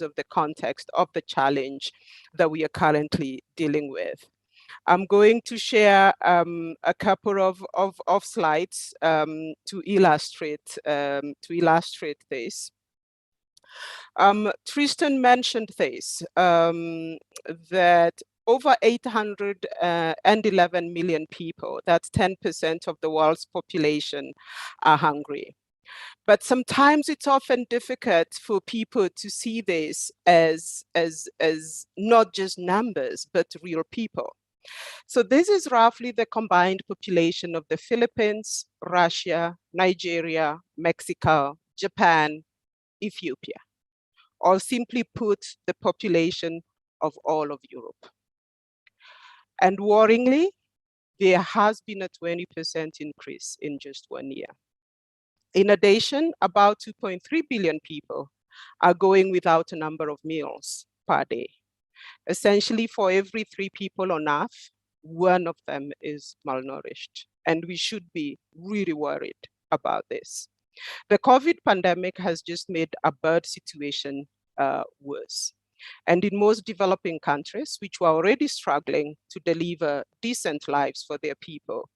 of the context of the challenge that we are currently dealing with. I'm going to share a couple of slides to illustrate this. Tristan mentioned this, that over 811 million people, that's 10% of the world's population, are hungry. But sometimes it's often difficult for people to see this as not just numbers, but real people. So this is roughly the combined population of the Philippines, Russia, Nigeria, Mexico, Japan, Ethiopia, or simply put, the population of all of Europe. And worryingly, there has been a 20% increase in just 1 year. In addition, about 2.3 billion people are going without a number of meals per day. Essentially, for every 3 people on Earth, 1 of them is malnourished. And we should be really worried about this. The COVID pandemic has just made a bad situation worse. And in most developing countries, which were already struggling to deliver decent lives for their people,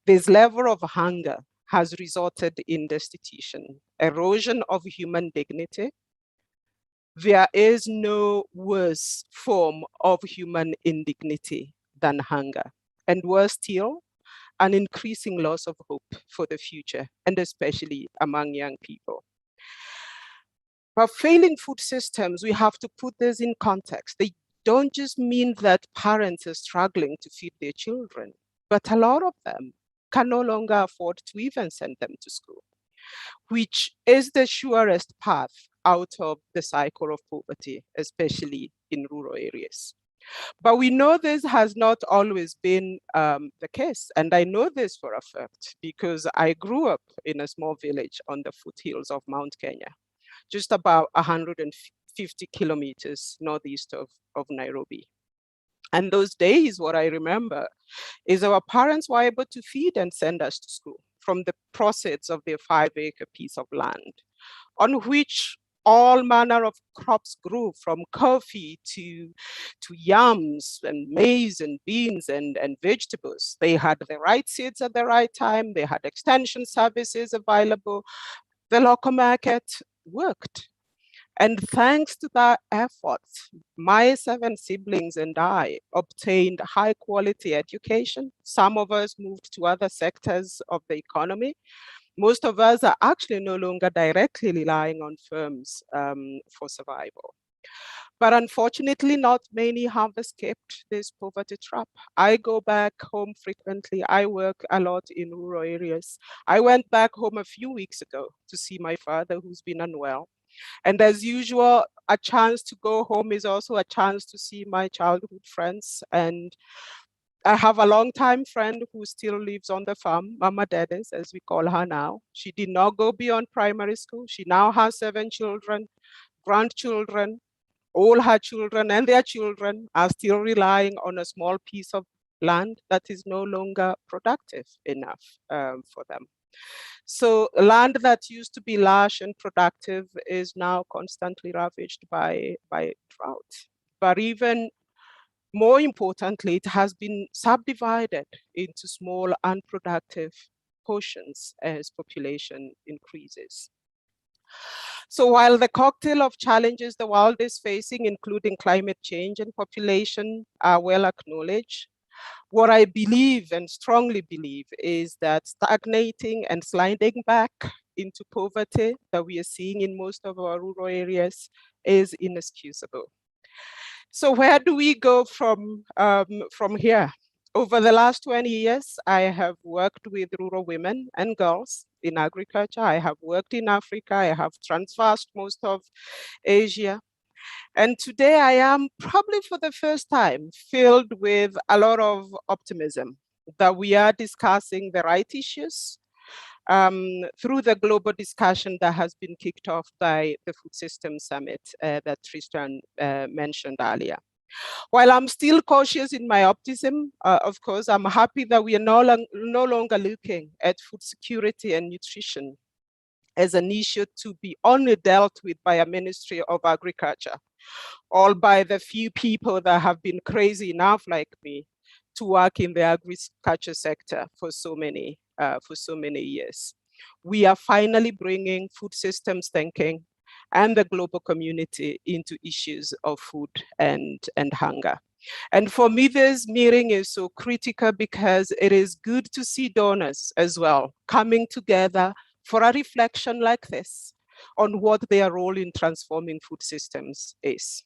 this level of hunger has resulted in destitution, erosion of human dignity. There is no worse form of human indignity than hunger. And worse still, an increasing loss of hope for the future, and especially among young people. But failing food systems, we have to put this in context. They don't just mean that parents are struggling to feed their children, but a lot of them can no longer afford to even send them to school, which is the surest path out of the cycle of poverty, especially in rural areas. But we know this has not always been the case. And I know this for a fact because I grew up in a small village on the foothills of Mount Kenya, just about 150 kilometers northeast of Nairobi. And those days, what I remember is our parents were able to feed and send us to school from the proceeds of their 5-acre piece of land, on which all manner of crops grew, from coffee to yams and maize and beans and vegetables. They had the right seeds at the right time. They had extension services available. The local market worked. And thanks to that effort, my 7 siblings and I obtained high quality education. Some of us moved to other sectors of the economy. Most of us are actually no longer directly relying on firms for survival. But unfortunately, not many have escaped this poverty trap. I go back home frequently. I work a lot in rural areas. I went back home a few weeks ago to see my father, who's been unwell. And as usual, a chance to go home is also a chance to see my childhood friends. And I have a longtime friend who still lives on the farm, Mama Dennis, as we call her now. She did not go beyond primary school. She now has 7 children, grandchildren. All her children and their children are still relying on a small piece of land that is no longer productive enough for them. So land that used to be lush and productive is now constantly ravaged by drought. But even more importantly, it has been subdivided into small unproductive portions as population increases. So while the cocktail of challenges the world is facing, including climate change and population, are well acknowledged, what I believe and strongly believe is that stagnating and sliding back into poverty that we are seeing in most of our rural areas is inexcusable. So where do we go from here? Over the last 20 years, I have worked with rural women and girls in agriculture. I have worked in Africa. I have traversed most of Asia. And today I am probably for the first time filled with a lot of optimism that we are discussing the right issues through the global discussion that has been kicked off by the Food Systems Summit that Tristan mentioned earlier. While I'm still cautious in my optimism, of course, I'm happy that we are no longer looking at food security and nutrition as an issue to be only dealt with by a Ministry of Agriculture, or by the few people that have been crazy enough like me to work in the agriculture sector for so many years. We are finally bringing food systems thinking and the global community into issues of food and hunger. And for me, this meeting is so critical because it is good to see donors as well coming together for a reflection like this on what their role in transforming food systems is.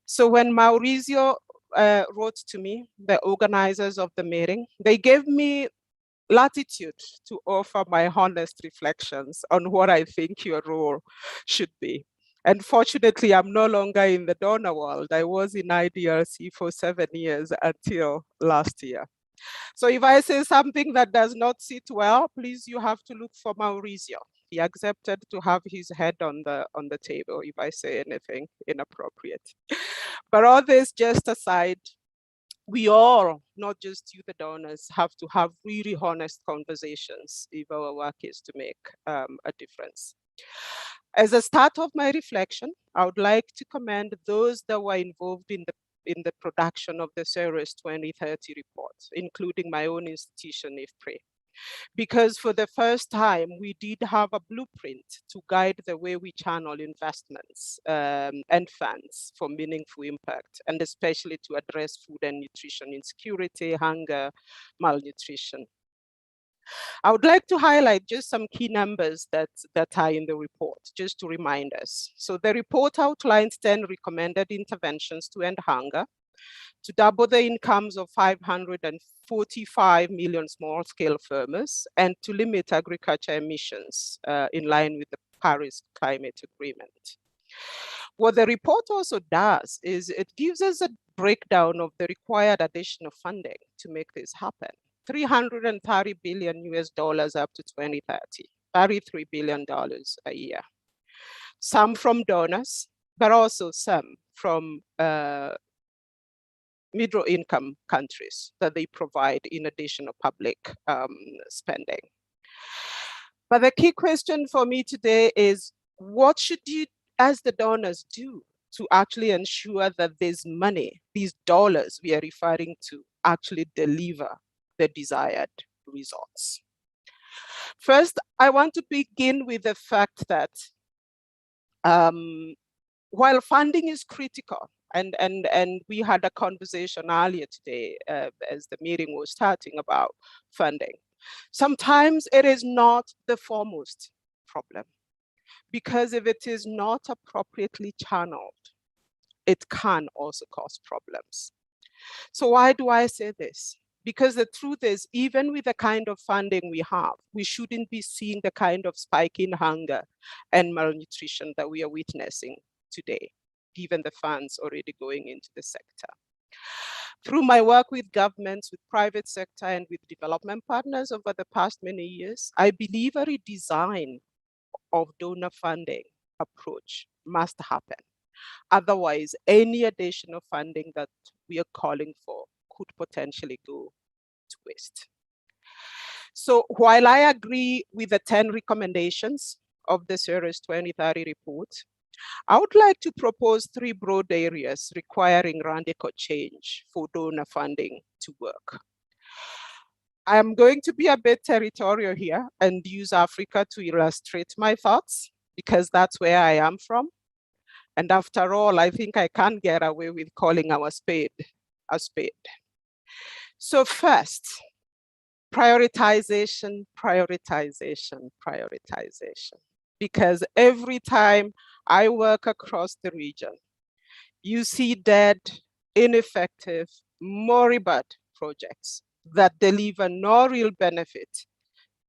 So when Mauricio wrote to me, the organizers of the meeting, they gave me latitude to offer my honest reflections on what I think your role should be. And fortunately, I'm no longer in the donor world. I was in IDRC for 7 years until last year. So if I say something that does not sit well, please, you have to look for Mauricio. He accepted to have his head on the table if I say anything inappropriate. But all this just aside, we all, not just you, the donors, have to have really honest conversations if our work is to make a difference. As a start of my reflection, I would like to commend those that were involved in the production of the CERES 2030 report, including my own institution, IFPRI. Because for the first time, we did have a blueprint to guide the way we channel investments and funds for meaningful impact, and especially to address food and nutrition insecurity, hunger, malnutrition. I would like to highlight just some key numbers that are in the report, just to remind us. So the report outlines 10 recommended interventions to end hunger, to double the incomes of 545 million small-scale farmers, and to limit agriculture emissions in line with the Paris Climate Agreement. What the report also does is it gives us a breakdown of the required additional funding to make this happen. $330 billion US up to 2030, $33 billion a year. Some from donors, but also some from middle income countries that they provide in additional public spending. But the key question for me today is, what should you, as the donors, do to actually ensure that this money, these dollars we are referring to, actually deliver the desired results? First, I want to begin with the fact that while funding is critical, and we had a conversation earlier today as the meeting was starting about funding, sometimes it is not the foremost problem, because if it is not appropriately channeled, it can also cause problems. So why do I say this? Because the truth is, even with the kind of funding we have, we shouldn't be seeing the kind of spike in hunger and malnutrition that we are witnessing today, given the funds already going into the sector. Through my work with governments, with private sector, and with development partners over the past many years, I believe a redesign of donor funding approach must happen. Otherwise, any additional funding that we are calling for could potentially go to waste. So while I agree with the 10 recommendations of the CERES 2030 report, I would like to propose 3 broad areas requiring radical change for donor funding to work. I am going to be a bit territorial here and use Africa to illustrate my thoughts, because that's where I am from. And after all, I think I can't get away with calling our spade a spade. So first, prioritization, prioritization, prioritization. Because every time I work across the region, you see dead, ineffective, moribund projects that deliver no real benefit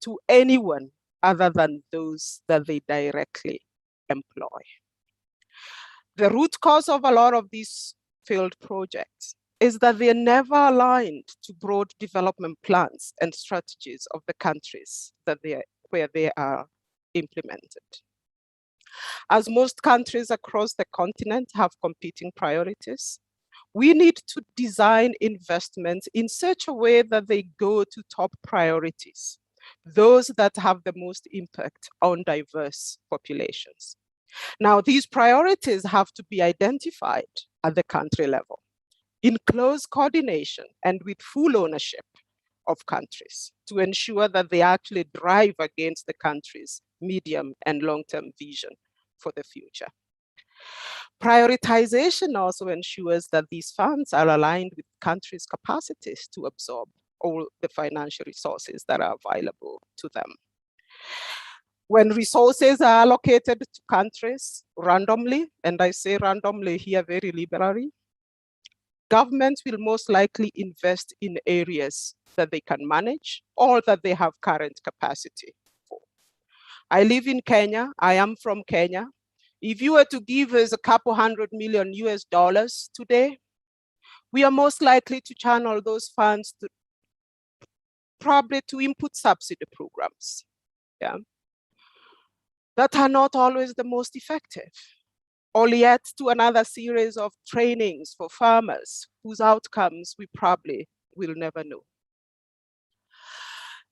to anyone other than those that they directly employ. The root cause of a lot of these failed projects is that they're never aligned to broad development plans and strategies of the countries that where they are implemented. As most countries across the continent have competing priorities, we need to design investments in such a way that they go to top priorities, those that have the most impact on diverse populations. Now, these priorities have to be identified at the country level in close coordination and with full ownership of countries to ensure that they actually drive against the country's medium and long-term vision for the future. Prioritization also ensures that these funds are aligned with countries' capacities to absorb all the financial resources that are available to them. When resources are allocated to countries randomly, and I say randomly here very liberally, governments will most likely invest in areas that they can manage or that they have current capacity for. I live in Kenya. I am from Kenya. If you were to give us a couple $100 million US today, we are most likely to channel those funds to probably to input subsidy programs, yeah, that are not always the most effective, or yet to another series of trainings for farmers whose outcomes we probably will never know.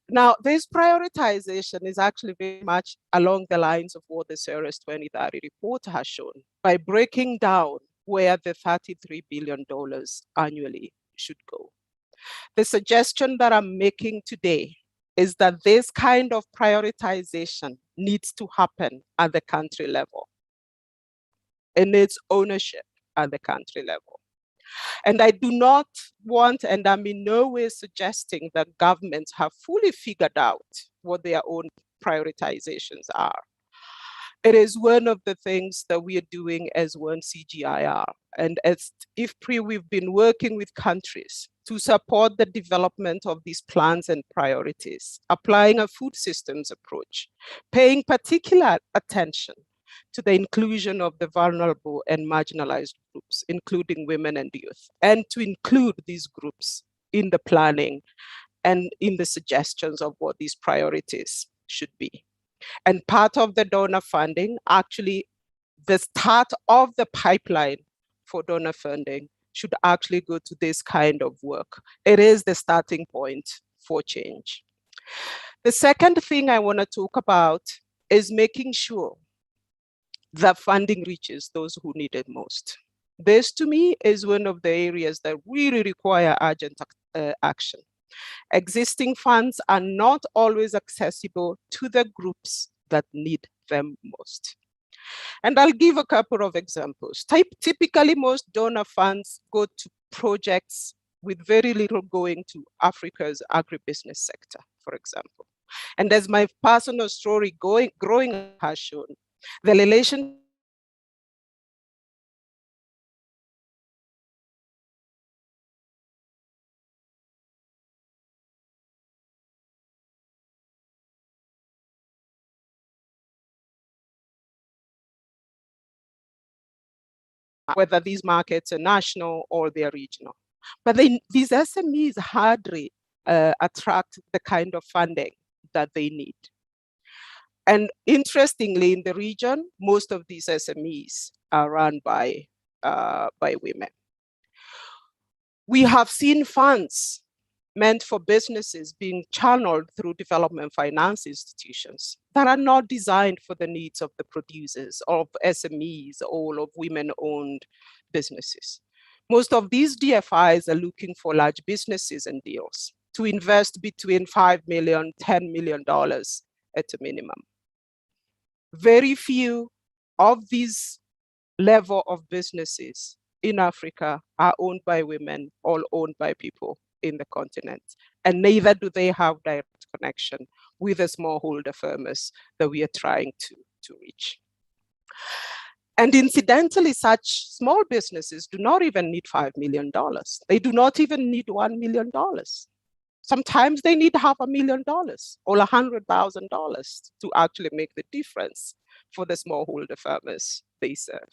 Now, this prioritization is actually very much along the lines of what the CERES 2030 report has shown by breaking down where the $33 billion annually should go. The suggestion that I'm making today is that this kind of prioritization needs to happen at the country level. It needs ownership at the country level. And I do not want, and I'm in no way suggesting that governments have fully figured out what their own prioritizations are. It is one of the things that we are doing as one CGIAR. And as IFPRI, we've been working with countries to support the development of these plans and priorities, applying a food systems approach, paying particular attention to the inclusion of the vulnerable and marginalized groups, including women and youth, and to include these groups in the planning and in the suggestions of what these priorities should be. And part of the donor funding, actually, the start of the pipeline for donor funding should actually go to this kind of work. It is the starting point for change. The second thing I want to talk about is making sure that funding reaches those who need it most. This, to me, is one of the areas that really require urgent action. Existing funds are not always accessible to the groups that need them most. And I'll give a couple of examples. Typically, most donor funds go to projects with very little going to Africa's agribusiness sector, for example. And as my personal story growing has shown, the relation whether these markets are national or they're regional. But these SMEs hardly attract the kind of funding that they need. And interestingly, in the region, most of these SMEs are run by women. We have seen funds meant for businesses being channeled through development finance institutions that are not designed for the needs of the producers, of SMEs, or of women-owned businesses. Most of these DFIs are looking for large businesses and deals to invest between $5 million, $10 million at a minimum. Very few of these level of businesses in Africa are owned by women or owned by people in the continent. And neither do they have direct connection with the smallholder farmers that we are trying to reach. And incidentally, such small businesses do not even need $5 million. They do not even need $1 million. Sometimes they need $500,000 or $100,000 to actually make the difference for the smallholder farmers they serve.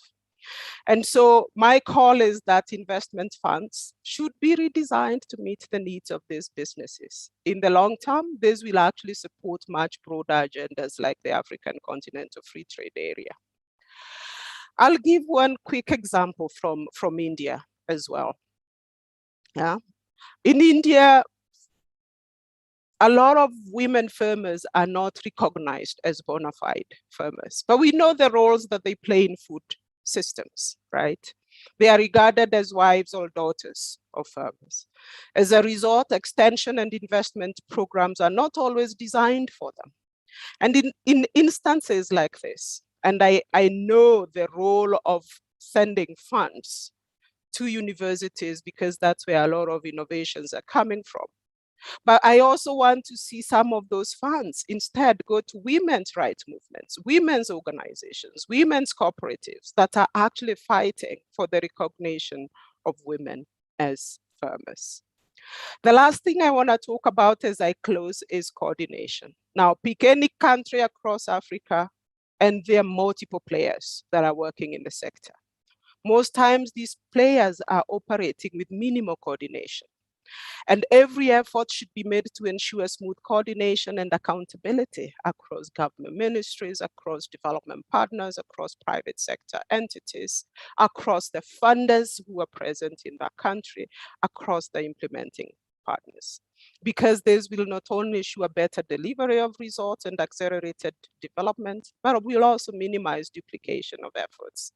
And so my call is that investment funds should be redesigned to meet the needs of these businesses. In the long term, this will actually support much broader agendas like the African Continental Free Trade Area. I'll give one quick example from India as well. Yeah. In India, a lot of women farmers are not recognized as bona fide farmers, but we know the roles that they play in food systems, right? They are regarded as wives or daughters of farmers. As a result, extension and investment programs are not always designed for them. And in instances like this, and I know the role of sending funds to universities because that's where a lot of innovations are coming from. But I also want to see some of those funds instead go to women's rights movements, women's organizations, women's cooperatives that are actually fighting for the recognition of women as farmers. The last thing I want to talk about as I close is coordination. Now, pick any country across Africa, and there are multiple players that are working in the sector. Most times, these players are operating with minimal coordination. And every effort should be made to ensure smooth coordination and accountability across government ministries, across development partners, across private sector entities, across the funders who are present in that country, across the implementing partners. Because this will not only ensure better delivery of results and accelerated development, but will also minimize duplication of efforts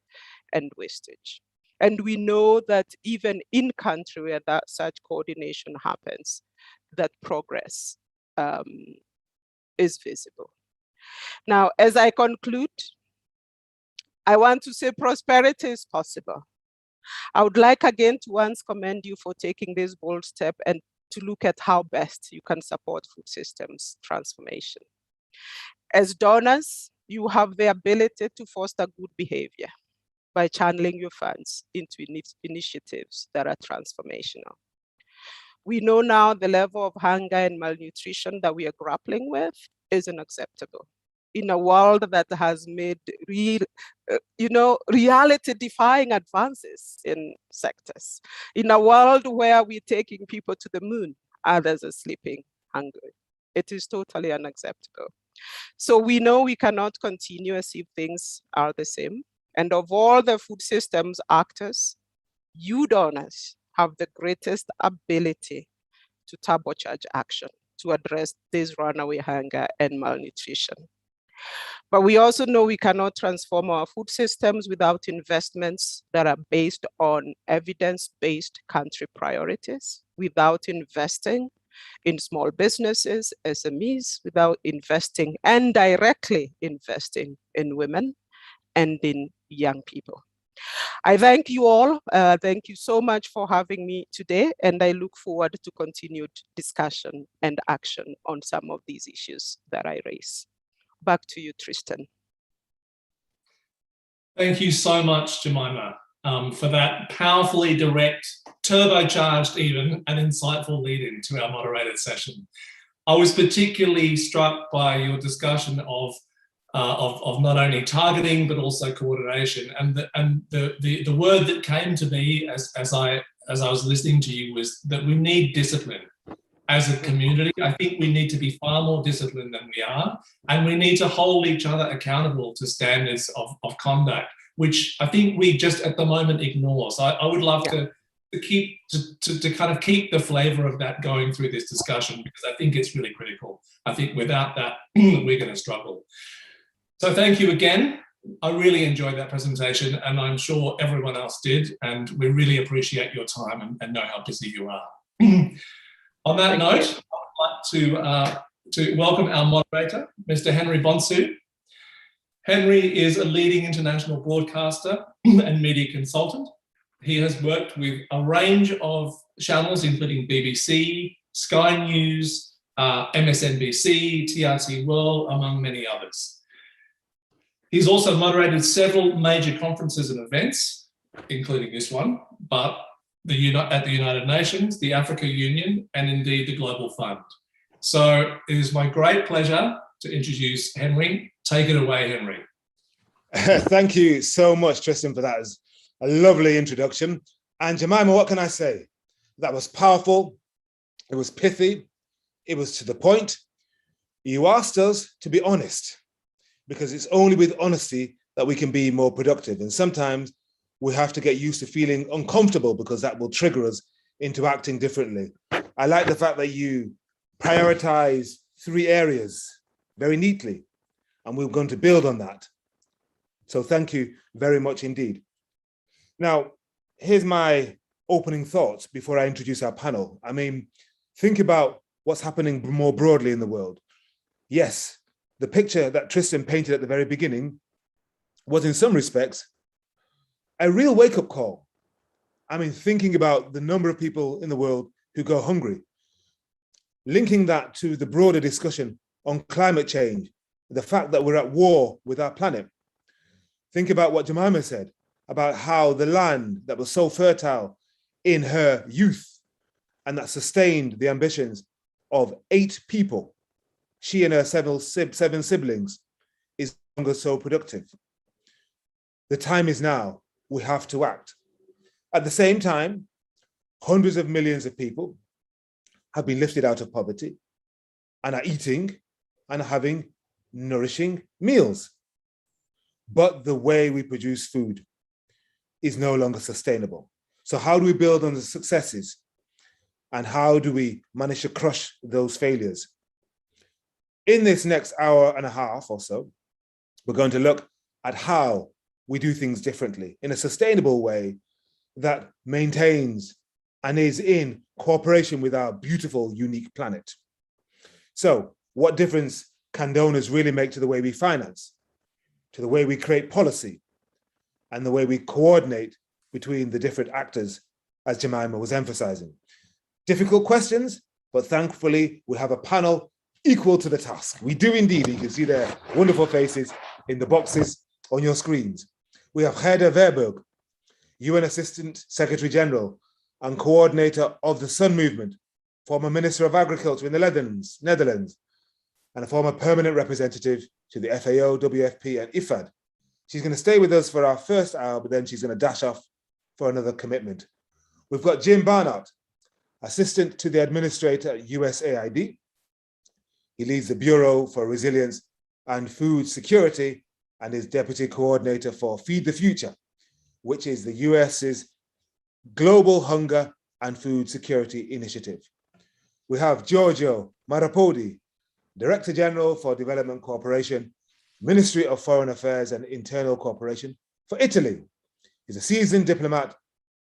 and wastage. And we know that even in country where that such coordination happens, that progress is visible. Now, as I conclude, I want to say prosperity is possible. I would like again to once commend you for taking this bold step and to look at how best you can support food systems transformation. As donors, you have the ability to foster good behavior by channeling your funds into initiatives that are transformational. We know now the level of hunger and malnutrition that we are grappling with is unacceptable. In a world that has made reality-defying advances in sectors, in a world where we're taking people to the moon, others are sleeping hungry. It is totally unacceptable. So we know we cannot continue as if things are the same. And of all the food systems actors, you donors have the greatest ability to turbocharge action to address this runaway hunger and malnutrition. But we also know we cannot transform our food systems without investments that are based on evidence-based country priorities, without investing in small businesses, SMEs, without investing and directly investing in women and in young people. I thank you all. Thank you so much for having me today, and I look forward to continued discussion and action on some of these issues that I raise. Back to you, Tristan. Thank you so much, Jemima, for that powerfully direct, turbocharged even, and insightful lead-in to our moderated session. I was particularly struck by your discussion of not only targeting but also coordination, and the word that came to me as I was listening to you was that we need discipline as a community. I think we need to be far more disciplined than we are, and we need to hold each other accountable to standards of conduct, which I think we just at the moment ignore. So I would love to kind of keep the flavor of that going through this discussion, because I think it's really critical. I think without that, we're going to struggle. So thank you again. I really enjoyed that presentation, and I'm sure everyone else did, and we really appreciate your time and know how busy you are. On that note, I would like to welcome our moderator, Mr. Henry Bonsu. Henry is a leading international broadcaster and media consultant. He has worked with a range of channels, including BBC, Sky News, MSNBC, TRT World, among many others. He's also moderated several major conferences and events, including this one, but at the United Nations, the Africa Union, and indeed the Global Fund. So it is my great pleasure to introduce Henry. Take it away, Henry. Thank you so much, Tristan, for that. It's a lovely introduction. And Jemima, what can I say? That was powerful. It was pithy. It was to the point. You asked us to be honest, because it's only with honesty that we can be more productive. And sometimes we have to get used to feeling uncomfortable, because that will trigger us into acting differently. I like the fact that you prioritize 3 areas very neatly, and we're going to build on that. So thank you very much indeed. Now, here's my opening thoughts before I introduce our panel. I mean, think about what's happening more broadly in the world. Yes, the picture that Tristan painted at the very beginning was in some respects a real wake-up call. I mean, thinking about the number of people in the world who go hungry, linking that to the broader discussion on climate change, the fact that we're at war with our planet. Think about what Jemima said about how the land that was so fertile in her youth and that sustained the ambitions of 8 people, she and her 7 siblings, is no longer so productive. The time is now. We have to act. At the same time, hundreds of millions of people have been lifted out of poverty and are eating and having nourishing meals. But the way we produce food is no longer sustainable. So how do we build on the successes? And how do we manage to crush those failures? In this next hour and a half or so, we're going to look at how we do things differently in a sustainable way that maintains and is in cooperation with our beautiful, unique planet. So what difference can donors really make to the way we finance, to the way we create policy, and the way we coordinate between the different actors, as Jemima was emphasizing? Difficult questions, but thankfully we have a panel equal to the task. We do indeed. You can see their wonderful faces in the boxes on your screens. We have Gerda Verburg, UN Assistant Secretary General and coordinator of the Sun Movement, former Minister of Agriculture in the Netherlands, and a former permanent representative to the FAO, WFP, and IFAD. She's going to stay with us for our first hour, but then she's going to dash off for another commitment. We've got Jim Barnard, Assistant to the Administrator at USAID. He leads the Bureau for Resilience and Food Security and is Deputy Coordinator for Feed the Future, which is the US's Global Hunger and Food Security Initiative. We have Giorgio Marapodi, Director General for Development Cooperation, Ministry of Foreign Affairs and Internal Cooperation for Italy. He's a seasoned diplomat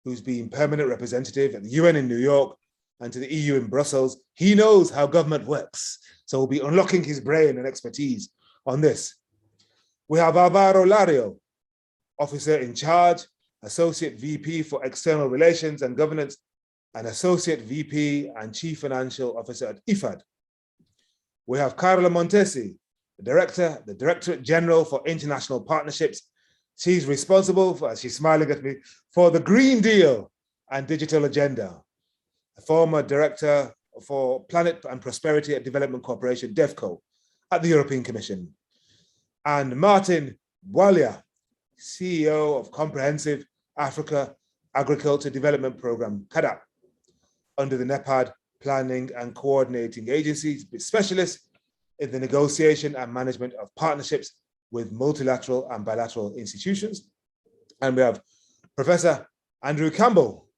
who's been permanent representative at the UN in New York and to the EU in Brussels. He knows how government works, so we'll be unlocking his brain and expertise on this. We have Alvaro Lario, Officer in Charge, Associate VP for External Relations and Governance, and Associate VP and Chief Financial Officer at IFAD. We have Carla Montesi, the Directorate General for International Partnerships. She's responsible for, as she's smiling at me, for the Green Deal and Digital Agenda. A former Director for Planet and Prosperity at Development Corporation, DevCo, at the European Commission. And Martin Bwalia, CEO of Comprehensive Africa Agriculture Development Program, CAADP, under the NEPAD Planning and Coordinating Agency, specialist in the negotiation and management of partnerships with multilateral and bilateral institutions. And we have Professor Andrew Campbell,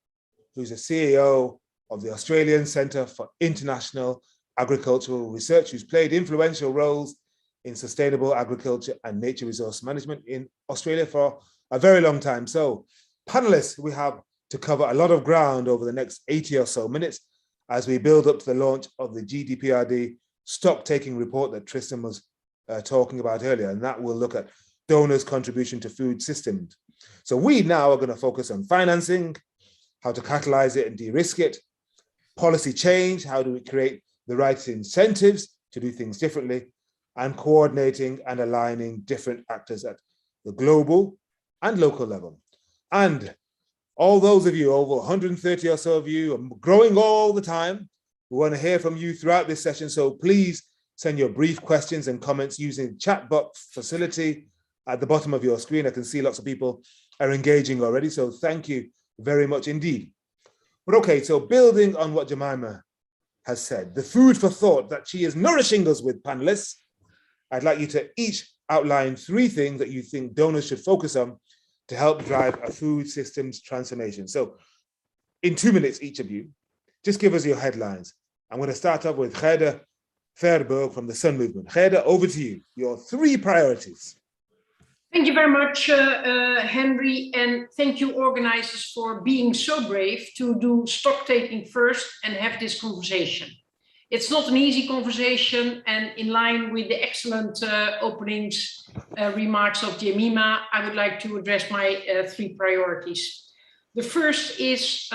who's the CEO of the Australian Centre for International Agricultural Research, who's played influential roles in sustainable agriculture and nature resource management in Australia for a very long time. So panelists, we have to cover a lot of ground over the next 80 or so minutes as we build up to the launch of the GDPRD stock taking report that Tristan was talking about earlier, and that will look at donors' contribution to food systems. So we now are going to focus on financing, how to catalyze it and de-risk it, policy change, how do we create the right incentives to do things differently, and coordinating and aligning different actors at the global and local level. And all those of you, over 130 or so of you, are growing all the time. We want to hear from you throughout this session, so please send your brief questions and comments using the chat box facility at the bottom of your screen. I can see lots of people are engaging already, so thank you very much indeed. But okay, so building on what Jemima has said, the food for thought that she is nourishing us with, panelists, I'd like you to each outline 3 things that you think donors should focus on to help drive a food systems transformation. So in 2 minutes, each of you, just give us your headlines. I'm going to start off with Gerda Verburg from the Sun Movement. Gerda, over to you. Your 3 priorities. Thank you very much, Henry, and thank you organizers for being so brave to do stock taking first and have this conversation. It's not an easy conversation, and in line with the excellent openings remarks of Jemima, I would like to address my 3 priorities. The first is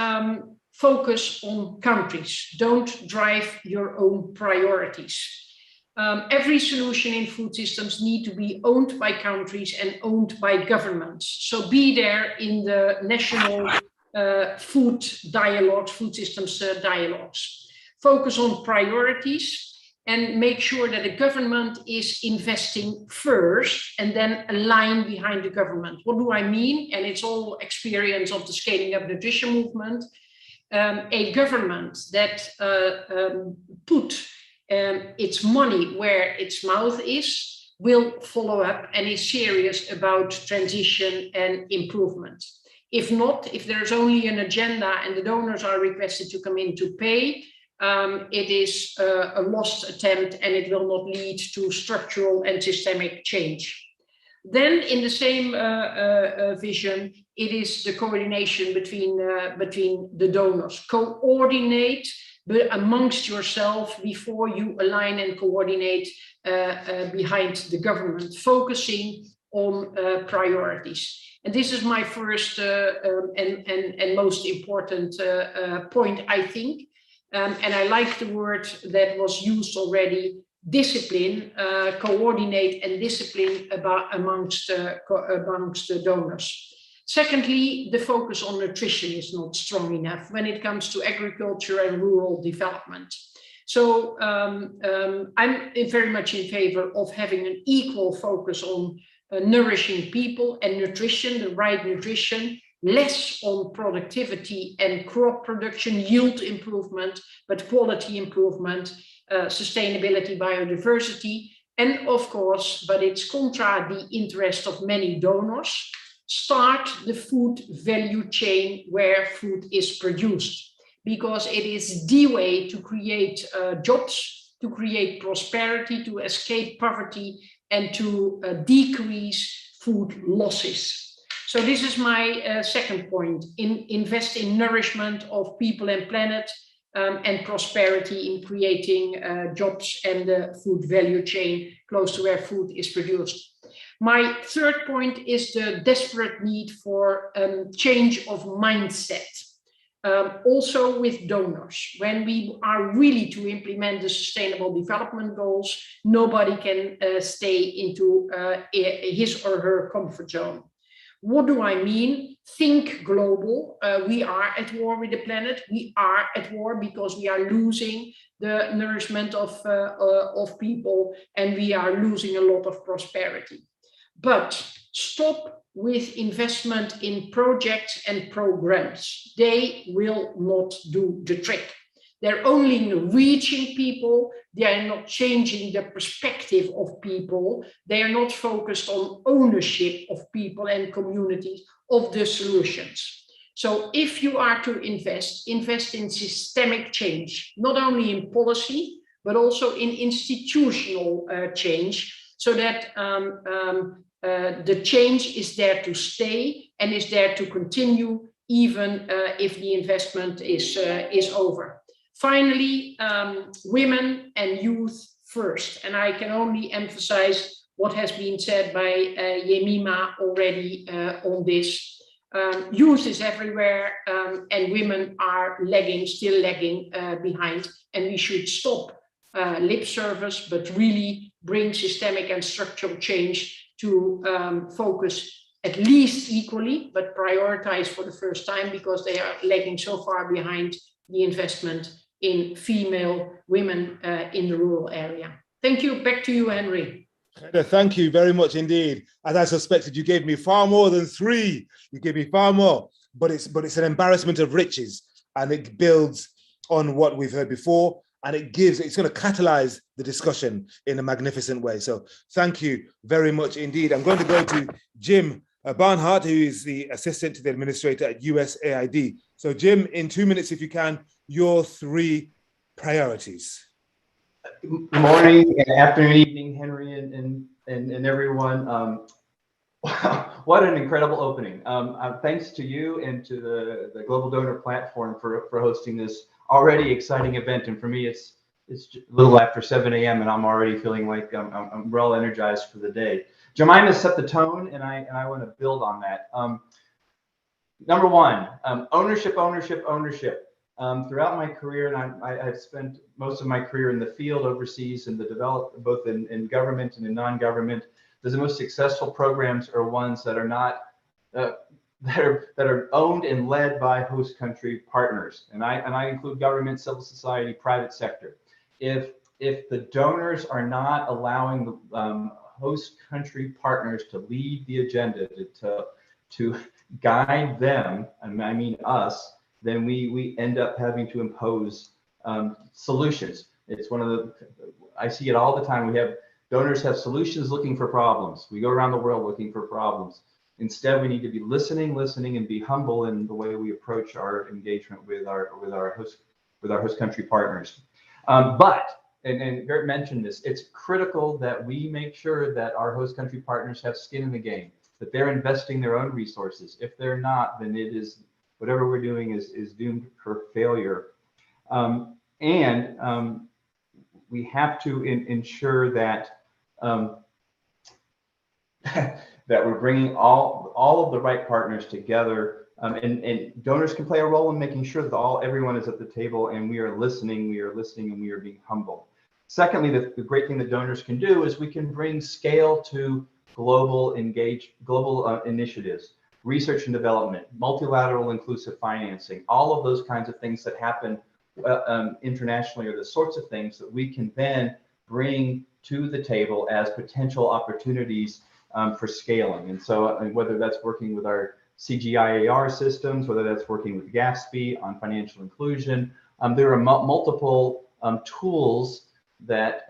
focus on countries. Don't drive your own priorities. Every solution in food systems need to be owned by countries and owned by governments. So be there in the national food dialogues, food systems dialogues. Focus on priorities and make sure that the government is investing first and then align behind the government. What do I mean? And it's all experience of the Scaling Up Nutrition movement. A government that put its money where its mouth is will follow up and is serious about transition and improvement. If not, if there's only an agenda and the donors are requested to come in to pay, it is a lost attempt and it will not lead to structural and systemic change. Then in the same vision, it is the coordination between the donors. Coordinate amongst yourself before you align and coordinate behind the government, focusing on priorities. And this is my first and most important point, I think. And I like the word that was used already, discipline, coordinate and discipline amongst the donors. Secondly, the focus on nutrition is not strong enough when it comes to agriculture and rural development. So I'm very much in favor of having an equal focus on nourishing people and nutrition, the right nutrition, less on productivity and crop production, yield improvement, but quality improvement, sustainability, biodiversity, and of course, but it's contra the interest of many donors, start the food value chain where food is produced, because it is the way to create jobs, to create prosperity, to escape poverty, and to decrease food losses. So this is my second point, invest in nourishment of people and planet and prosperity in creating jobs and the food value chain close to where food is produced. My third point is the desperate need for change of mindset, also with donors. When we are really to implement the Sustainable Development Goals, nobody can stay into his or her comfort zone. What do I mean? Think global. We are at war with the planet. We are at war because we are losing the nourishment of people and we are losing a lot of prosperity. But stop with investment in projects and programs. They will not do the trick. They're only reaching people. They are not changing the perspective of people. They are not focused on ownership of people and communities of the solutions. So if you are to invest in systemic change, not only in policy, but also in institutional change, so that the change is there to stay and is there to continue, even if the investment is over. Finally, women and youth first. And I can only emphasize what has been said by Jemima already on this. Youth is everywhere and women are still lagging behind. And we should stop lip service, but really bring systemic and structural change to focus at least equally, but prioritize for the first time because they are lagging so far behind the investment in female women in the rural area. Thank you. Back to you, Henry. Thank you very much indeed. As I suspected, you gave me far more than 3. You gave me far more, but it's an embarrassment of riches, and it builds on what we've heard before, and it's going to catalyze the discussion in a magnificent way. So thank you very much indeed. I'm going to go to Jim Barnhart, who is the assistant to the administrator at USAID. So Jim, in 2 minutes, if you can, your 3 priorities. Good morning and afternoon, evening, Henry and everyone. Wow, what an incredible opening. Thanks to you and to the Global Donor Platform for hosting this already exciting event. And for me, it's a little after 7 a.m. and I'm already feeling like I'm well energized for the day. Jemima set the tone, and I want to build on that. Number one, ownership. Throughout my career, and I've spent most of my career in the field overseas and both in government and in non-government. The most successful programs are ones that are not that are owned and led by host country partners, and I include government, civil society, private sector. If the donors are not allowing the host country partners to lead the agenda, to guide them, and I mean us, then we end up having to impose solutions. It's one of the, I see it all the time. Donors have solutions looking for problems. We go around the world looking for problems. Instead, we need to be listening, and be humble in the way we approach our engagement with our host country partners. But Gert mentioned this, it's critical that we make sure that our host country partners have skin in the game, that they're investing their own resources. If they're not, then it is, whatever we're doing is doomed for failure. We have to ensure that that we're bringing all of the right partners together, and donors can play a role in making sure that everyone is at the table and we are listening, and we are being humble. Secondly, the great thing that donors can do is we can bring scale to global initiatives, research and development, multilateral inclusive financing, all of those kinds of things that happen internationally are the sorts of things that we can then bring to the table as potential opportunities for scaling. And so whether that's working with our CGIAR systems, whether that's working with GASP on financial inclusion, there are multiple tools that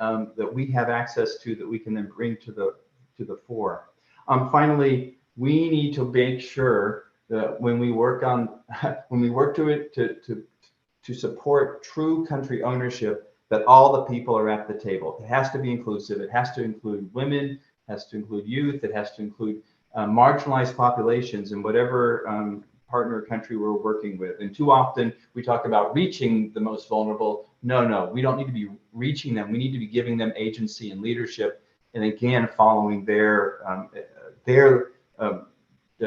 we have access to that we can then bring to the fore. Finally, we need to make sure that when we work to support true country ownership, that all the people are at the table. It has to be inclusive. It has to include women, it has to include youth, it has to include marginalized populations in whatever partner country we're working with. And too often we talk about reaching the most vulnerable. No, we don't need to be reaching them. We need to be giving them agency and leadership, and again, following their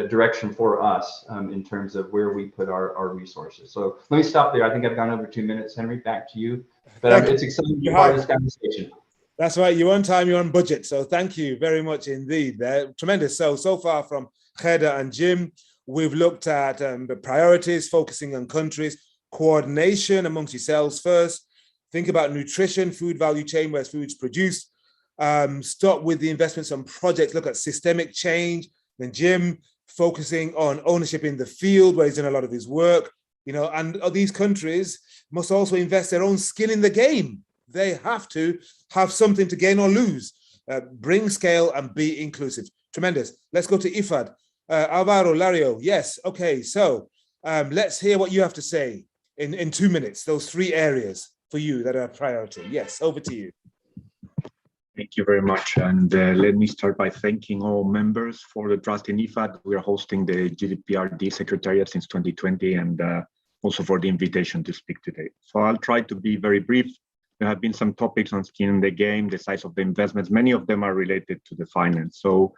direction for us in terms of where we put our resources. So let me stop there. I think I've gone over 2 minutes, Henry. Back to you. But it's exciting to be part of this conversation. That's right. You're on time, you're on budget. So thank you very much indeed. Tremendous. So far from Gerda and Jim, we've looked at the priorities, focusing on countries, coordination amongst yourselves first, think about nutrition, food value chain, where food's produced, stop with the investments on projects, look at systemic change. Then Jim focusing on ownership in the field, where he's done a lot of his work, and these countries must also invest their own skin in the game. They have to have something to gain or lose, bring scale and be inclusive. Tremendous. Let's go to IFAD. Alvaro, Lario, yes. Okay, so let's hear what you have to say in 2 minutes, those 3 areas for you that are a priority. Yes, over to you. Thank you very much. And let me start by thanking all members for the trust in IFAD. We are hosting the GDPRD Secretariat since 2020, and also for the invitation to speak today. So I'll try to be very brief. There have been some topics on skin in the game, the size of the investments. Many of them are related to the finance. So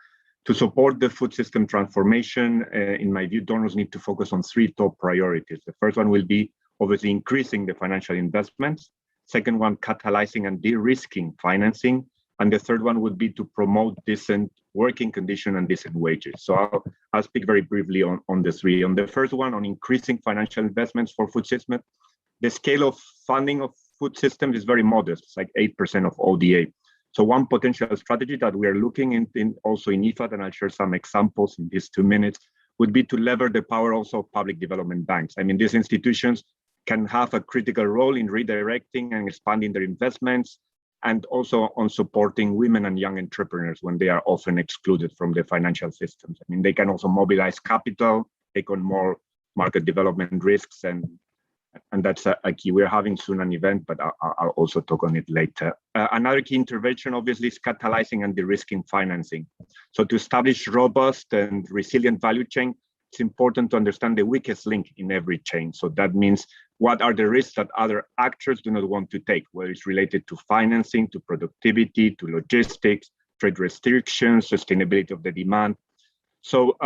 to support the food system transformation, in my view, donors need to focus on 3 top priorities. The first one will be obviously increasing the financial investments. Second one, catalyzing and de-risking financing. And the third one would be to promote decent working conditions and decent wages. So I'll speak very briefly on the 3. On the first one, on increasing financial investments for food systems, the scale of funding of food systems is very modest. It's like 8% of ODA. So one potential strategy that we are looking in also in IFAD, and I'll share some examples in these 2 minutes, would be to lever the power also of public development banks. I mean, these institutions can have a critical role in redirecting and expanding their investments, and also on supporting women and young entrepreneurs when they are often excluded from the financial systems. I mean, they can also mobilize capital, take on more market development risks, and And that's a key. We're having soon an event, but I'll also talk on it later. Another key intervention, obviously, is catalyzing and de-risking financing. So to establish robust and resilient value chain, it's important to understand the weakest link in every chain. So that means what are the risks that other actors do not want to take, whether it's related to financing, to productivity, to logistics, trade restrictions, sustainability of the demand. So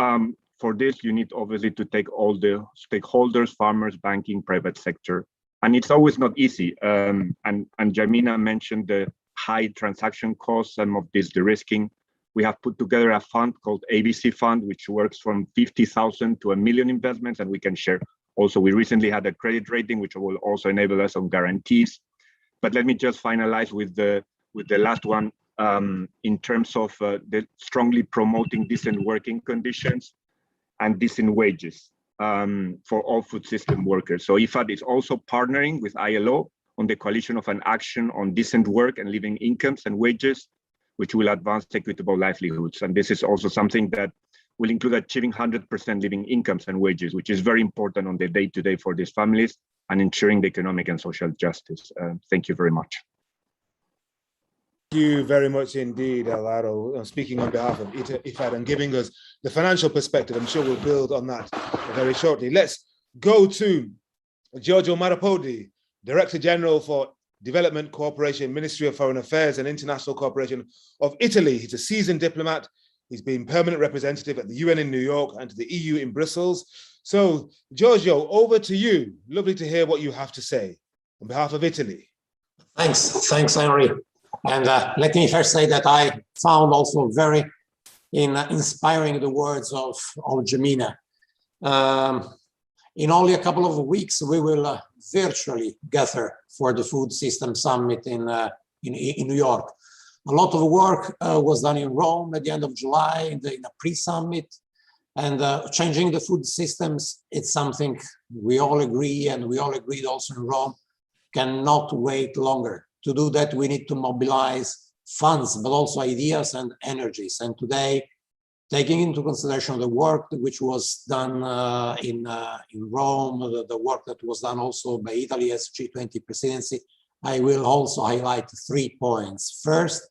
for this, you need obviously to take all the stakeholders, farmers, banking, private sector. And it's always not easy. And Jamina mentioned the high transaction costs, some of this de-risking. We have put together a fund called ABC Fund, which works from 50,000 to 1 million investments, and we can share. Also, we recently had a credit rating, which will also enable us on guarantees. But let me just finalize with the last one in terms of the strongly promoting decent working conditions and decent wages for all food system workers. So IFAD is also partnering with ILO on the coalition of an action on decent work and living incomes and wages, which will advance equitable livelihoods. And this is also something that will include achieving 100% living incomes and wages, which is very important on the day-to-day for these families and ensuring the economic and social justice. Thank you very much. Thank you very much indeed, Alvaro, speaking on behalf of IFAD and giving us the financial perspective. I'm sure we'll build on that very shortly. Let's go to Giorgio Marapodi, Director General for Development Cooperation, Ministry of Foreign Affairs and International Cooperation of Italy. He's a seasoned diplomat. He's been permanent representative at the UN in New York and to the EU in Brussels. So, Giorgio, over to you. Lovely to hear what you have to say on behalf of Italy. Thanks, Henry. And let me first say that I found also very inspiring the words of Jamina. In only a couple of weeks, we will virtually gather for the Food System Summit in New York. A lot of work was done in Rome at the end of July in a pre-summit, and changing the food systems, it's something we all agree, and we all agreed also in Rome, cannot wait longer. To do that, we need to mobilize funds, but also ideas and energies. And today, taking into consideration the work which was done in Rome, the work that was done also by Italy as G20 presidency, I will also highlight 3 points. First,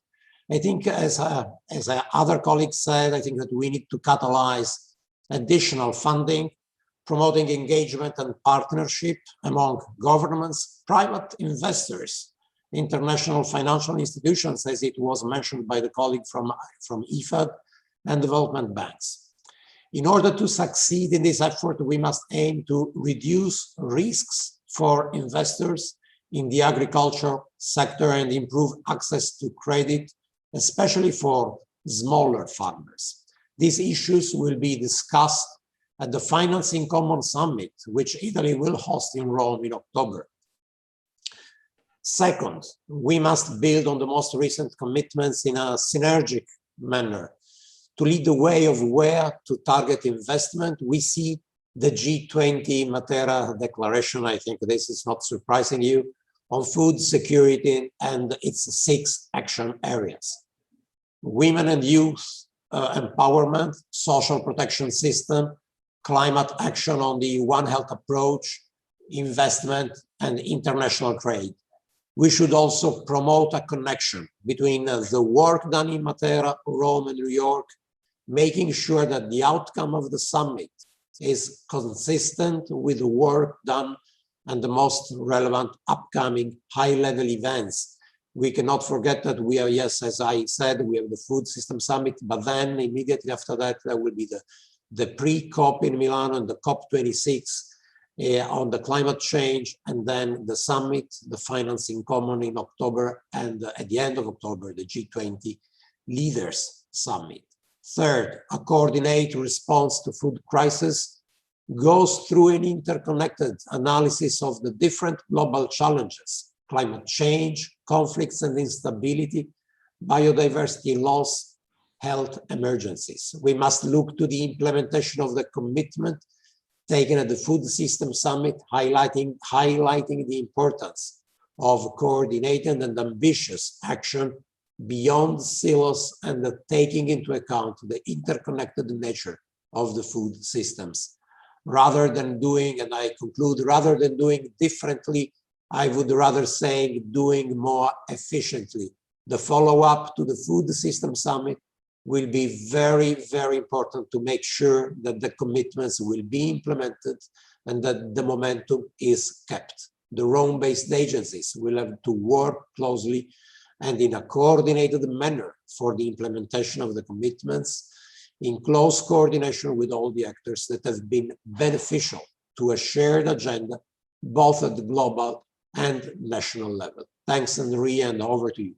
I think as other colleagues said, I think that we need to catalyze additional funding, promoting engagement and partnership among governments, private investors, international financial institutions, as it was mentioned by the colleague from IFAD, and development banks. In order to succeed in this effort, we must aim to reduce risks for investors in the agriculture sector and improve access to credit, especially for smaller farmers. These issues will be discussed at the Financing Common Summit, which Italy will host in Rome in October. Second, we must build on the most recent commitments in a synergic manner. To lead the way of where to target investment, we see the G20 Matera Declaration, I think this is not surprising you, on food security and its 6 action areas. Women and youth empowerment, social protection system, climate action on the One Health approach, investment and international trade. We should also promote a connection between the work done in Matera, Rome and New York, making sure that the outcome of the summit is consistent with the work done and the most relevant upcoming high-level events. We cannot forget that we are, yes, as I said, we have the Food System Summit, but then immediately after that, there will be the pre-COP in Milan and the COP26 on the climate change, and then the summit, the Financing Common in October, and at the end of October, the G20 Leaders Summit. Third, a coordinated response to food crisis goes through an interconnected analysis of the different global challenges: climate change, conflicts and instability, biodiversity loss, health emergencies. We must look to the implementation of the commitment taken at the Food System Summit, highlighting the importance of coordinated and ambitious action beyond silos and taking into account the interconnected nature of the food systems. rather than doing, and I conclude, rather than doing differently, I would rather say doing more efficiently. The follow-up to the Food System Summit will be very, very important to make sure that the commitments will be implemented and that the momentum is kept. The Rome-based agencies will have to work closely and in a coordinated manner for the implementation of the commitments, in close coordination with all the actors that have been beneficial to a shared agenda, both at the global and national level. Thanks, Henri, and over to you.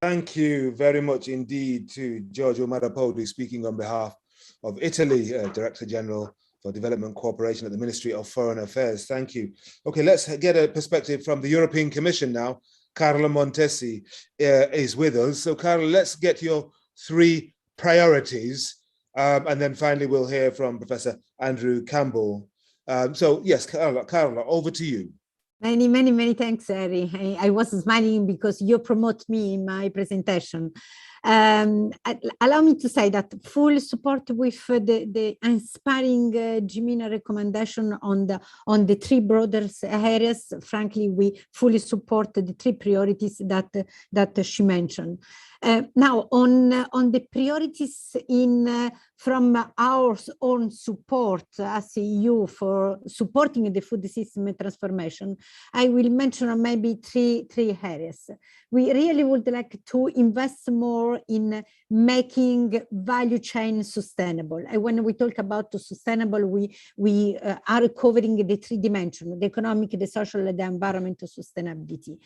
Thank you very much indeed to Giorgio Marapodi, speaking on behalf of Italy, Director General for Development Cooperation at the Ministry of Foreign Affairs. Thank you. Okay, let's get a perspective from the European Commission now. Carlo Montesi is with us. So Carlo, let's get your 3 priorities. And then finally, we'll hear from Professor Andrew Campbell. So yes, Carlo, over to you. Many thanks, Harry. I was smiling because you promote me in my presentation. Allow me to say that full support with the inspiring Jimena recommendation on the 3 broader areas. Frankly, we fully support the 3 priorities that she mentioned. Now, on the priorities from our own support as EU for supporting the food system transformation, I will mention maybe three areas. We really would like to invest more in making value chain sustainable. And when we talk about sustainable, we are covering the 3 dimensions: the economic, the social, and the environmental sustainability.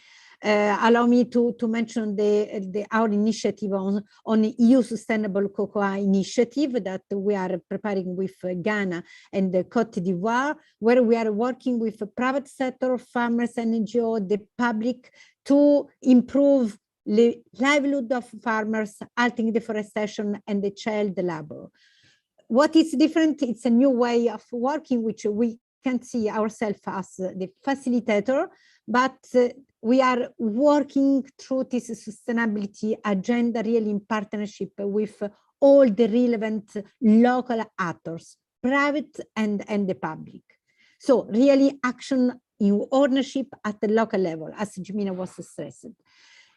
Allow me to mention our initiative on EU Sustainable Cocoa Initiative that we are preparing with Ghana and Cote d'Ivoire, where we are working with the private sector, farmers, NGO, the public, to improve the livelihood of farmers, halting deforestation and the child labor. What is different, it's a new way of working, which we can see ourselves as the facilitator, but we are working through this sustainability agenda really in partnership with all the relevant local actors, private and the public. So really action in ownership at the local level, as Jimena was stressed.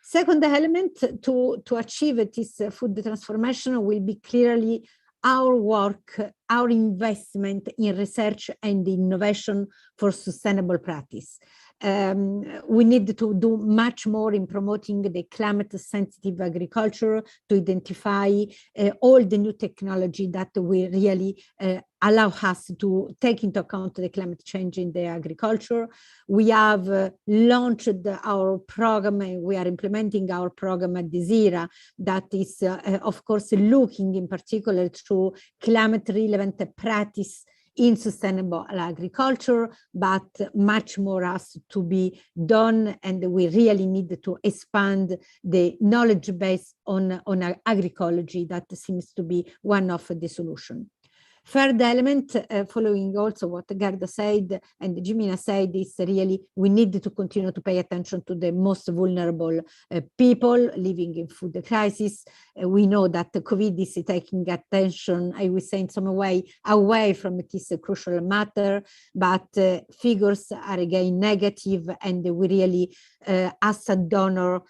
Second element to achieve this food transformation will be clearly our work, our investment in research and innovation for sustainable practice. We need to do much more in promoting the climate sensitive agriculture, to identify all the new technology that will really allow us to take into account the climate change in the agriculture. We have launched our program, and we are implementing our program at DESIRA that is, of course, looking in particular through climate relevant practice in sustainable agriculture, but much more has to be done, and we really need to expand the knowledge base on agroecology. That seems to be one of the solutions. Third element, following also what Gerda said and Jimena said, is really we need to continue to pay attention to the most vulnerable people living in food crisis. We know that the COVID is taking attention, I would say in some way, away from this crucial matter, but figures are again negative, and we really, as a donor,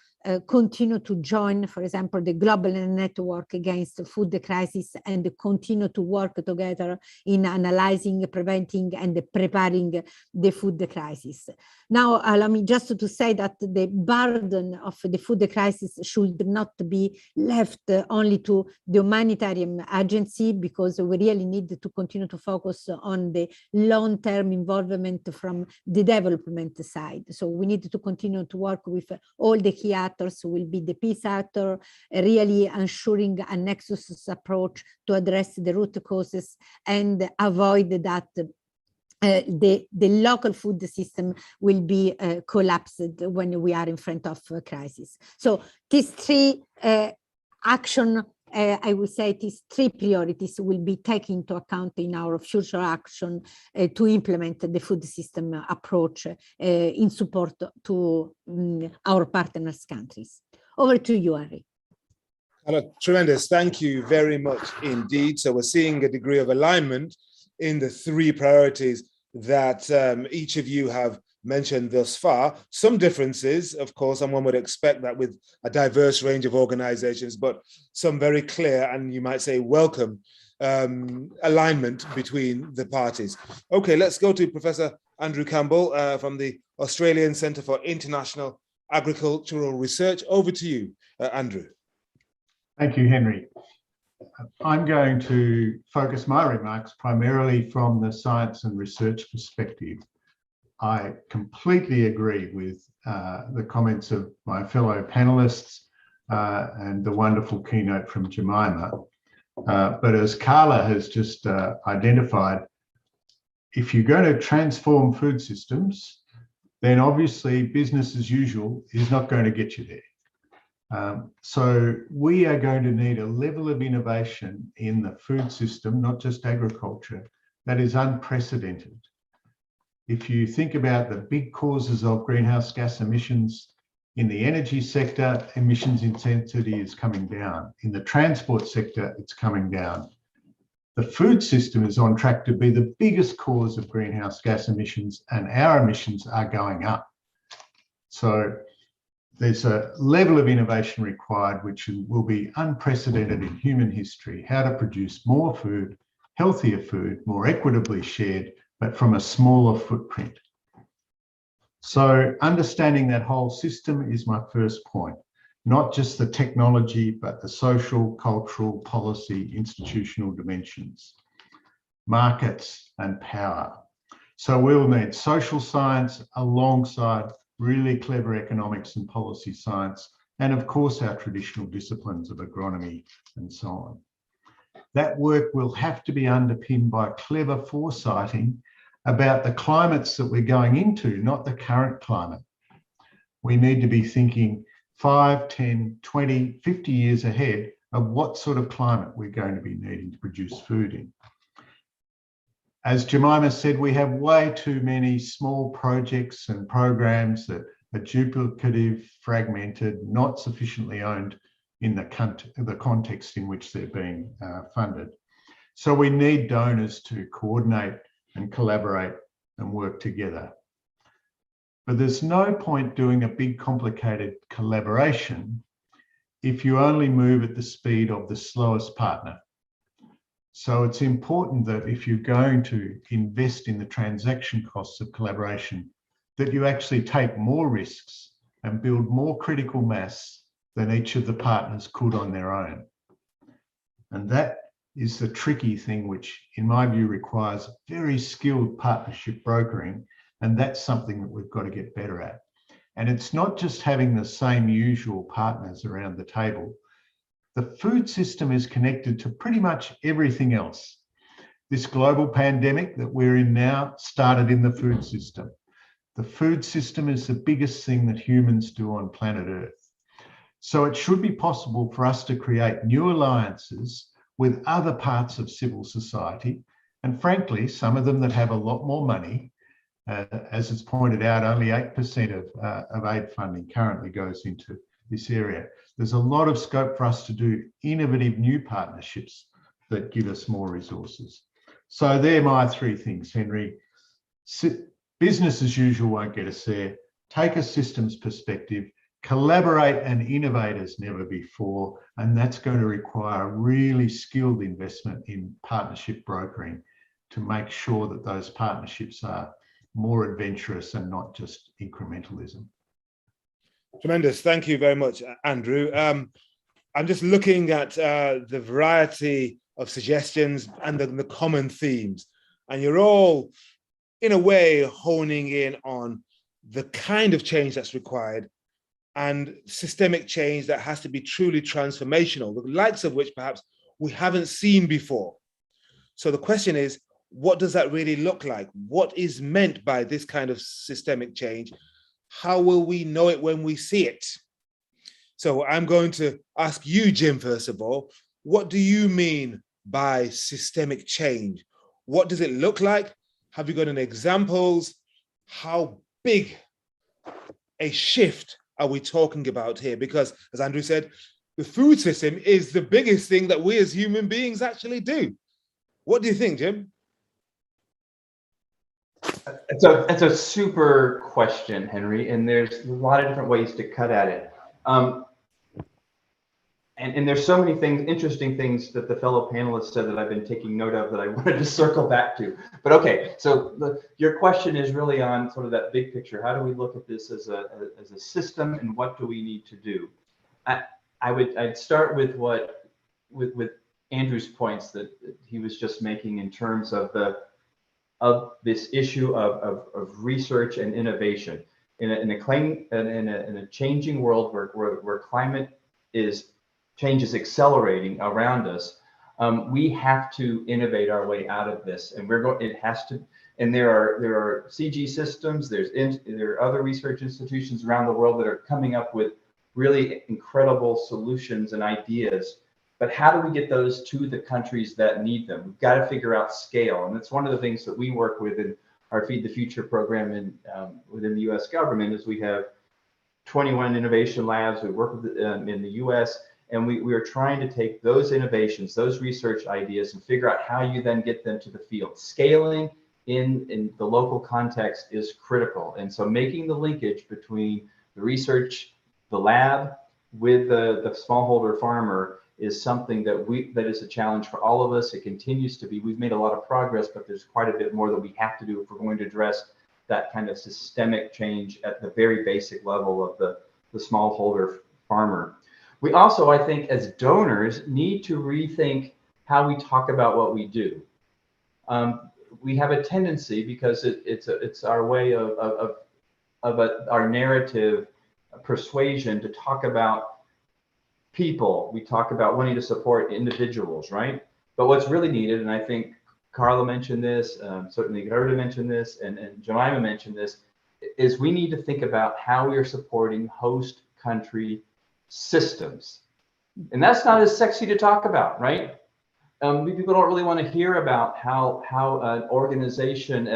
continue to join, for example, the Global Network Against the Food Crisis, and continue to work together in analyzing, preventing, and preparing the food crisis. Now, allow me just to say that the burden of the food crisis should not be left only to the humanitarian agency, because we really need to continue to focus on the long-term involvement from the development side. So we need to continue to work with all the key actors, will be the peace actor, really ensuring a nexus approach to address the root causes and avoid that the local food system will be collapsed when we are in front of a crisis. So these 3 action, I would say these 3 priorities will be taken into account in our future action to implement the food system approach in support to our partners countries. Over to you, Henri. Tremendous. Thank you very much indeed. So we're seeing a degree of alignment in the 3 priorities that each of you have mentioned thus far. Some differences, of course, and one would expect that with a diverse range of organizations, but some very clear and you might say welcome alignment between the parties. Okay, let's go to Professor Andrew Campbell from the Australian Centre for International Agricultural Research. Over to you, Andrew. Thank you, Henry. I'm going to focus my remarks primarily from the science and research perspective. I completely agree with the comments of my fellow panelists and the wonderful keynote from Jemima. But as Carla has just identified, if you're going to transform food systems, then obviously business as usual is not going to get you there. So we are going to need a level of innovation in the food system, not just agriculture, that is unprecedented. If you think about the big causes of greenhouse gas emissions, in the energy sector, emissions intensity is coming down. In the transport sector, it's coming down. The food system is on track to be the biggest cause of greenhouse gas emissions, and our emissions are going up. So there's a level of innovation required which will be unprecedented in human history, how to produce more food, healthier food, more equitably shared, but from a smaller footprint. So understanding that whole system is my first point, not just the technology, but the social, cultural, policy, institutional dimensions, markets and power. So we'll need social science alongside really clever economics and policy science, and of course our traditional disciplines of agronomy and so on. That work will have to be underpinned by clever foresighting about the climates that we're going into, not the current climate. We need to be thinking 5, 10, 20, 50 years ahead of what sort of climate we're going to be needing to produce food in. As Jemima said, we have way too many small projects and programs that are duplicative, fragmented, not sufficiently owned in the context in which they're being funded. So we need donors to coordinate and collaborate and work together. But there's no point doing a big complicated collaboration if you only move at the speed of the slowest partner. So it's important that if you're going to invest in the transaction costs of collaboration, that you actually take more risks and build more critical mass than each of the partners could on their own. And that is the tricky thing, which in my view requires very skilled partnership brokering. And that's something that we've got to get better at. And it's not just having the same usual partners around the table. The food system is connected to pretty much everything else. This global pandemic that we're in now started in the food system. The food system is the biggest thing that humans do on planet Earth. So it should be possible for us to create new alliances with other parts of civil society, and frankly, some of them that have a lot more money. As it's pointed out, only 8% of aid funding currently goes into this area. There's a lot of scope for us to do innovative new partnerships that give us more resources. So they're my 3 things, Henry. Business as usual won't get us there. Take a systems perspective, collaborate and innovate as never before, and that's going to require really skilled investment in partnership brokering to make sure that those partnerships are more adventurous and not just incrementalism. Tremendous. Thank you very much, Andrew. I'm just looking at the variety of suggestions and the common themes, and you're all, in a way, honing in on the kind of change that's required and systemic change that has to be truly transformational, the likes of which perhaps we haven't seen before. So the question is, what does that really look like? What is meant by this kind of systemic change? How will we know it when we see it? So I'm going to ask you, Jim, first of all, what do you mean by systemic change? What does it look like? Have you got any examples? How big a shift are we talking about here? Because as Andrew said, the food system is the biggest thing that we as human beings actually do. What do you think, Jim? It's a super question, Henry, and there's a lot of different ways to cut at it. And there's so many things, interesting things that the fellow panelists said that I've been taking note of that I wanted to circle back to. But okay, so your question is really on sort of that big picture. How do we look at this as a system, and what do we need to do? I'd start with with Andrew's points that he was just making in terms of this issue of research and innovation in a changing world where climate change is accelerating around us. We have to innovate our way out of this, and it has to. And there are CG systems. There are other research institutions around the world that are coming up with really incredible solutions and ideas. But how do we get those to the countries that need them? We've got to figure out scale, and that's one of the things that we work with in our Feed the Future program within the U.S. government. Is we have 21 innovation labs. We work with in the U.S. and we are trying to take those innovations, those research ideas, and figure out how you then get them to the field. Scaling in the local context is critical, and so making the linkage between the research, the lab, with the smallholder farmer is something that is a challenge for all of us. It continues to be. We've made a lot of progress, but there's quite a bit more that we have to do if we're going to address that kind of systemic change at the very basic level of the smallholder farmer. We also, I think, as donors, need to rethink how we talk about what we do. We have a tendency, because it's our way of our narrative persuasion, to talk about people. We talk about wanting to support individuals, right? But what's really needed, and I think Carla mentioned this, certainly Gerda mentioned this, and Jemima mentioned this, is we need to think about how we are supporting host country systems. And that's not as sexy to talk about, right? People don't really want to hear about how an organization,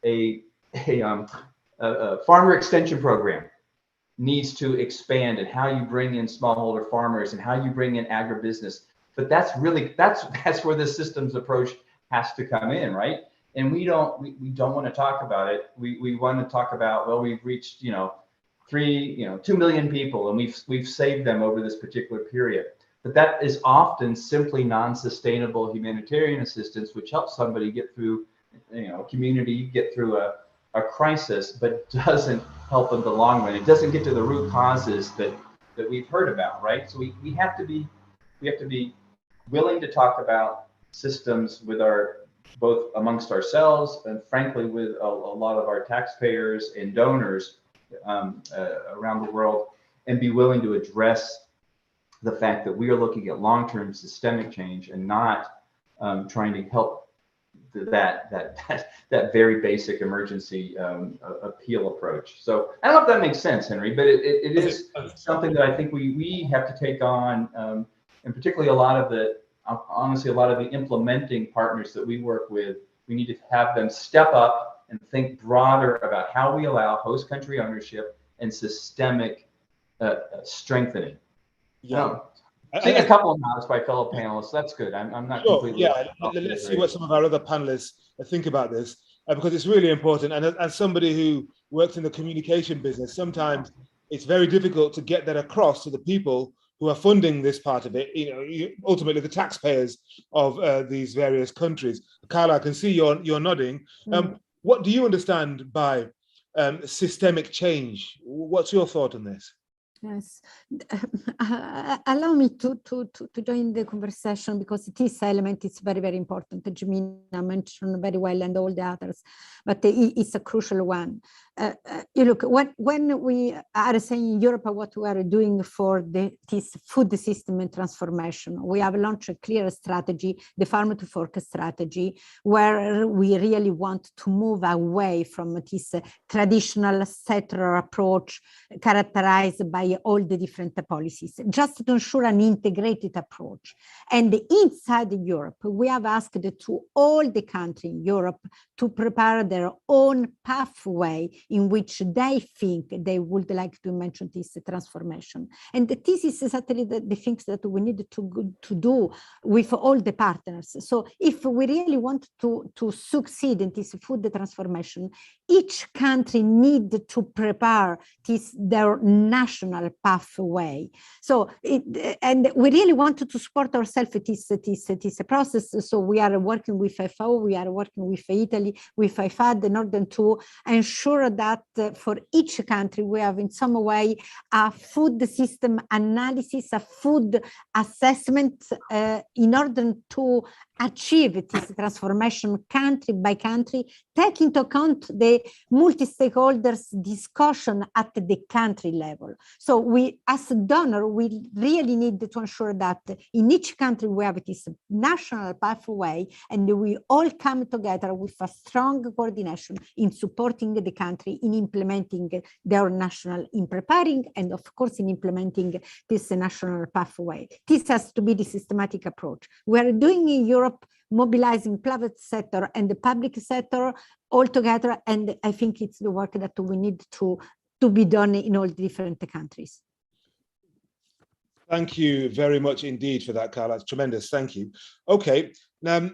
a farmer extension program needs to expand, and how you bring in smallholder farmers and how you bring in agribusiness. But that's where the systems approach has to come in, right? And we don't want to talk about it. We want to talk about, well, we've reached 2 million people, and we've saved them over this particular period. But that is often simply non-sustainable humanitarian assistance, which helps somebody get through, community, get through a crisis, but doesn't help in the long run. It doesn't get to the root causes that we've heard about, right? So we have to be willing to talk about systems with both amongst ourselves and frankly with a lot of our taxpayers and donors around the world, and be willing to address the fact that we are looking at long-term systemic change and not trying to help that very basic emergency appeal approach. So I don't know if that makes sense, Henry, but it is something that I think we have to take on, and particularly a lot of the implementing partners that we work with. We need to have them step up and think broader about how we allow host country ownership and systemic strengthening. Yeah. Seeing a couple of nods by fellow panelists, that's good. I'm not completely. Yeah, let's see what some of our other panelists think about this, because it's really important. And as somebody who works in the communication business, sometimes it's very difficult to get that across to the people who are funding this part of it, ultimately the taxpayers of these various countries. Carla, I can see you're nodding. What do you understand by systemic change? What's your thought on this? Yes, allow me to join the conversation, because this element is very, very important. Jemima mentioned very well, and all the others, but it's a crucial one. You look, when we are saying in Europe what we are doing for this food system and transformation, we have launched a clear strategy, the Farm to Fork strategy, where we really want to move away from this traditional settler approach characterized by all the different policies, just to ensure an integrated approach. And inside Europe, we have asked to all the countries in Europe to prepare their own pathway in which they think they would like to mention this transformation. And this is exactly the things that we need to do with all the partners. So if we really want to succeed in this food transformation, each country needs to prepare their national pathway. So, and we really want to support ourselves in this process. So we are working with FAO, we are working with Italy, with IFAD, in order to ensure that for each country we have in some way a food system analysis, a food assessment in order to achieve this transformation country by country, take into account the multi-stakeholders discussion at the country level. So we, as a donor, we really need to ensure that in each country we have this national pathway and we all come together with a strong coordination in supporting the country, in implementing their national, in preparing and of course in implementing this national pathway. This has to be the systematic approach. We are doing in Europe mobilizing private sector and the public sector all together, and I think it's the work that we need to be done in all different countries. Thank you very much indeed for that, Carla. That's tremendous. Thank you. Okay, now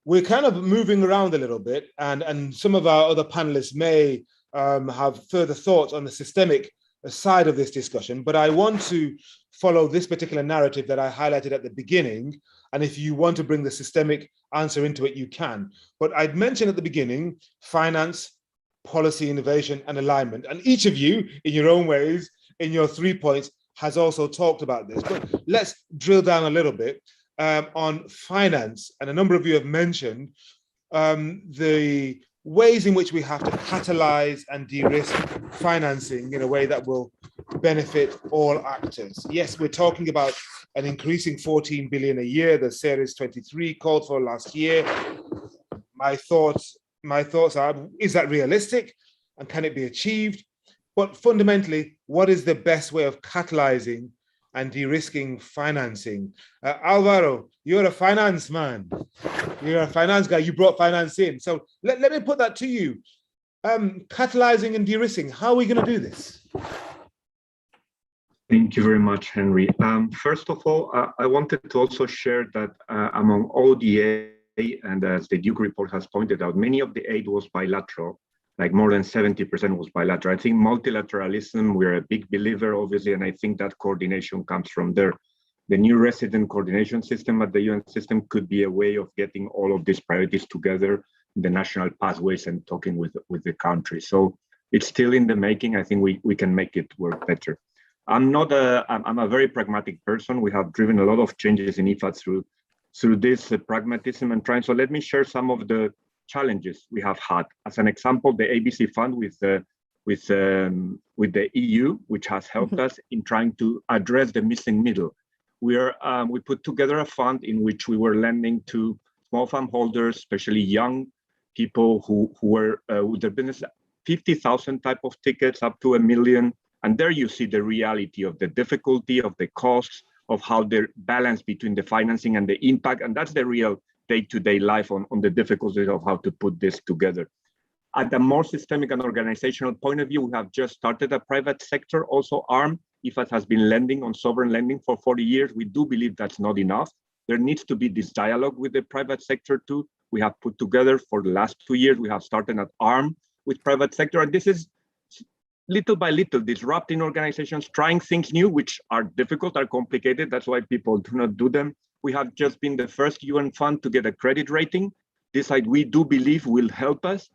we're kind of moving around a little bit, and some of our other panelists may have further thoughts on the systemic side of this discussion, but I want to follow this particular narrative that I highlighted at the beginning. And if you want to bring the systemic answer into it, you can. But I'd mentioned at the beginning, finance, policy, innovation, and alignment. And each of you, in your own ways, in your 3 points, has also talked about this. But let's drill down a little bit on finance. And a number of you have mentioned the ways in which we have to catalyze and de-risk financing in a way that will benefit all actors. Yes, we're talking about an increasing 14 billion a year, the Series 23 called for last year. My thoughts are, is that realistic? And can it be achieved? But fundamentally, what is the best way of catalyzing and de-risking financing? Alvaro, you're a finance man. You're a finance guy. You brought finance in. So let me put that to you. Catalyzing and de-risking, how are we going to do this? Thank you very much, Henry. First of all, I wanted to also share that among all the aid, and as the Duke report has pointed out, many of the aid was bilateral, like more than 70% was bilateral. I think multilateralism, we're a big believer, obviously, and I think that coordination comes from there. The new resident coordination system at the UN system could be a way of getting all of these priorities together, the national pathways, and talking with the country. So it's still in the making. I think we can make it work better. I'm a very pragmatic person. We have driven a lot of changes in IFAD through this pragmatism and trying. So let me share some of the challenges we have had. As an example, the ABC Fund with the EU, which has helped us in trying to address the missing middle. We put together a fund in which we were lending to small farm holders, especially young people who were with their business, 50,000 type of tickets up to 1 million. And there you see the reality of the difficulty, of the costs, of how the balance between the financing and the impact. And that's the real day-to-day life on the difficulties of how to put this together. At a more systemic and organizational point of view, we have just started a private sector, also ARM. IFAD has been lending on sovereign lending for 40 years. We do believe that's not enough. There needs to be this dialogue with the private sector too. We have put together for the last 2 years, we have started at ARM with private sector. And this is little by little disrupting organizations, trying things new, which are difficult, are complicated. That's why people do not do them. We have just been the first UN fund to get a credit rating. This we do believe will help us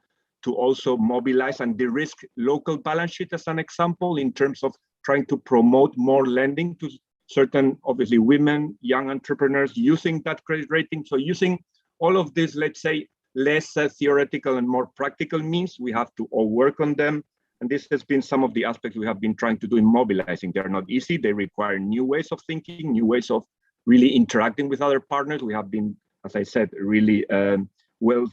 to also mobilize and de-risk local balance sheet as an example in terms of trying to promote more lending to certain, obviously, women, young entrepreneurs using that credit rating. So using all of this, let's say, less theoretical and more practical means, we have to all work on them. And this has been some of the aspects we have been trying to do in mobilizing. They're not easy. They require new ways of thinking, new ways of really interacting with other partners. We have been, as I said, really well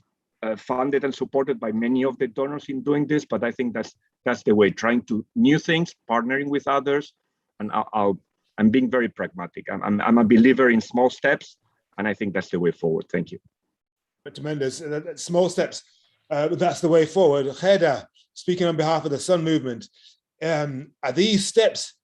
funded and supported by many of the donors in doing this. But I think that's the way, trying to new things, partnering with others. And I'm being very pragmatic. I'm a believer in small steps. And I think that's the way forward. Thank you. Tremendous. Small steps. That's the way forward. Gheda, speaking on behalf of the Sun Movement, are these steps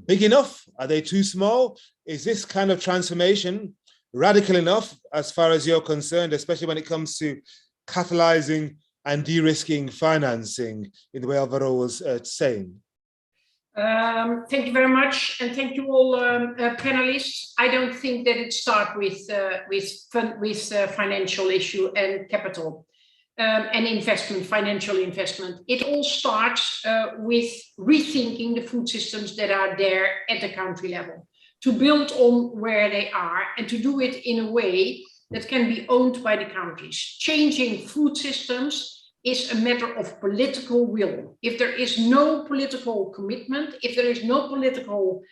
big enough? Are they too small? Is this kind of transformation radical enough as far as you're concerned, especially when it comes to catalyzing and de-risking financing in the way Alvaro was saying? Thank you very much, and thank you all panelists. I don't think that it starts with financial issue and capital and investment, financial investment. It all starts with rethinking the food systems that are there at the country level, to build on where they are and to do it in a way that can be owned by the countries. Changing food systems is a matter of political will. If there is no political commitment, if there is no political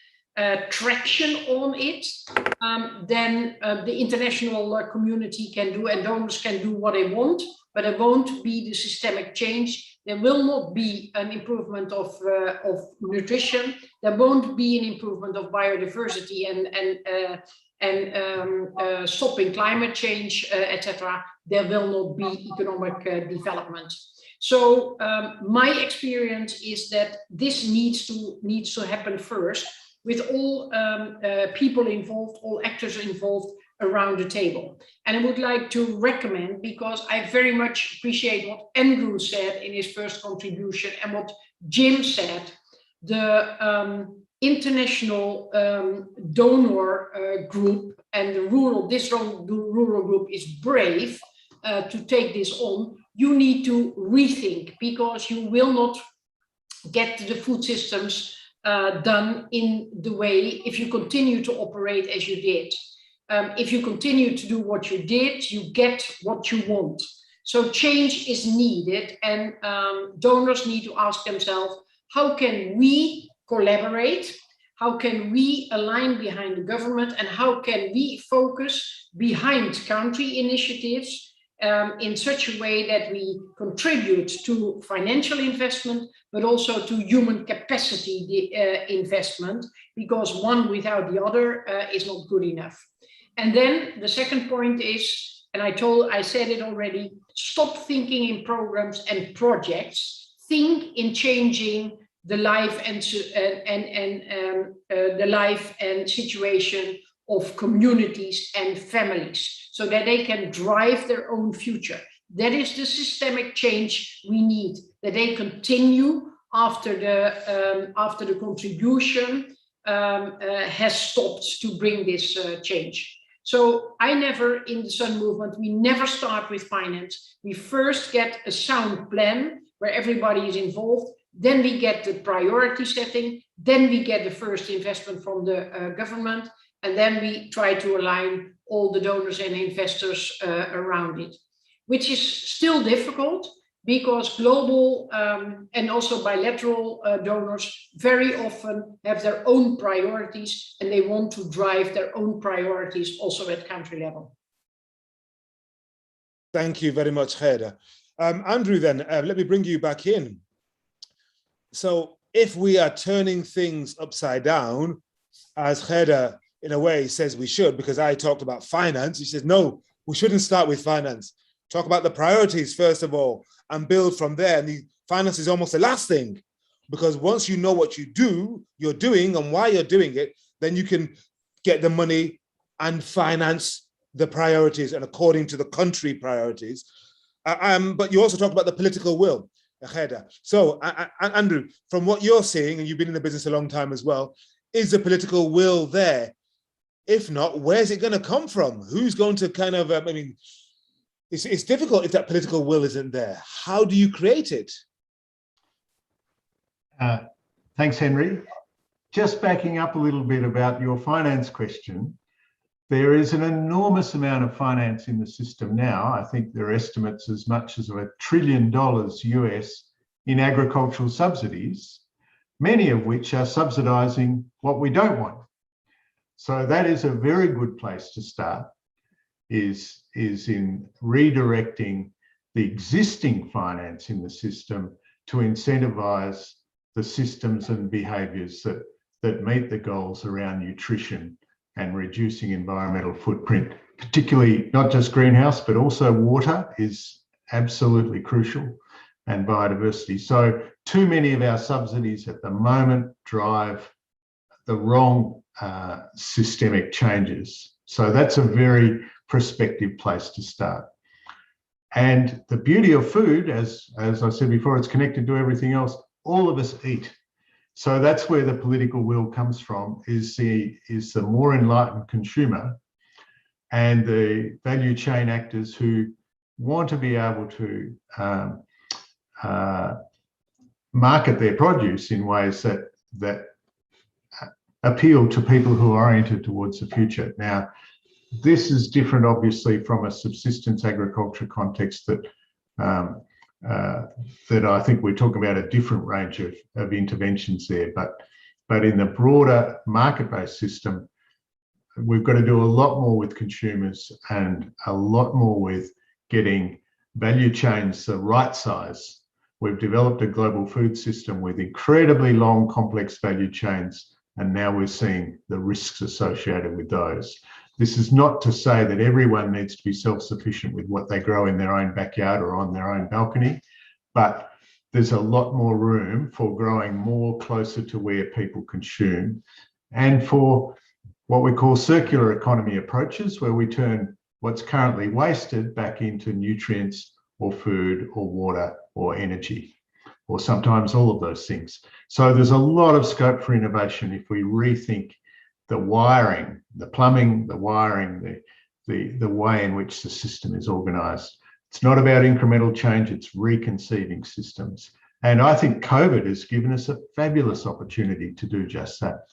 traction on it, then the international community can do, and donors can do what they want, but it won't be the systemic change. There will not be an improvement of nutrition. There won't be an improvement of biodiversity and stopping climate change, etc. There will not be economic development. So my experience is that this needs to happen first, with all people involved, all actors involved around the table. And I would like to recommend, because I very much appreciate what Andrew said in his first contribution and what Jim said, the international donor group and the rural group is brave to take this on. You need to rethink, because you will not get the food systems done in the way if you continue to operate as you did. If you continue to do what you did, you get what you want. So change is needed, and donors need to ask themselves, how can we collaborate? How can we align behind the government, and how can we focus behind country initiatives in such a way that we contribute to financial investment, but also to human capacity investment, because one without the other is not good enough. And then the second point is, and I said it already, stop thinking in programs and projects, think in changing the life and the life and situation of communities and families, so that they can drive their own future. That is the systemic change we need, that they continue after the contribution has stopped to bring this change. So in the Sun Movement, we never start with finance. We first get a sound plan where everybody is involved. Then we get the priority setting. Then we get the first investment from the government. And then we try to align all the donors and investors around it, which is still difficult, because global and also bilateral donors very often have their own priorities, and they want to drive their own priorities also at country level. Thank you very much, Gerda. Andrew, then, let me bring you back in. So if we are turning things upside down, as Gerda in a way says we should, because I talked about finance, he says, no, we shouldn't start with finance. Talk about the priorities first of all, and build from there. And the finance is almost the last thing, because once you know what you're doing and why you're doing it, then you can get the money and finance the priorities and according to the country priorities. But you also talked about the political will, Gerda. So Andrew, from what you're seeing, and you've been in the business a long time as well, is the political will there? If not, where's it going to come from? Who's going to kind of, I mean, it's difficult if that political will isn't there. How do you create it? Thanks, Henry. Just backing up a little bit about your finance question, there is an enormous amount of finance in the system now. I think there are estimates as much as $1 trillion US in agricultural subsidies, many of which are subsidizing what we don't want. So that is a very good place to start, is in redirecting the existing finance in the system to incentivize the systems and behaviors that meet the goals around nutrition and reducing environmental footprint, particularly not just greenhouse, but also water is absolutely crucial. and biodiversity. So too many of our subsidies at the moment drive the wrong systemic changes. So that's a very prospective place to start. And the beauty of food, as I said before, it's connected to everything else. All of us eat. So that's where the political will comes from, is the more enlightened consumer and the value chain actors who want to be able to market their produce in ways that appeal to people who are oriented towards the future. Now, this is different, obviously, from a subsistence agriculture context that I think we're talking about a different range of interventions there. But in the broader market-based system, we've got to do a lot more with consumers and a lot more with getting value chains the right size. We've developed a global food system with incredibly long, complex value chains, and now we're seeing the risks associated with those. This is not to say that everyone needs to be self-sufficient with what they grow in their own backyard or on their own balcony, but there's a lot more room for growing more closer to where people consume, and for what we call circular economy approaches, where we turn what's currently wasted back into nutrients or food or water or energy, or sometimes all of those things. So there's a lot of scope for innovation if we rethink the wiring, the plumbing, the wiring, the way in which the system is organized. It's not about incremental change, it's reconceiving systems. And I think COVID has given us a fabulous opportunity to do just that.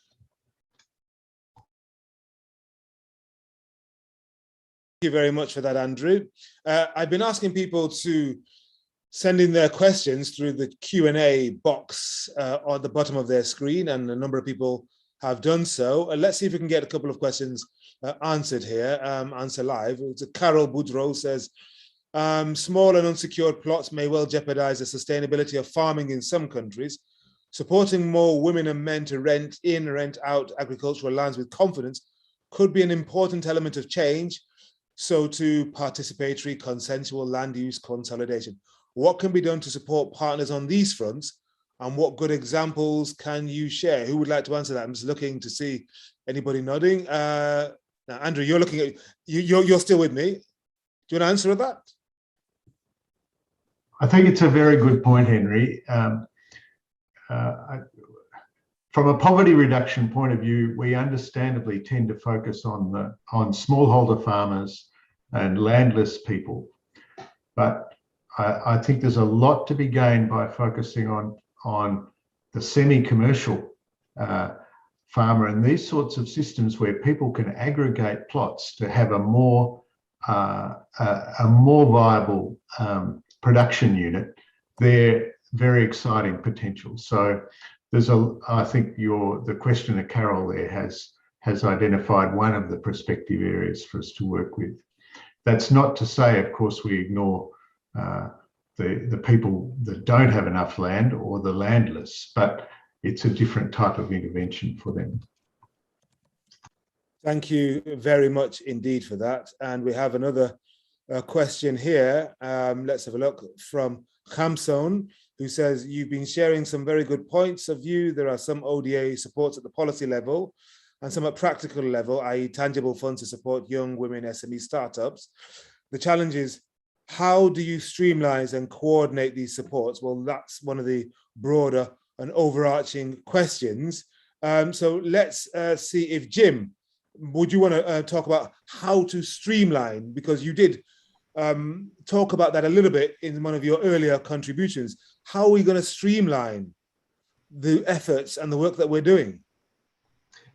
Thank you very much for that, Andrew. I've been asking people to send in their questions through the Q&A box on the bottom of their screen, and a number of people have done so. Let's see if we can get a couple of questions answered here, answer live. Carol Boudreau says, small and unsecured plots may well jeopardize the sustainability of farming in some countries. Supporting more women and men to rent in, rent out agricultural lands with confidence could be an important element of change. So to participatory, consensual land use consolidation. What can be done to support partners on these fronts, and what good examples can you share? Who would like to answer that? I'm just looking to see anybody nodding. Now, Andrew, you're looking at, you're still with me. Do you want to answer that? I think it's a very good point, Henry. From a poverty reduction point of view, we understandably tend to focus on smallholder farmers and landless people. But I think there's a lot to be gained by focusing on the semi-commercial farmer and these sorts of systems where people can aggregate plots to have a more viable production unit. They're very exciting potential. So I think the question of Carol there has identified one of the prospective areas for us to work with. That's not to say, of course, we ignore the people that don't have enough land or the landless, but it's a different type of intervention for them. Thank you very much indeed for that. And we have another question here. Let's have a look from Khamson, who says, you've been sharing some very good points of view. There are some ODA supports at the policy level and some at practical level, i.e. tangible funds to support young women SME startups. The challenge is, how do you streamline and coordinate these supports? Well, that's one of the broader and overarching questions. So let's see if Jim, would you want to talk about how to streamline? Because you did talk about that a little bit in one of your earlier contributions. How are we going to streamline the efforts and the work that we're doing?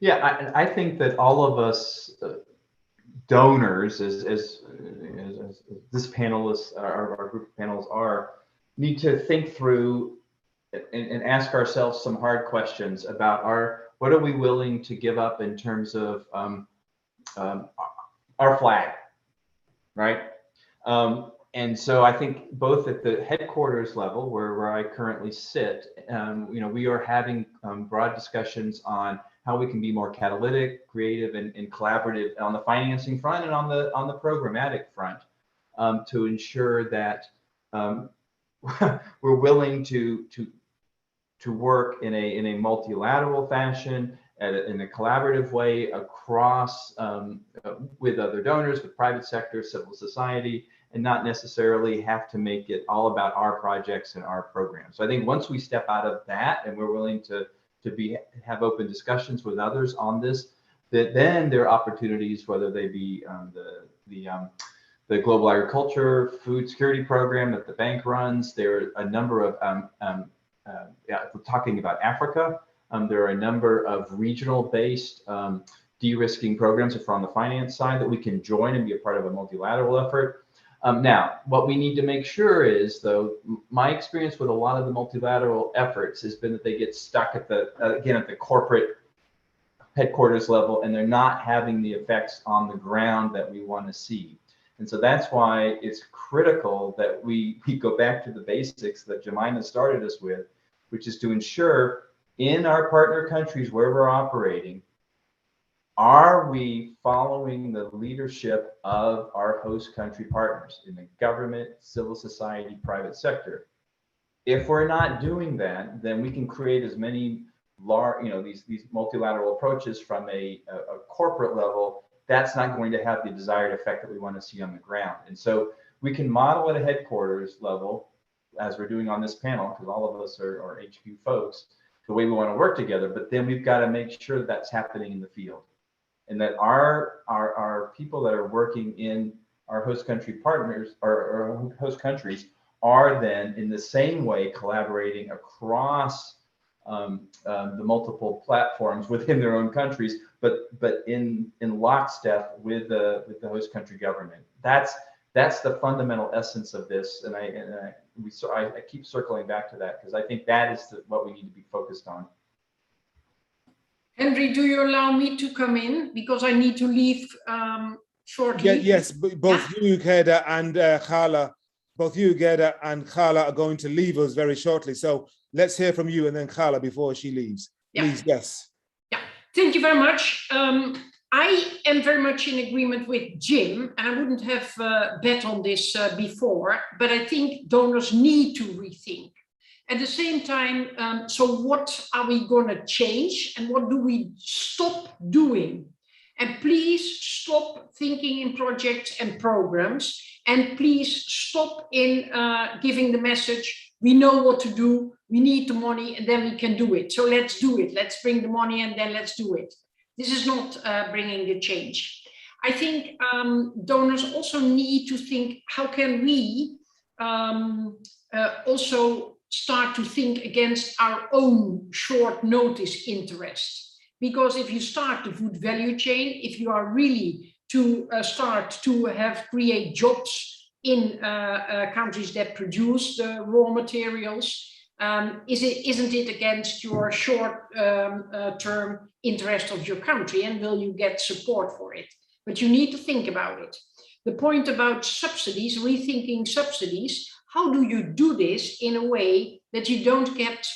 Yeah, I think that all of us donors, as this panelist, our group of panelists need to think through and ask ourselves some hard questions about what are we willing to give up in terms of our flag, right? And so I think both at the headquarters level, where I currently sit, we are having broad discussions on how we can be more catalytic, creative, and collaborative on the financing front and on the programmatic front, to ensure that we're willing to work in a multilateral fashion, in a collaborative way across with other donors, with private sector, civil society, and not necessarily have to make it all about our projects and our programs. So I think once we step out of that and we're willing to have open discussions with others on this, that then there are opportunities, whether they be the Global Agriculture Food Security Program that the bank runs. There are a number of if we're talking about Africa, there are a number of regional-based de-risking programs if we're on the finance side that we can join and be a part of a multilateral effort. Now, what we need to make sure is, though, my experience with a lot of the multilateral efforts has been that they get stuck at the corporate headquarters level, and they're not having the effects on the ground that we want to see. And so that's why it's critical that we go back to the basics that Jemima started us with, which is to ensure in our partner countries where we're operating, are we following the leadership of our host country partners in the government, civil society, private sector? If we're not doing that, then we can create as many these multilateral approaches from a corporate level. That's not going to have the desired effect that we want to see on the ground. And so we can model at a headquarters level, as we're doing on this panel, because all of us are HQ folks, the way we want to work together, but then we've got to make sure that that's happening in the field. And that our people that are working in our host country partners or host countries are then in the same way collaborating across the multiple platforms within their own countries, but in lockstep with the host country government. That's the fundamental essence of this, and I keep circling back to that because I think that is what we need to be focused on. Henry, do you allow me to come in because I need to leave shortly? Yes, both you, Gerda, and Carla, are going to leave us very shortly. So let's hear from you and then Carla before she leaves. Yeah. Please, yes. Yeah, thank you very much. I am very much in agreement with Jim, and I wouldn't have bet on this before, but I think donors need to rethink. At the same time, so what are we going to change and what do we stop doing? And please stop thinking in projects and programs, and please stop in giving the message, we know what to do, we need the money, and then we can do it. So let's do it. Let's bring the money and then let's do it. This is not bringing the change. I think donors also need to think, how can we also start to think against our own short notice interest? Because if you start the food value chain, if you are really to start to create jobs in countries that produce the raw materials, isn't it against your short-term interest of your country, and will you get support for it? But you need to think about it. The point about subsidies, rethinking subsidies, how do you do this in a way that you don't get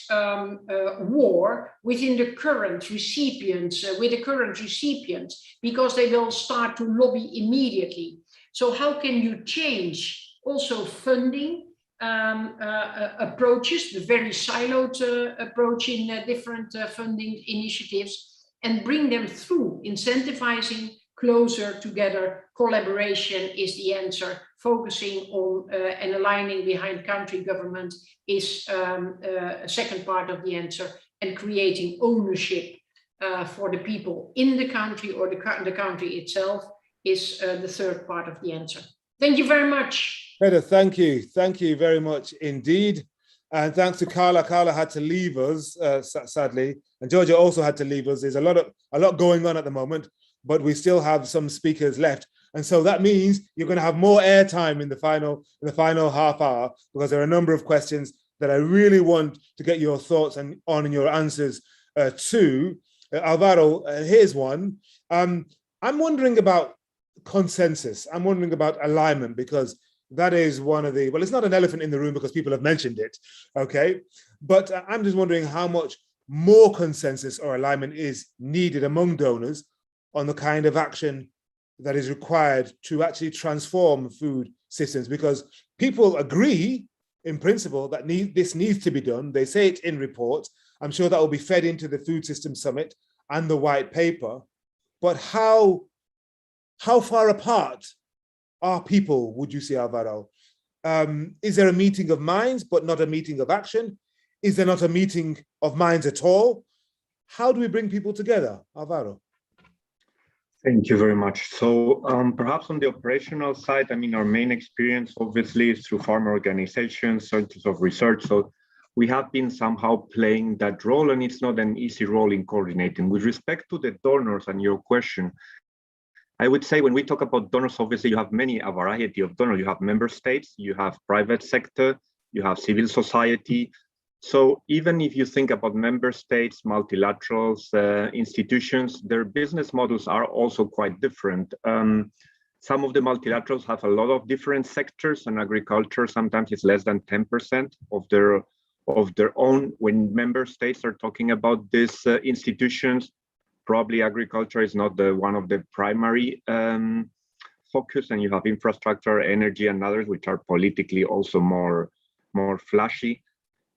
war within the current recipients, with the current recipients, because they will start to lobby immediately. So how can you change also funding approaches, the very siloed approach in different funding initiatives, and bring them through incentivizing closer together? Collaboration is the answer. Focusing on and aligning behind country government is a second part of the answer, and creating ownership for the people in the country or the country itself is the third part of the answer. Thank you very much. Peter, thank you. Thank you very much indeed. And thanks to Carla. Carla had to leave us, sadly. And Georgia also had to leave us. There's a lot going on at the moment, but we still have some speakers left. And so that means you're going to have more airtime in the final half hour, because there are a number of questions that I really want to get your thoughts on and your answers to. Alvaro, here's one. I'm wondering about consensus. I'm wondering about alignment, because that is one of the, well, it's not an elephant in the room because people have mentioned it, okay? But I'm just wondering how much more consensus or alignment is needed among donors on the kind of action that is required to actually transform food systems, because people agree in principle, that this needs to be done. They say it in reports. I'm sure that will be fed into the Food Systems Summit and the white paper. But how far apart are people, would you say, Alvaro? Is there a meeting of minds, but not a meeting of action? Is there not a meeting of minds at all? How do we bring people together, Alvaro? Thank you very much. So perhaps on the operational side, I mean, our main experience obviously is through farmer organizations, centers of research. So we have been somehow playing that role, and it's not an easy role in coordinating. With respect to the donors and your question, I would say when we talk about donors, obviously you have a variety of donors. You have member states, you have private sector, you have civil society. So even if you think about member states, multilaterals, institutions, their business models are also quite different. Some of the multilaterals have a lot of different sectors, and agriculture sometimes is less than 10% of their own. When member states are talking about these institutions, probably agriculture is not one of the primary focus, and you have infrastructure, energy, and others which are politically also more flashy.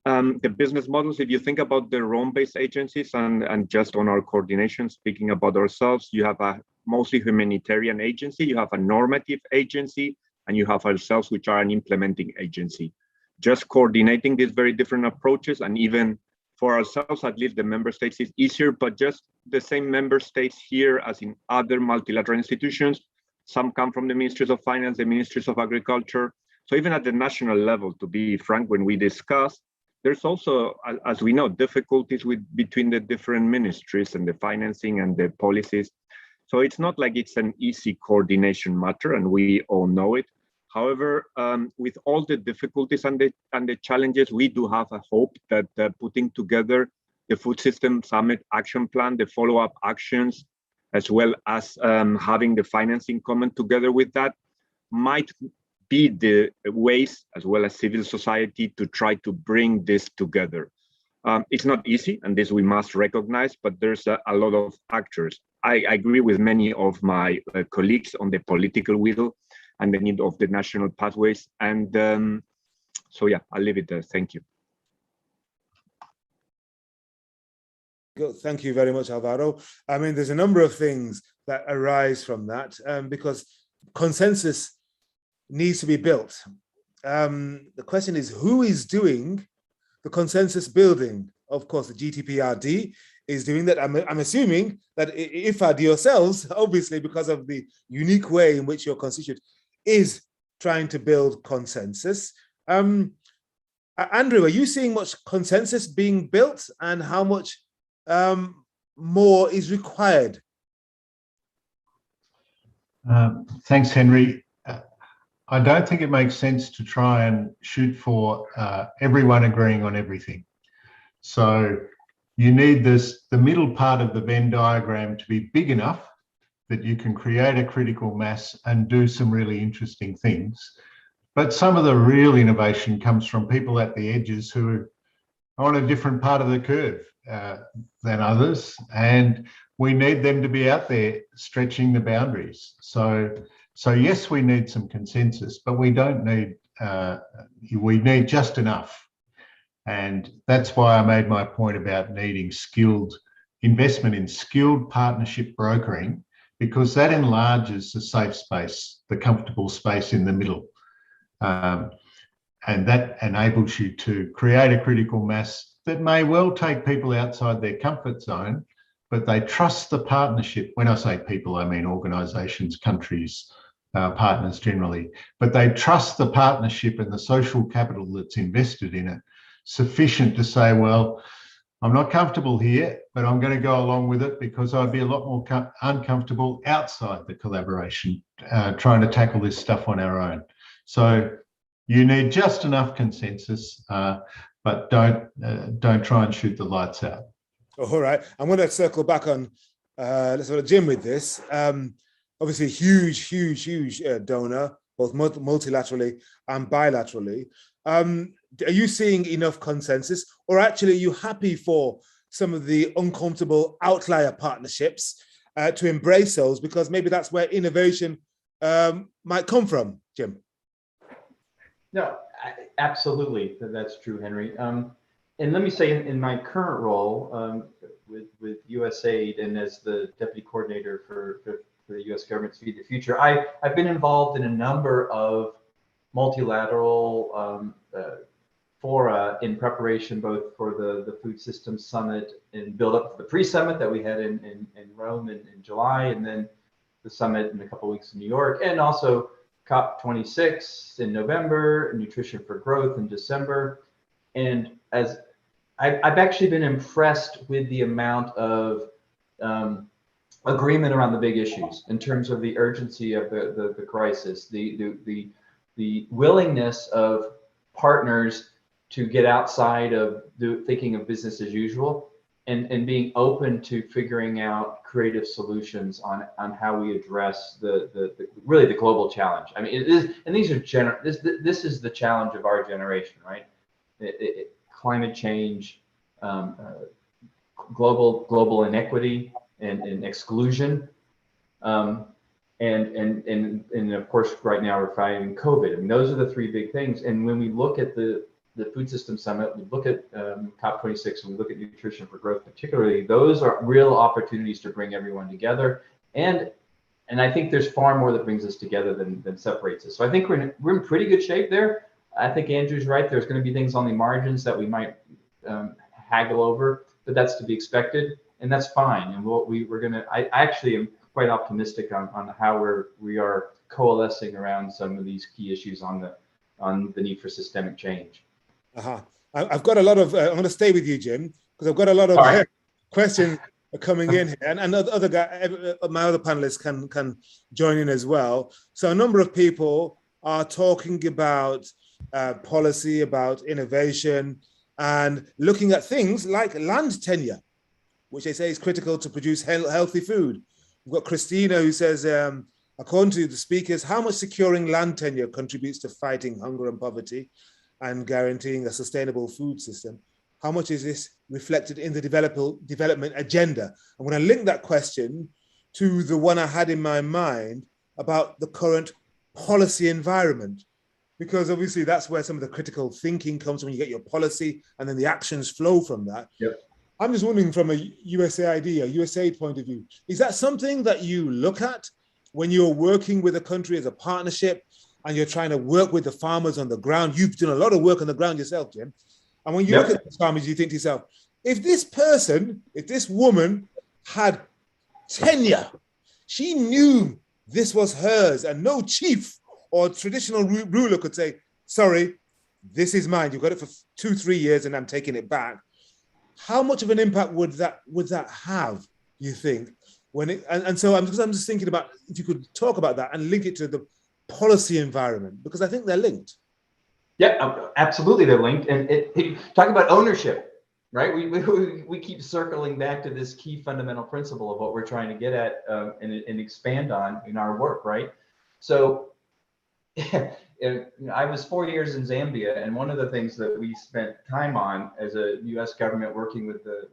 The business models, if you think about the Rome-based agencies and just on our coordination, speaking about ourselves, you have a mostly humanitarian agency, you have a normative agency, and you have ourselves, which are an implementing agency. Just coordinating these very different approaches, and even for ourselves, at least the member states is easier, but just the same member states here as in other multilateral institutions. Some come from the Ministries of Finance, the Ministries of Agriculture. So even at the national level, to be frank, when we discuss, there's also, as we know, difficulties between the different ministries and the financing and the policies. So it's not like it's an easy coordination matter, and we all know it. However, with all the difficulties and the challenges, we do have a hope that putting together the Food System Summit Action Plan, the follow-up actions, as well as having the financing coming together with that, might be the ways, as well as civil society, to try to bring this together. It's not easy, and this we must recognize, but there's a lot of actors. I agree with many of my colleagues on the political will and the need of the national pathways. And so, yeah, I'll leave it there. Thank you. Good. Thank you very much, Alvaro. I mean, there's a number of things that arise from that because consensus needs to be built. The question is, who is doing the consensus building? Of course, the GTPRD is doing that. I'm assuming that IFAD yourselves, obviously, because of the unique way in which your constituent is trying to build consensus. Andrew, are you seeing much consensus being built, and how much more is required? Thanks, Henry. I don't think it makes sense to try and shoot for everyone agreeing on everything. So you need the middle part of the Venn diagram to be big enough that you can create a critical mass and do some really interesting things. But some of the real innovation comes from people at the edges who are on a different part of the curve than others, and we need them to be out there stretching the boundaries. So yes, we need some consensus, but we don't need, we need just enough. And that's why I made my point about needing skilled investment in skilled partnership brokering, because that enlarges the safe space, the comfortable space in the middle. And that enables you to create a critical mass that may well take people outside their comfort zone, but they trust the partnership. When I say people, I mean organisations, countries, partners generally, but they trust the partnership and the social capital that's invested in it sufficient to say, well, I'm not comfortable here, but I'm going to go along with it because I'd be a lot more uncomfortable outside the collaboration, trying to tackle this stuff on our own. So you need just enough consensus, but don't try and shoot the lights out. All right, I'm going to circle back on let's go to Jim with this. Obviously, huge donor, both multilaterally and bilaterally. Are you seeing enough consensus, or actually are you happy for some of the uncomfortable outlier partnerships to embrace those, because maybe that's where innovation might come from, Jim? No, absolutely, that's true, Henry. And let me say, in my current role with USAID and as the deputy coordinator for the U.S. government's Feed the Future, I've been involved in a number of multilateral fora in preparation both for the Food Systems Summit and build up to the pre-summit that we had in Rome in July, and then the summit in a couple of weeks in New York, and also COP26 in November, Nutrition for Growth in December. And as I've actually been impressed with the amount of agreement around the big issues in terms of the urgency of the crisis, the willingness of partners to get outside of thinking of business as usual and being open to figuring out creative solutions on how we address really the global challenge. I mean, it is, and these are this is the challenge of our generation, right? Climate change, global inequity and exclusion, and of course, right now we're fighting COVID. I mean, those are the three big things. And when we look at the Food Systems Summit, we look at COP26, and we look at Nutrition for Growth particularly, those are real opportunities to bring everyone together. And I think there's far more that brings us together than separates us. So I think we're in pretty good shape there. I think Andrew's right. There's going to be things on the margins that we might haggle over, but that's to be expected, and that's fine. And we're going to. I actually am quite optimistic on how we are coalescing around some of these key issues on the need for systemic change. I've got a lot of. I'm going to stay with you, Jim, because I've got a lot of questions coming in here, and other guy, my other panelists can join in as well. So a number of people are talking about policy, about innovation, and looking at things like land tenure, which they say is critical to produce healthy food. We've got Christina who says, according to the speakers, how much securing land tenure contributes to fighting hunger and poverty and guaranteeing a sustainable food system? How much is this reflected in the development agenda? I'm going to link that question to the one I had in my mind about the current policy environment, because obviously that's where some of the critical thinking comes when you get your policy and then the actions flow from that. Yep. I'm just wondering, from a USAID, a USAID point of view, is that something that you look at when you're working with a country as a partnership and you're trying to work with the farmers on the ground? You've done a lot of work on the ground yourself, Jim. And when you look at the farmers, you think to yourself, if this woman had tenure, she knew this was hers, and no chief or traditional ruler could say, sorry, this is mine. You've got it for 2-3 years and I'm taking it back. How much of an impact would that have, you think? So I'm just thinking about if you could talk about that and link it to the policy environment, because I think they're linked. Yeah, absolutely, they're linked. And talk about ownership, right? We keep circling back to this key fundamental principle of what we're trying to get at and expand on in our work, right? So I was 4 years in Zambia, and one of the things that we spent time on as a U.S. government working with the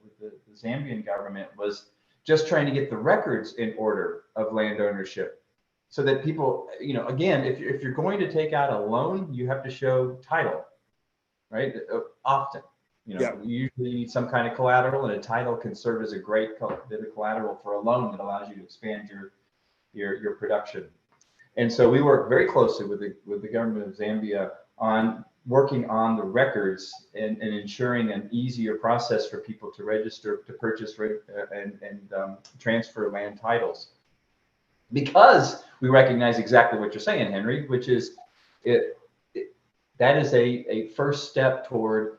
Zambian government was just trying to get the records in order of land ownership, so that people, again, if you're going to take out a loan, you have to show title, right? Often, you usually need some kind of collateral, and a title can serve as a great bit of collateral for a loan that allows you to expand your production. And so we work very closely with the government of Zambia on working on the records and ensuring an easier process for people to register, to purchase and transfer land titles. Because we recognize exactly what you're saying, Henry, which is that is a first step toward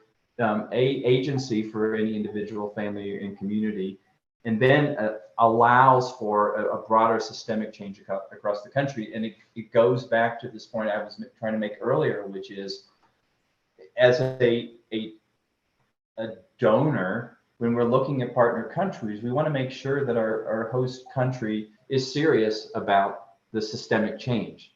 agency for any individual, family, and community, and then allows for a broader systemic change across the country. And it goes back to this point I was trying to make earlier, which is, as a donor, when we're looking at partner countries, we want to make sure that our host country is serious about the systemic change.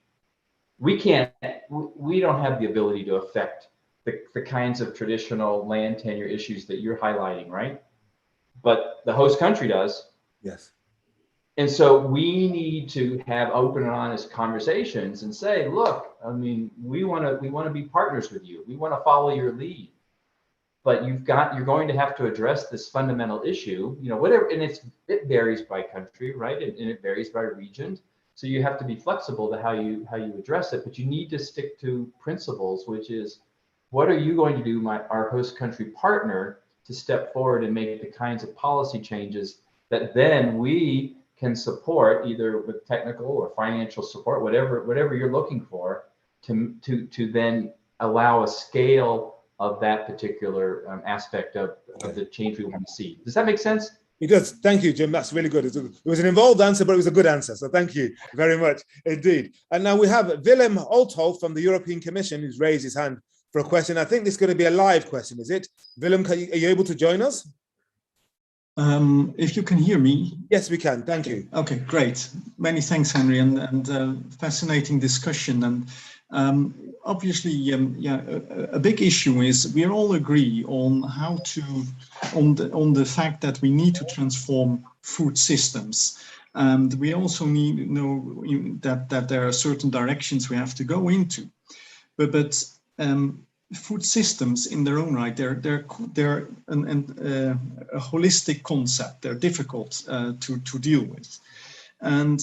We don't have the ability to affect the kinds of traditional land tenure issues that you're highlighting, right? But the host country does. Yes. And so we need to have open and honest conversations and say, look, I mean, we want to be partners with you. We want to follow your lead. But you're going to have to address this fundamental issue, whatever, and it varies by country, right? And it varies by region. So you have to be flexible to how you address it, but you need to stick to principles, which is, what are you going to do, our host country partner, to step forward and make the kinds of policy changes that then we can support, either with technical or financial support, whatever you're looking for, to then allow a scale of that particular aspect of the change we want to see. Does that make sense? It does. Thank you, Jim. That's really good. It was an involved answer, but it was a good answer. So thank you very much indeed. And now we have Willem Althoff from the European Commission, who's raised his hand for a question. I think this is going to be a live question, is it? Willem, are you able to join us? If you can hear me. Yes, we can. Thank you. Okay, great. Many thanks, Henry, and fascinating discussion. And obviously, a big issue is we all agree on on the fact that we need to transform food systems. And we also need to know that there are certain directions we have to go into. But food systems in their own right, they're a holistic concept. They're difficult to deal with. And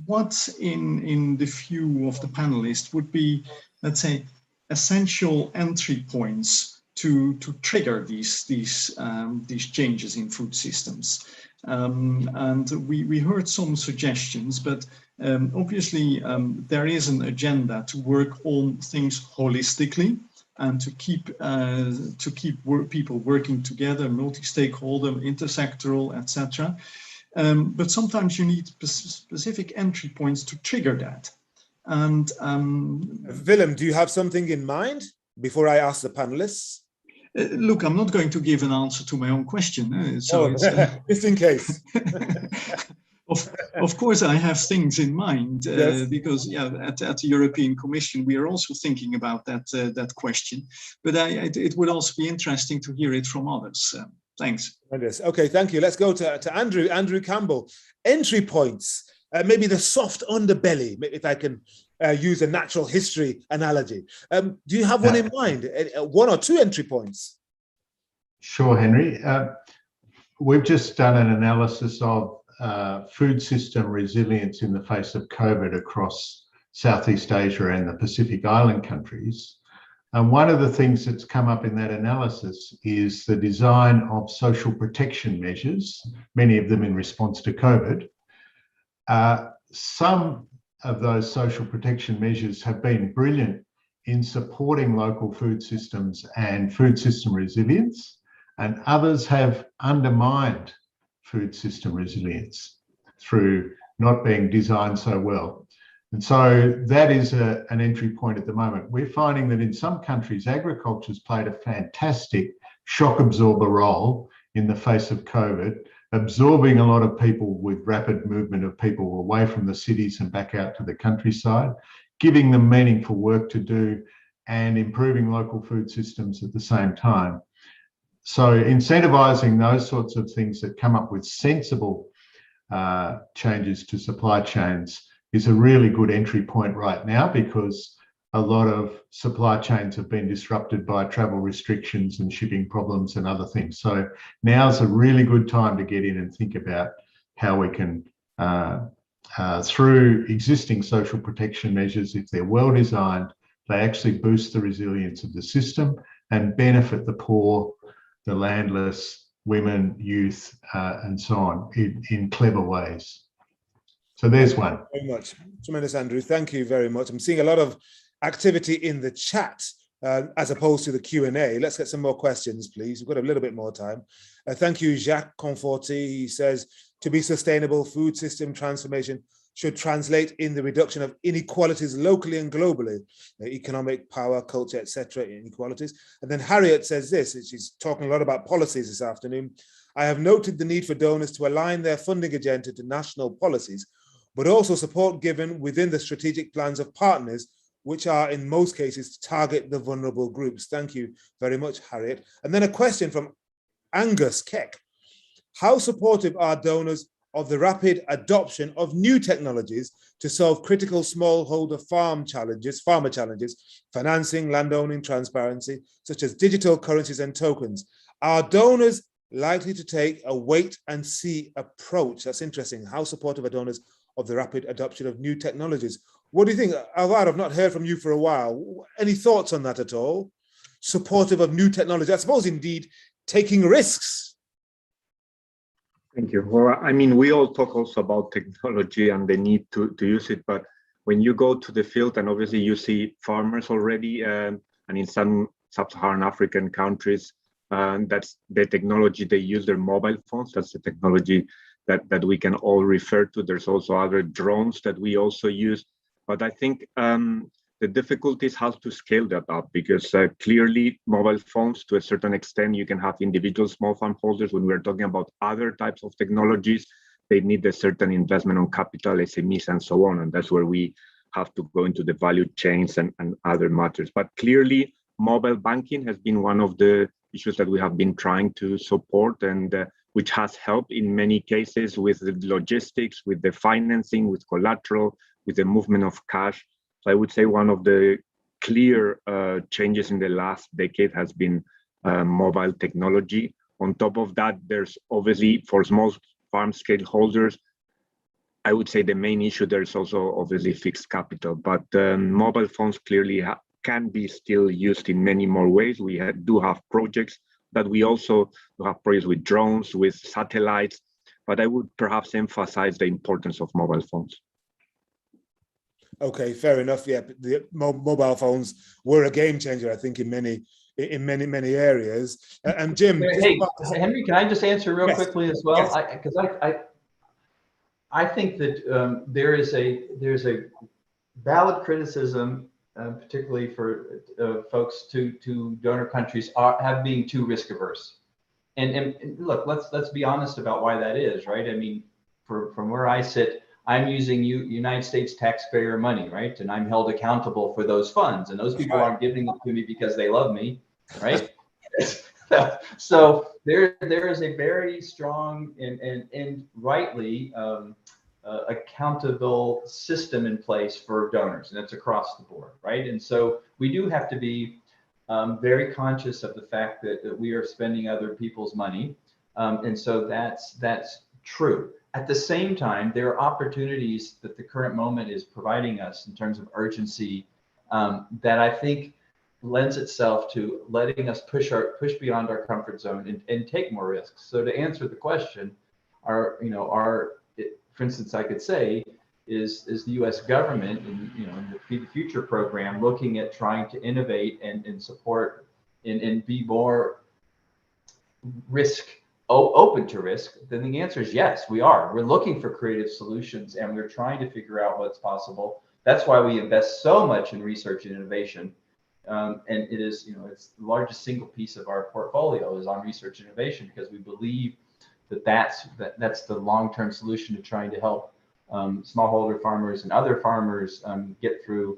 what in the view of the panelists would be, let's say, essential entry points to trigger these changes in food systems? And we heard some suggestions, but obviously there is an agenda to work on things holistically and to keep people working together, multi-stakeholder, intersectoral, etc. But sometimes you need specific entry points to trigger that. And Willem, do you have something in mind before I ask the panelists? Look, I'm not going to give an answer to my own question. Just in case. Of course, I have things in mind yes. Because at the European Commission, we are also thinking about that question. But it would also be interesting to hear it from others. Thanks. Okay, thank you. Let's go to Andrew Campbell. Entry points, maybe the soft underbelly, if I can use a natural history analogy. Do you have one in mind? One or two entry points? Sure, Henry. We've just done an analysis of food system resilience in the face of COVID across Southeast Asia and the Pacific Island countries. And one of the things that's come up in that analysis is the design of social protection measures, many of them in response to COVID. Some of those social protection measures have been brilliant in supporting local food systems and food system resilience, and others have undermined food system resilience through not being designed so well. And so that is an entry point at the moment. We're finding that in some countries, agriculture's played a fantastic shock absorber role in the face of COVID, absorbing a lot of people with rapid movement of people away from the cities and back out to the countryside, giving them meaningful work to do and improving local food systems at the same time. So incentivizing those sorts of things that come up with sensible changes to supply chains is a really good entry point right now, because a lot of supply chains have been disrupted by travel restrictions and shipping problems and other things. So now's a really good time to get in and think about how we can, through existing social protection measures, if they're well designed, they actually boost the resilience of the system and benefit the poor, the landless, women, youth, and so on in clever ways. So there's one. Very much. Tremendous, Andrew. Thank you very much. I'm seeing a lot of activity in the chat as opposed to the Q&A. Let's get some more questions, please. We've got a little bit more time. Thank you, Jacques Conforti. He says, to be sustainable, food system transformation should translate in the reduction of inequalities locally and globally, economic, power, culture, etc., inequalities. And then Harriet says this, she's talking a lot about policies this afternoon. I have noted the need for donors to align their funding agenda to national policies, but also support given within the strategic plans of partners, which are in most cases to target the vulnerable groups. Thank you very much, Harriet. And then a question from Angus Keck. How supportive are donors of the rapid adoption of new technologies to solve critical smallholder farmer challenges, financing, landowning, transparency, such as digital currencies and tokens. Are donors likely to take a wait and see approach? That's interesting. How supportive are donors of the rapid adoption of new technologies? What do you think? Alvaro, I've not heard from you for a while. Any thoughts on that at all? Supportive of new technology, I suppose, indeed, taking risks. Thank you. Well, I mean, we all talk also about technology and the need to use it, but when you go to the field and obviously you see farmers already, and in some sub-Saharan African countries, that's the technology they use, their mobile phones. That's the technology that we can all refer to. There's also other drones that we also use. But I think the difficulty is how to scale that up, because clearly mobile phones, to a certain extent, you can have individual small farm holders. When we're talking about other types of technologies, they need a certain investment on capital, SMEs, and so on. And that's where we have to go into the value chains and other matters. But clearly, mobile banking has been one of the issues that we have been trying to support, and which has helped in many cases with the logistics, with the financing, with collateral, with the movement of cash. So I would say one of the clear changes in the last decade has been mobile technology. On top of that, there's obviously for small farm scale holders, I would say the main issue there is also obviously fixed capital, but mobile phones clearly can be still used in many more ways. We do have projects that we also have projects with drones, with satellites, but I would perhaps emphasize the importance of mobile phones. Okay, fair enough. Yeah, the mobile phones were a game changer, I think, in many areas. And Jim, hey, Henry, can I just answer real Yes. quickly as well? Yes. Because I think that there's a valid criticism, particularly for folks to donor countries have being too risk averse. And look, let's be honest about why that is, right? I mean, from where I sit, I'm using United States taxpayer money, right? And I'm held accountable for those funds. And those people aren't giving it to me because they love me, right? So there is a very strong and rightly accountable system in place for donors, and that's across the board, right? And so we do have to be very conscious of the fact that we are spending other people's money, and so that's true. At the same time, there are opportunities that the current moment is providing us in terms of urgency that I think lends itself to letting us push beyond our comfort zone and take more risks. So to answer the question, for instance, I could say, is the U.S. government in the Feed the Future program looking at trying to innovate and support and be more open to risk? Then the answer is yes, we are. We're looking for creative solutions and we're trying to figure out what's possible. That's why we invest so much in research and innovation. And it is, it's the largest single piece of our portfolio is on research and innovation, because we believe that's the long-term solution to trying to help smallholder farmers and other farmers get through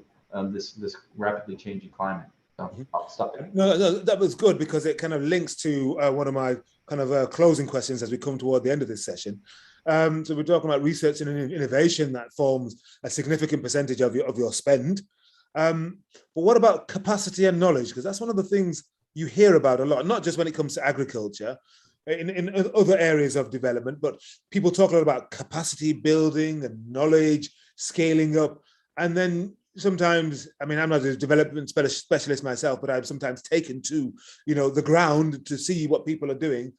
this rapidly changing climate. So I'll stop there. No, that was good, because it kind of links to one of my kind of closing questions as we come toward the end of this session. So we're talking about research and innovation that forms a significant percentage of your spend. But what about capacity and knowledge? Because that's one of the things you hear about a lot, not just when it comes to agriculture, in other areas of development, but people talk a lot about capacity building and knowledge, scaling up. And then sometimes, I mean, I'm not a development specialist myself, but I've sometimes taken to, the ground to see what people are doing.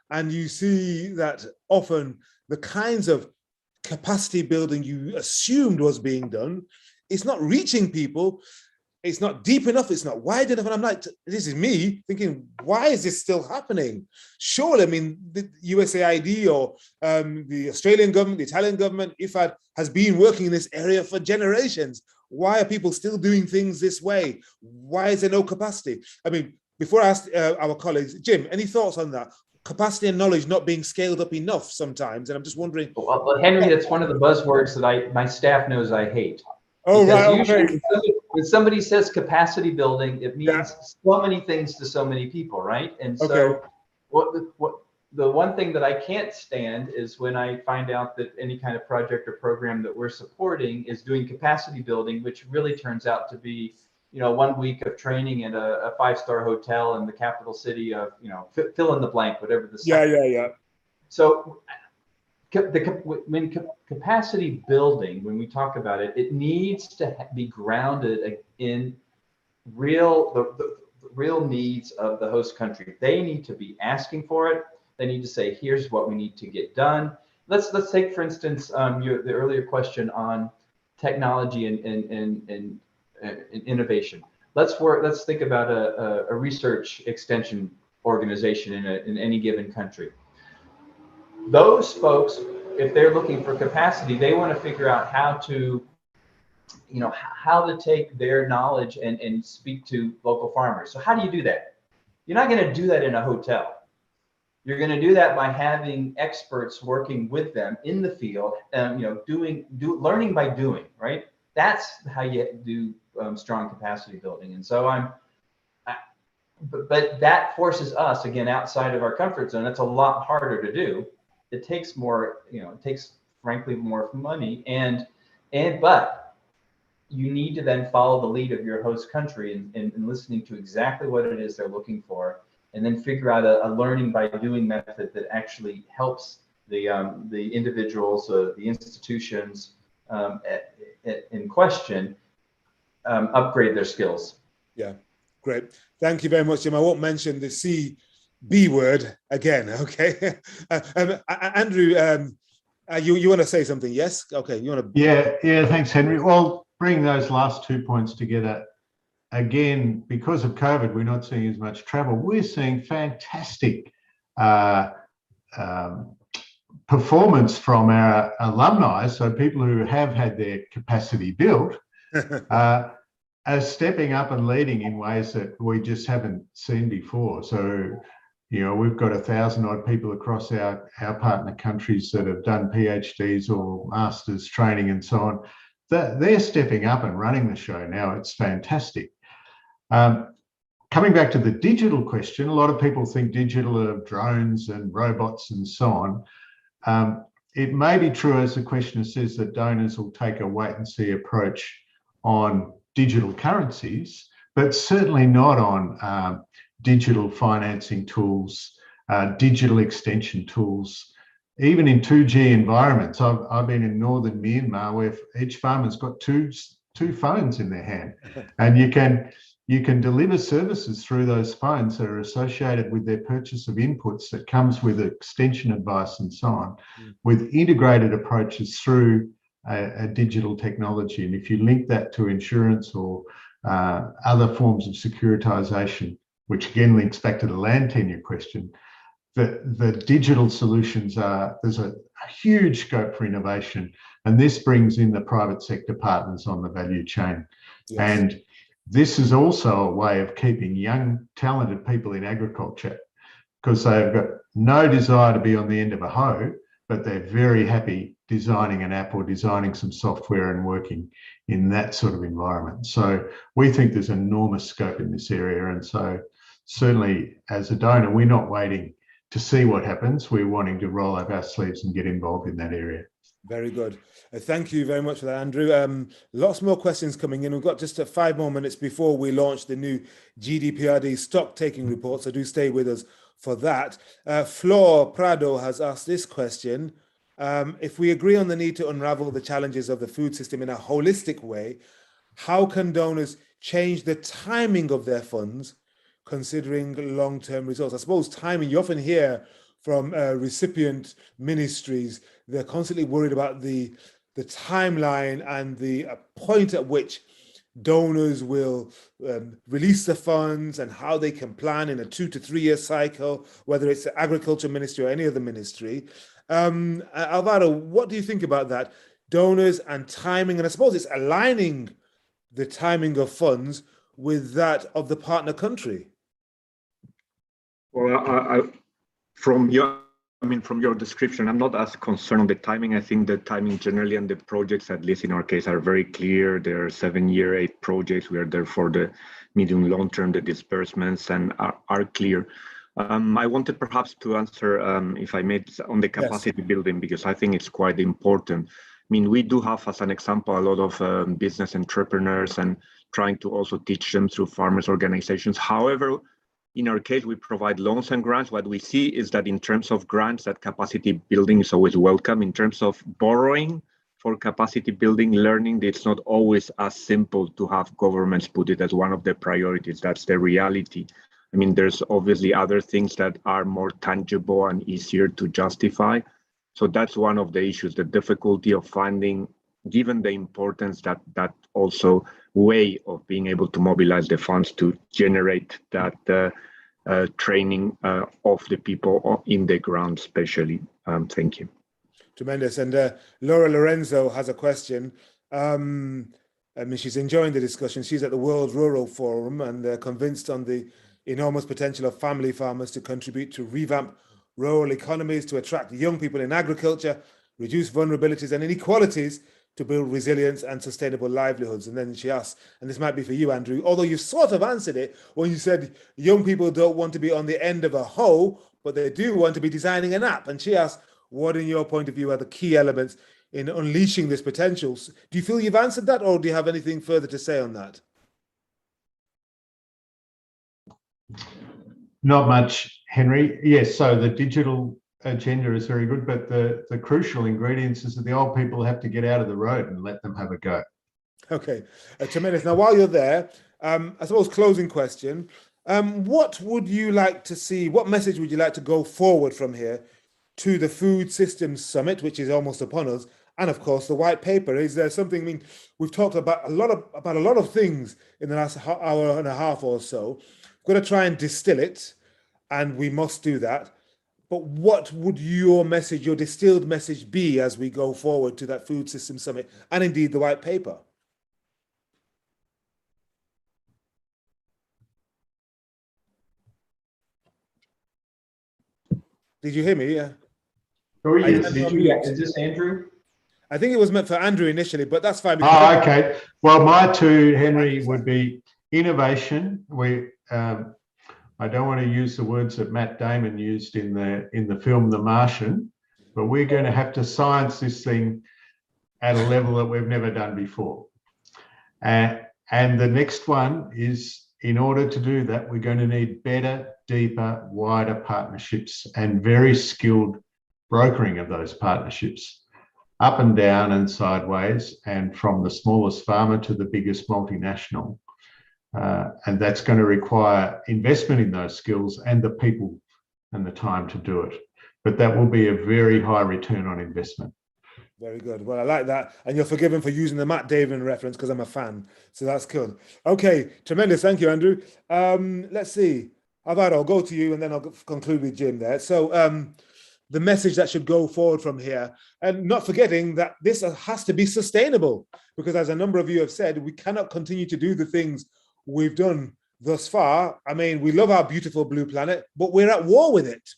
And you see that often the kinds of capacity building you assumed was being done, it's not reaching people. It's not deep enough, it's not wide enough. And I'm like, this is me thinking, why is this still happening? Surely, I mean, the USAID or the Australian government, the Italian government, IFAD has been working in this area for generations. Why are people still doing things this way? Why is there no capacity? I mean, before I ask our colleagues, Jim, any thoughts on that? Capacity and knowledge not being scaled up enough sometimes. And I'm just wondering. Well, Henry, that's one of the buzzwords that my staff knows I hate. Oh, because right. Usually when somebody says capacity building, it means so many things to so many people, right? And so what the one thing that I can't stand is when I find out that any kind of project or program that we're supporting is doing capacity building, which really turns out to be, 1 week of training at a 5-star hotel in the capital city of, fill in the blank, whatever the Yeah. So when capacity building, when we talk about it, it needs to be grounded in the real needs of the host country. They need to be asking for it. They need to say, here's what we need to get done. Let's take, for instance, the earlier question on technology and innovation. Let's think about a research extension organization in any given country. Those folks, if they're looking for capacity, they want to figure out how to take their knowledge and speak to local farmers. So how do you do that? You're not going to do that in a hotel. You're going to do that by having experts working with them in the field, learning by doing, right? That's how you do strong capacity building. And so but that forces us, again, outside of our comfort zone. It's a lot harder to do. It takes more, it takes, frankly, more money. But you need to then follow the lead of your host country and listening to exactly what it is they're looking for, and then figure out a learning by doing method that actually helps the individuals, the institutions in question upgrade their skills. Yeah, great. Thank you very much, Jim. I won't mention the CB word again, okay? Andrew, you want to say something? Yes? Okay, you want to... Yeah, thanks, Henry. Well, bring those last 2 points together. Again, because of COVID, we're not seeing as much travel. We're seeing fantastic performance from our alumni, so people who have had their capacity built are stepping up and leading in ways that we just haven't seen before. So, we've got 1,000 odd people across our partner countries that have done PhDs or masters training and so on. They're stepping up and running the show now. It's fantastic. Coming back to the digital question, a lot of people think digital are drones and robots and so on. It may be true, as the questioner says, that donors will take a wait and see approach on digital currencies, but certainly not on digital financing tools, digital extension tools. Even in 2G environments, I've been in northern Myanmar where each farmer's got two phones in their hand, and you can deliver services through those phones that are associated with their purchase of inputs that comes with extension advice and so on, with integrated approaches through a digital technology. And if you link that to insurance or other forms of securitization, which again links back to the land tenure question, the digital solutions there's a huge scope for innovation, and this brings in the private sector partners on the value chain. Yes. And this is also a way of keeping young, talented people in agriculture, because they've got no desire to be on the end of a hoe, but they're very happy designing an app or designing some software and working in that sort of environment. So we think there's enormous scope in this area. And so certainly as a donor, we're not waiting to see what happens. We're wanting to roll up our sleeves and get involved in that area. Very good. Thank you very much for that, Andrew. Lots more questions coming in. We've got just 5 more minutes before we launch the new GDPRD stock taking report, so do stay with us for that. Flor Prado has asked this question. If we agree on the need to unravel the challenges of the food system in a holistic way, how can donors change the timing of their funds, considering long-term results? I suppose timing, you often hear from recipient ministries, they're constantly worried about the timeline and the point at which donors will release the funds and how they can plan in a 2 to 3 year cycle, whether it's the Agriculture Ministry or any other ministry. Alvaro, what do you think about that? Donors and timing, and I suppose it's aligning the timing of funds with that of the partner country. Well, from your description, I'm not as concerned on the timing. I think the timing generally and the projects, at least in our case, are very clear. There are 7-year, 8 projects. We are there for the medium long term. The disbursements and are clear. I wanted perhaps to answer, if I may, on the capacity building, because I think it's quite important. I mean, we do have, as an example, a lot of business entrepreneurs and trying to also teach them through farmers organizations. However, in our case, we provide loans and grants. What we see is that in terms of grants, that capacity building is always welcome. In terms of borrowing for capacity building, learning, it's not always as simple to have governments put it as one of their priorities. That's the reality. I mean, there's obviously other things that are more tangible and easier to justify. So that's one of the issues, the difficulty of finding, given the importance that also way of being able to mobilize the funds to generate that training of the people in the ground, especially. Thank you. Tremendous. And Laura Lorenzo has a question. I mean, she's enjoying the discussion. She's at the World Rural Forum and convinced on the enormous potential of family farmers to contribute to revamp rural economies, to attract young people in agriculture, reduce vulnerabilities and inequalities, to build resilience and sustainable livelihoods. And then she asks, and this might be for you, Andrew, although you sort of answered it when you said young people don't want to be on the end of a hoe, but they do want to be designing an app. And she asks, what in your point of view are the key elements in unleashing this potential? Do you feel you've answered that, or do you have anything further to say on that? Not much, Henry. Yes, so the digital agenda is very good, but the crucial ingredients is that the old people have to get out of the road and let them have a go. Okay, tremendous. Now, while you're there, I suppose closing question, what would you like to see, what message would you like to go forward from here to the Food Systems Summit, which is almost upon us, and of course the white paper? Is there something, I mean, we've talked about a lot of things in the last hour and a half or so. We're going to try and distill it, and we must do that. But what would your message, your distilled message be as we go forward to that Food Systems Summit and indeed the white paper? Did you hear me? Yeah. Is this Andrew? I think it was meant for Andrew initially, but that's fine. Oh, okay. Well, my two, Henry, would be innovation. I don't want to use the words that Matt Damon used in the film The Martian, but we're going to have to science this thing at a level that we've never done before. And the next one is, in order to do that, we're going to need better, deeper, wider partnerships and very skilled brokering of those partnerships, up and down and sideways, and from the smallest farmer to the biggest multinational. And that's going to require investment in those skills and the people and the time to do it. But that will be a very high return on investment. Very good. Well, I like that. And you're forgiven for using the Matt Damon reference because I'm a fan. So that's good. Okay, tremendous. Thank you, Andrew. Let's see. Alvaro, I'll go to you and then I'll conclude with Jim there. So the message that should go forward from here, and not forgetting that this has to be sustainable, because as a number of you have said, we cannot continue to do the things we've done thus far. I mean, we love our beautiful blue planet, but we're at war with it.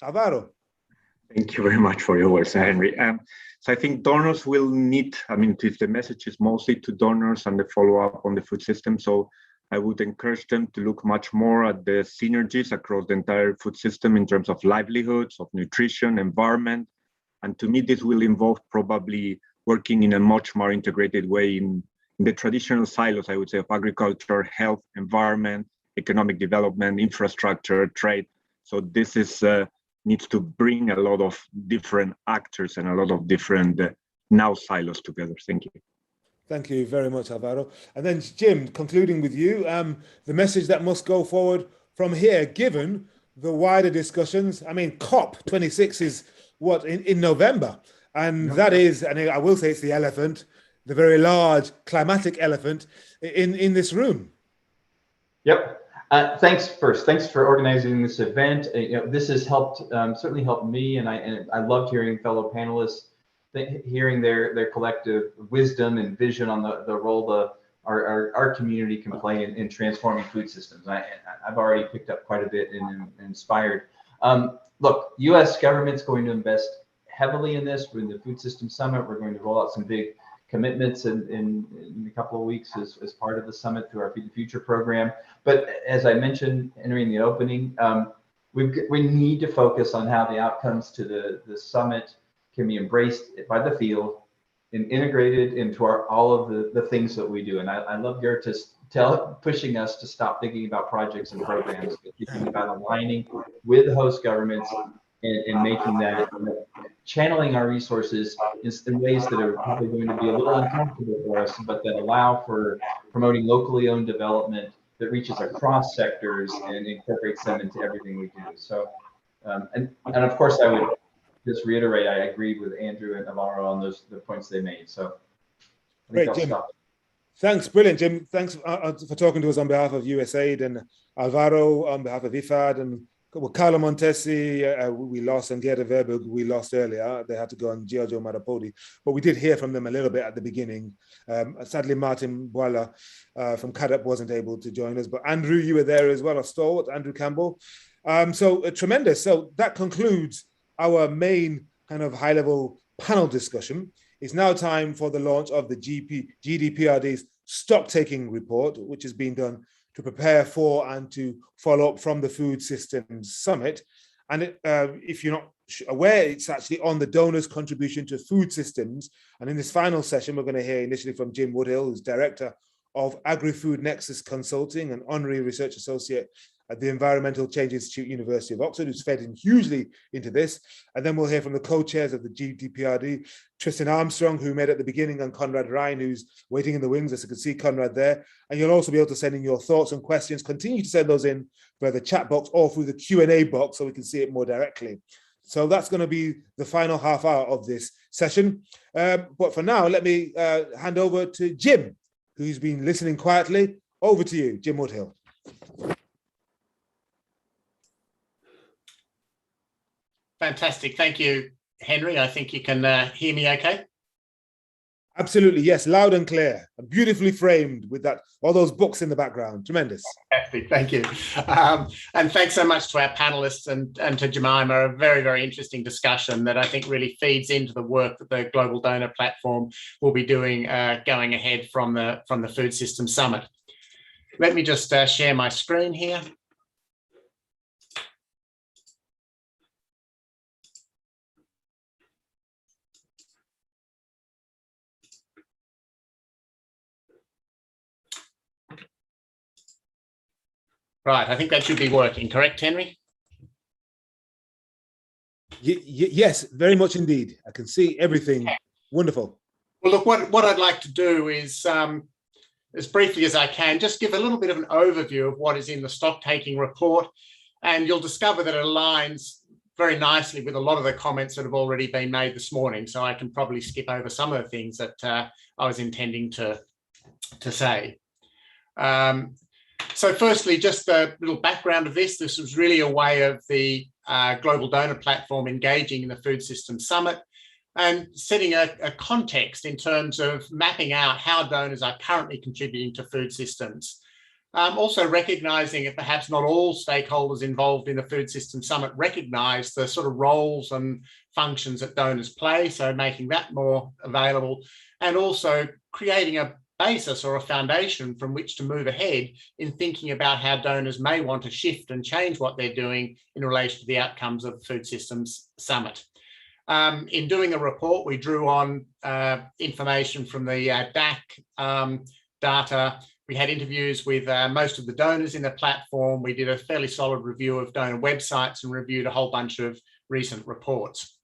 Alvaro. Thank you very much for your words, Henry. So I think donors will need, I mean, the message is mostly to donors and the follow-up on the food system. So I would encourage them to look much more at the synergies across the entire food system in terms of livelihoods, of nutrition, environment. And to me, this will involve probably working in a much more integrated way in the traditional silos, I would say, of agriculture, health, environment, economic development, infrastructure, trade. So this is needs to bring a lot of different actors and a lot of different now silos together. Thank you. Thank you very much, Alvaro. And then Jim, concluding with you, the message that must go forward from here, given the wider discussions. I mean, COP26 is what, in November? And that is, and I will say it's the elephant, the very large climatic elephant in this room. Yep. Thanks for organizing this event. This has helped, certainly helped me, and I loved hearing fellow panelists, hearing their collective wisdom and vision on the role our community can play in transforming food systems. I've already picked up quite a bit and inspired. Look, U.S. government's going to invest heavily in this. We're in the Food System Summit. We're going to roll out some big commitments in a couple of weeks as part of the summit through our Feed the Future program. But as I mentioned, Henry, in the opening, we need to focus on how the outcomes to the summit can be embraced by the field and integrated into all of the things that we do. And I love Geert pushing us to stop thinking about projects and programs, but thinking about aligning with the host governments and making that, channeling our resources in ways that are probably going to be a little uncomfortable for us, but that allow for promoting locally owned development that reaches across sectors and incorporates them into everything we do. So, and of course, I would just reiterate, I agree with Andrew and Alvaro on the points they made. So, I think I'll stop. Thanks, brilliant, Jim. Thanks for talking to us on behalf of USAID, and Alvaro on behalf of IFAD, and Carlo Montesi, we lost, and Gerda Verburg, we lost earlier. They had to go on Giorgio Marapodi, but we did hear from them a little bit at the beginning. Sadly, Martin Boila from CADAP wasn't able to join us, but Andrew, you were there as well, a stalwart, Andrew Campbell. So tremendous. So that concludes our main kind of high-level panel discussion. It's now time for the launch of the GDPRD's stock-taking report, which is being done to prepare for and to follow up from the Food Systems Summit. And if you're not aware, it's actually on the donors' contribution to food systems. And in this final session, we're going to hear initially from Jim Woodhill, who's Director of Agri-Food Nexus Consulting and Honorary Research Associate at the Environmental Change Institute, University of Oxford, who's fed in hugely into this. And then we'll hear from the co-chairs of the GDPRD, Tristan Armstrong, who made at the beginning, and Conrad Ryan, who's waiting in the wings, as you can see Conrad there. And you'll also be able to send in your thoughts and questions. Continue to send those in via the chat box or through the Q&A box so we can see it more directly. So that's going to be the final half hour of this session. But for now, let me hand over to Jim, who's been listening quietly. Over to you, Jim Woodhill. Fantastic. Thank you, Henry. I think you can hear me okay. Absolutely, yes, loud and clear, and beautifully framed with that, all those books in the background. Tremendous. Fantastic, thank you. And thanks so much to our panelists and to Jemima, a very, very interesting discussion that I think really feeds into the work that the Global Donor Platform will be doing going ahead from the Food Systems Summit. Let me just share my screen here. Right, I think that should be working, correct, Henry? Yes, very much indeed. I can see everything. Wonderful. Well, look, what I'd like to do is, as briefly as I can, just give a little bit of an overview of what is in the stock-taking report, and you'll discover that it aligns very nicely with a lot of the comments that have already been made this morning, so I can probably skip over some of the things that I was intending to say. So firstly, just a little background of this. This was really a way of the Global Donor Platform engaging in the Food Systems Summit and setting a context in terms of mapping out how donors are currently contributing to food systems. Also recognising that perhaps not all stakeholders involved in the Food Systems Summit recognise the sort of roles and functions that donors play, so making that more available, and also creating a basis or a foundation from which to move ahead in thinking about how donors may want to shift and change what they're doing in relation to the outcomes of the Food Systems Summit. In doing a report, we drew on information from the DAC data. We had interviews with most of the donors in the platform. We did a fairly solid review of donor websites and reviewed a whole bunch of recent reports.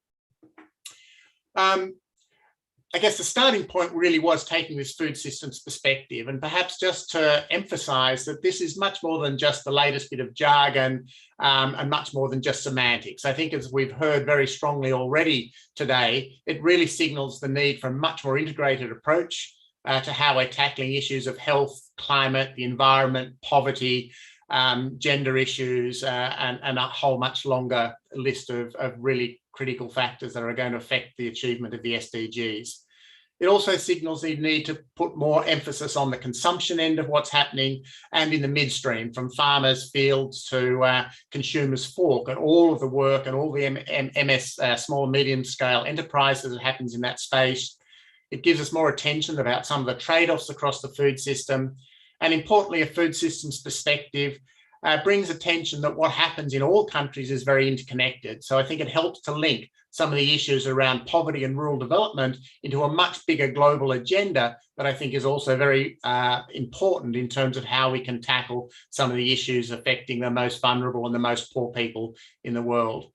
I guess the starting point really was taking this food systems perspective, and perhaps just to emphasise that this is much more than just the latest bit of jargon and much more than just semantics. I think, as we've heard very strongly already today, it really signals the need for a much more integrated approach to how we're tackling issues of health, climate, the environment, poverty, gender issues, and a whole much longer list of really critical factors that are going to affect the achievement of the SDGs. It also signals the need to put more emphasis on the consumption end of what's happening and in the midstream, from farmers' fields to consumers' fork, and all of the work and all the small and medium scale enterprises that happens in that space, It gives us more attention about some of the trade-offs across the food system. And importantly, a food systems perspective brings attention that what happens in all countries is very interconnected. So I think it helps to link some of the issues around poverty and rural development into a much bigger global agenda that I think is also very important in terms of how we can tackle some of the issues affecting the most vulnerable and the most poor people in the world.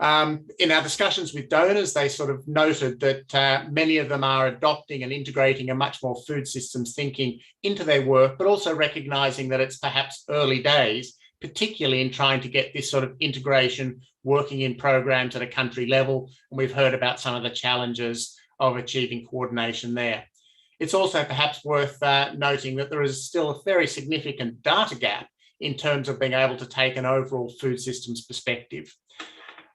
In our discussions with donors, they sort of noted that many of them are adopting and integrating a much more food systems thinking into their work, but also recognizing that it's perhaps early days, particularly in trying to get this sort of integration working in programs at a country level. And we've heard about some of the challenges of achieving coordination there. It's also perhaps worth noting that there is still a very significant data gap in terms of being able to take an overall food systems perspective.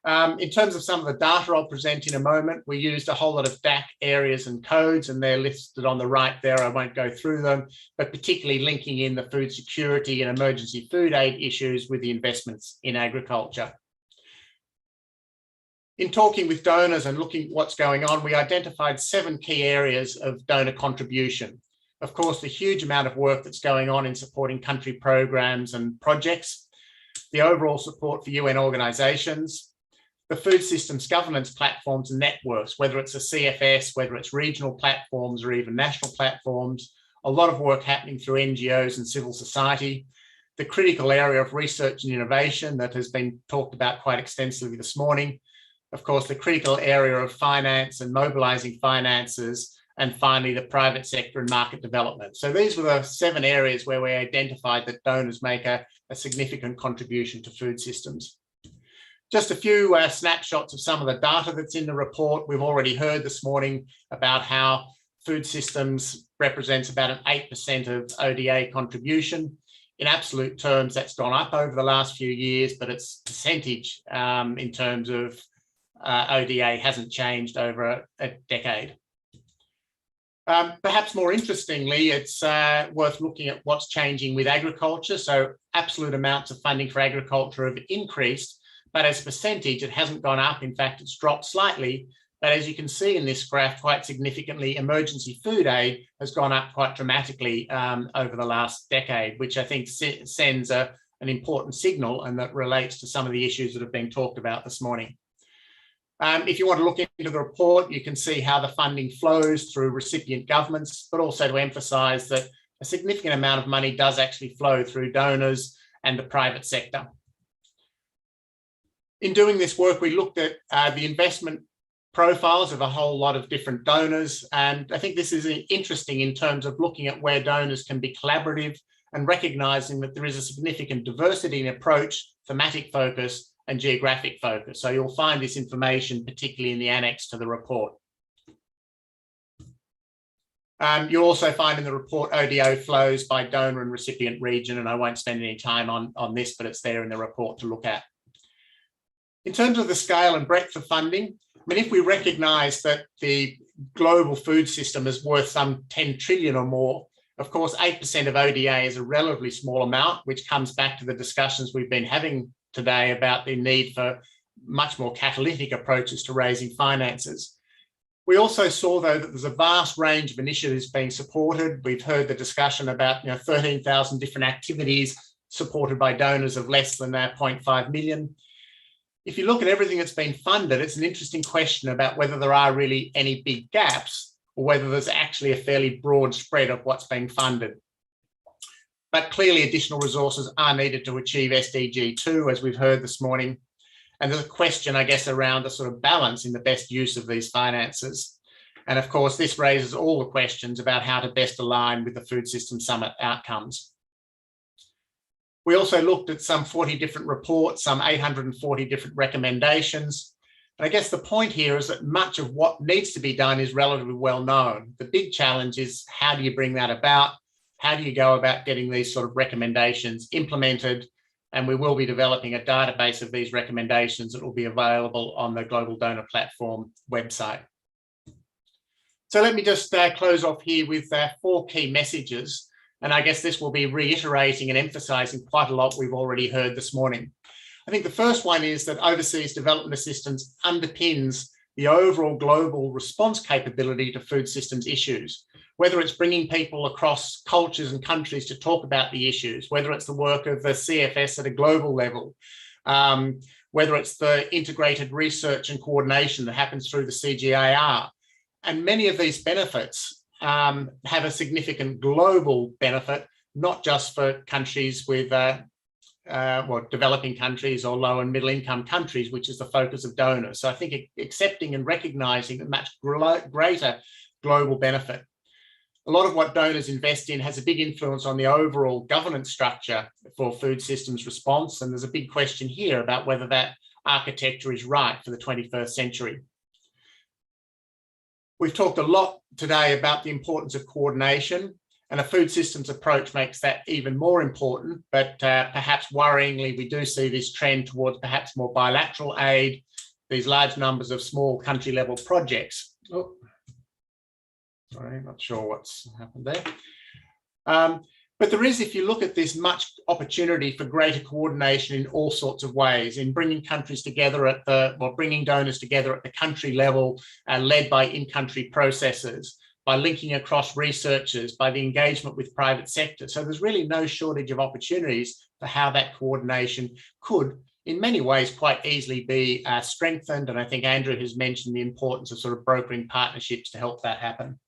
In terms of some of the data I'll present in a moment, we used a whole lot of DAC areas and codes, and they're listed on the right there. I won't go through them, but particularly linking in the food security and emergency food aid issues with the investments in agriculture. In talking with donors and looking at what's going on, we identified 7 key areas of donor contribution. Of course, the huge amount of work that's going on in supporting country programs and projects, the overall support for UN organizations, the food systems governance platforms and networks, whether it's a CFS, whether it's regional platforms or even national platforms, a lot of work happening through NGOs and civil society, the critical area of research and innovation that has been talked about quite extensively this morning, of course, the critical area of finance and mobilizing finances, and finally, the private sector and market development. So these were the 7 areas where we identified that donors make a significant contribution to food systems. Just a few snapshots of some of the data that's in the report. We've already heard this morning about how food systems represents about an 8% of ODA contribution. In absolute terms, that's gone up over the last few years, but its percentage in terms of ODA hasn't changed over a decade. Perhaps more interestingly, it's worth looking at what's changing with agriculture. So absolute amounts of funding for agriculture have increased, but as a percentage, it hasn't gone up. In fact, it's dropped slightly. But as you can see in this graph, quite significantly, emergency food aid has gone up quite dramatically over the last decade, which I think sends an important signal, and that relates to some of the issues that have been talked about this morning. If you want to look into the report, you can see how the funding flows through recipient governments, but also to emphasise that a significant amount of money does actually flow through donors and the private sector. In doing this work, we looked at the investment profiles of a whole lot of different donors, and I think this is interesting in terms of looking at where donors can be collaborative and recognising that there is a significant diversity in approach, thematic focus, and geographic focus. So you'll find this information particularly in the annex to the report. You'll also find in the report ODA flows by donor and recipient region, and I won't spend any time on this, but it's there in the report to look at. In terms of the scale and breadth of funding, I mean, if we recognise that the global food system is worth some 10 trillion or more, of course, 8% of ODA is a relatively small amount, which comes back to the discussions we've been having today about the need for much more catalytic approaches to raising finances. We also saw, though, that there's a vast range of initiatives being supported. We've heard the discussion about 13,000 different activities supported by donors of less than 0.5 million. If you look at everything that's been funded, it's an interesting question about whether there are really any big gaps or whether there's actually a fairly broad spread of what's being funded. But clearly additional resources are needed to achieve SDG 2, as we've heard this morning. And there's a question, I guess, around the sort of balance in the best use of these finances. And of course, this raises all the questions about how to best align with the Food System Summit outcomes. We also looked at some 40 different reports, some 840 different recommendations. And I guess the point here is that much of what needs to be done is relatively well known. The big challenge is, how do you bring that about? How do you go about getting these sort of recommendations implemented? And we will be developing a database of these recommendations that will be available on the Global Donor Platform website. So let me just close off here with 4 key messages. And I guess this will be reiterating and emphasising quite a lot we've already heard this morning. I think the first one is that overseas development assistance underpins the overall global response capability to food systems issues, whether it's bringing people across cultures and countries to talk about the issues, whether it's the work of the CFS at a global level, whether it's the integrated research and coordination that happens through the CGIAR. And many of these benefits have a significant global benefit, not just for countries with developing countries or low and middle income countries, which is the focus of donors. So I think accepting and recognizing a much greater global benefit. A lot of what donors invest in has a big influence on the overall governance structure for food systems response. And there's a big question here about whether that architecture is right for the 21st century. We've talked a lot today about the importance of coordination, and a food systems approach makes that even more important, but perhaps worryingly, we do see this trend towards perhaps more bilateral aid, these large numbers of small country level projects. Oh, sorry, not sure what's happened there. But there is, if you look at this, much opportunity for greater coordination in all sorts of ways, in bringing countries together at the, well, bringing donors together at the country level, led by in-country processes, by linking across researchers, by the engagement with private sector. So there's really no shortage of opportunities for how that coordination could, in many ways, quite easily be strengthened. And I think Andrew has mentioned the importance of sort of brokering partnerships to help that happen.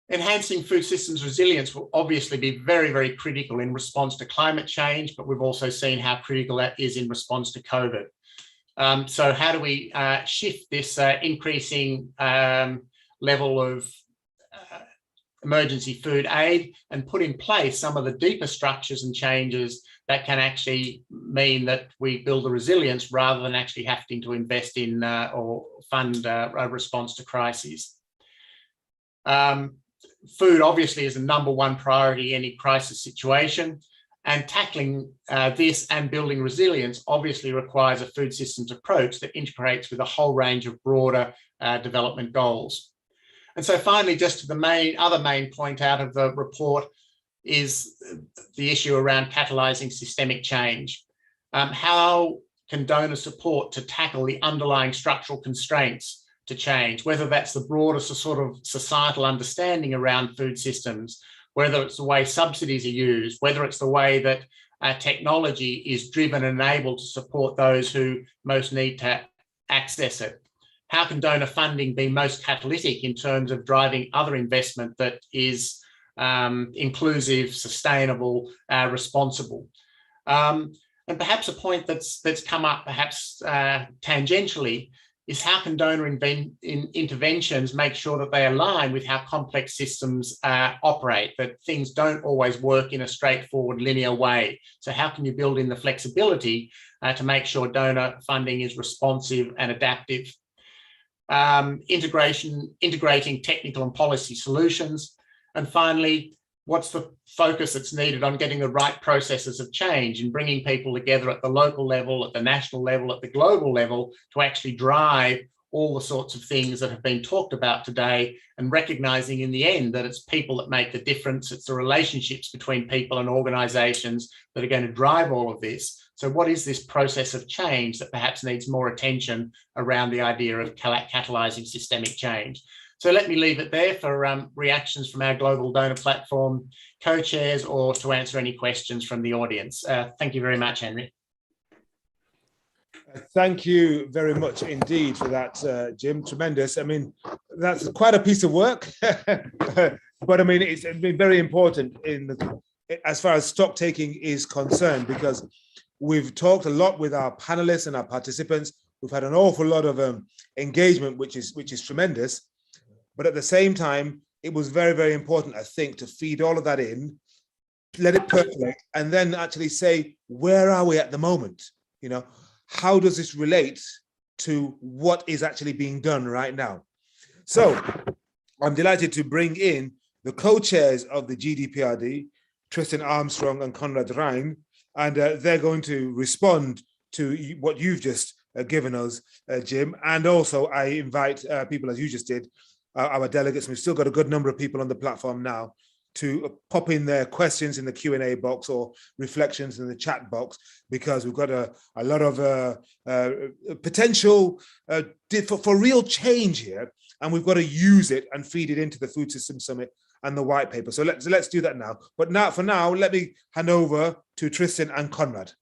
Enhancing food systems resilience will obviously be very, very critical in response to climate change, but we've also seen how critical that is in response to COVID. So how do we shift this increasing level of emergency food aid and put in place some of the deeper structures and changes that can actually mean that we build a resilience rather than actually having to invest in or fund a response to crises. Food obviously is the #1 priority in any crisis situation, and tackling this and building resilience obviously requires a food systems approach that integrates with a whole range of broader development goals. And so finally, just to the other main point out of the report is the issue around catalyzing systemic change. How can donor support to tackle the underlying structural constraints to change, whether that's the broader sort of societal understanding around food systems, whether it's the way subsidies are used, whether it's the way that technology is driven and able to support those who most need to access it. How can donor funding be most catalytic in terms of driving other investment that is inclusive, sustainable, responsible? And perhaps a point that's come up perhaps tangentially is how can donor interventions make sure that they align with how complex systems operate, that things don't always work in a straightforward linear way. So how can you build in the flexibility to make sure donor funding is responsive and adaptive? Integrating technical and policy solutions. And finally, what's the focus that's needed on getting the right processes of change and bringing people together at the local level, at the national level, at the global level to actually drive all the sorts of things that have been talked about today, and recognizing in the end that it's people that make the difference. It's the relationships between people and organizations that are going to drive all of this. So what is this process of change that perhaps needs more attention around the idea of catalyzing systemic change? So let me leave it there for reactions from our Global Donor Platform co-chairs or to answer any questions from the audience. Thank you very much, Henry. Thank you very much indeed for that, Jim. Tremendous. I mean, that's quite a piece of work, but I mean, it's been very important as far as stock taking is concerned, because we've talked a lot with our panelists and our participants. We've had an awful lot of engagement, which is tremendous. But at the same time, it was very, very important, I think, to feed all of that in, let it percolate, and then actually say, where are we at the moment? You know, how does this relate to what is actually being done right now? So I'm delighted to bring in the co-chairs of the GDPRD, Tristan Armstrong and Conrad Rein, and they're going to respond to what you've just given us, Jim. And also I invite people, as you just did, our delegates. We've still got a good number of people on the platform now to pop in their questions in the Q&A box or reflections in the chat box, because we've got a lot of potential for real change here, and we've got to use it and feed it into the Food Systems Summit and the white paper. So let's do that now. But for now, let me hand over to Tristan and Conrad.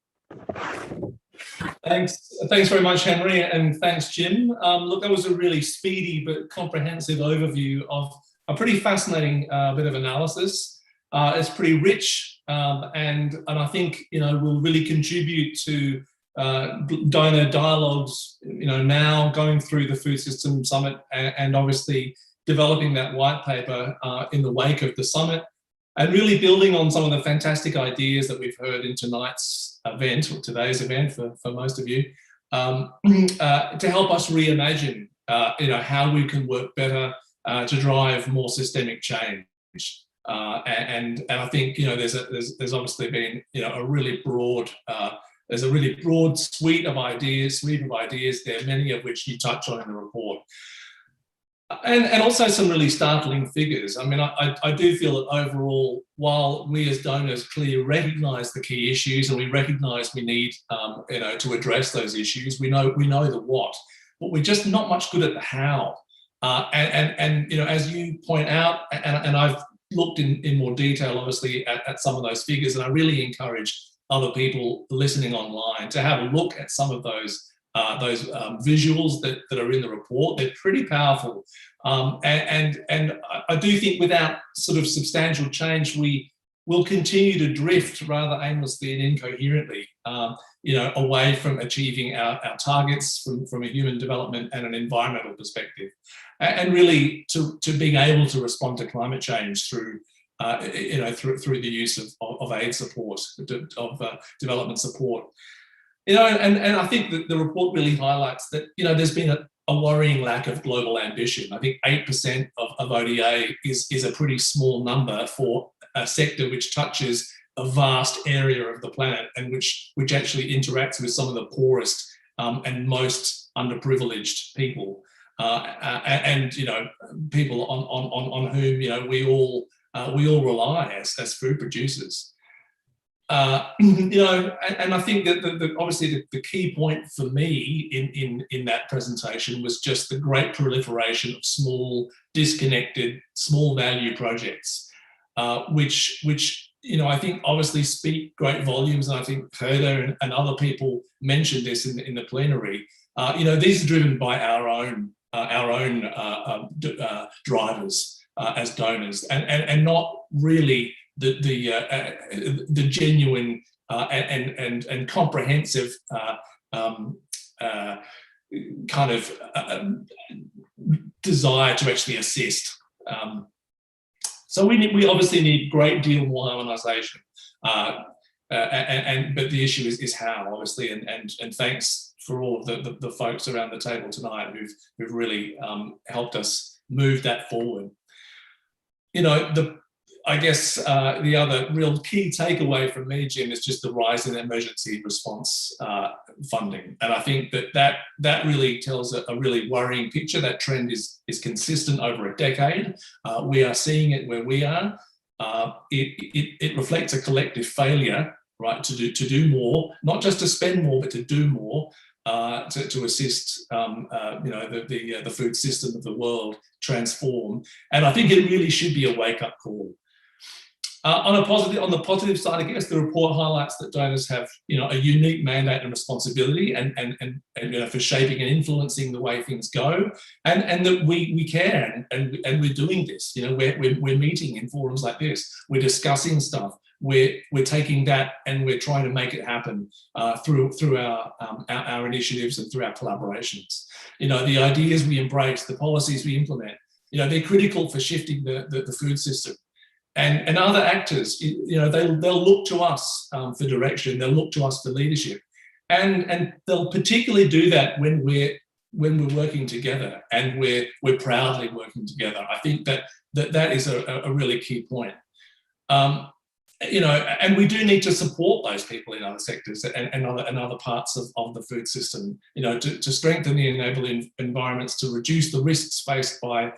Thanks very much, Henry, and thanks, Jim. Look, that was a really speedy but comprehensive overview of a pretty fascinating bit of analysis. It's pretty rich, and I think will really contribute to donor dialogues. Now going through the Food Systems Summit and obviously developing that white paper in the wake of the summit, and really building on some of the fantastic ideas that we've heard in tonight's event, or today's event for most of you, to help us reimagine how we can work better to drive more systemic change. And I think there's obviously been a really broad suite of ideas there, many of which you touch on in the report. And also some really startling figures. I mean, I do feel that overall, while we as donors clearly recognise the key issues and we recognise we need to address those issues, we know the what, but we're just not much good at the how. And as you point out, and I've looked in more detail, obviously, at some of those figures, and I really encourage other people listening online to have a look at some of those visuals that are in the report. They're pretty powerful, and I do think without sort of substantial change, we will continue to drift rather aimlessly and incoherently, away from achieving our targets from a human development and an environmental perspective, and really to being able to respond to climate change through the use of aid support, of development support. And I think that the report really highlights that, there's been a worrying lack of global ambition. I think 8% of ODA is a pretty small number for a sector which touches a vast area of the planet and which actually interacts with some of the poorest and most underprivileged people, and people on whom we all rely as food producers. And I think that obviously the key point for me in that presentation was just the great proliferation of small, disconnected, small value projects, which I think obviously speak great volumes. And I think Herder and other people mentioned this in the plenary. These are driven by our own drivers as donors, and not really the genuine and comprehensive kind of desire to actually assist. So we obviously need a great deal more harmonisation, but the issue is how, obviously, and thanks for all of the folks around the table tonight who've really helped us move that forward. I guess the other real key takeaway from me, Jim, is just the rise in emergency response funding. And I think that really tells a really worrying picture. That trend is consistent over a decade. We are seeing it where we are. It reflects a collective failure, right, to do more, not just to spend more, but to do more to assist the food system of the world transform. And I think it really should be a wake-up call. On the positive side, I guess the report highlights that donors have, a unique mandate and responsibility, and for shaping and influencing the way things go, and that we care, and we're doing this. We're meeting in forums like this. We're discussing stuff. We're taking that and we're trying to make it happen through our initiatives and through our collaborations. The ideas we embrace, the policies we implement, they're critical for shifting the food system. And other actors, they'll look to us for direction. They'll look to us for leadership, and they'll particularly do that when we're working together, and we're proudly working together. I think that is a really key point. And we do need to support those people in other sectors and other parts of the food system. To strengthen the enabling environments, to reduce the risks faced by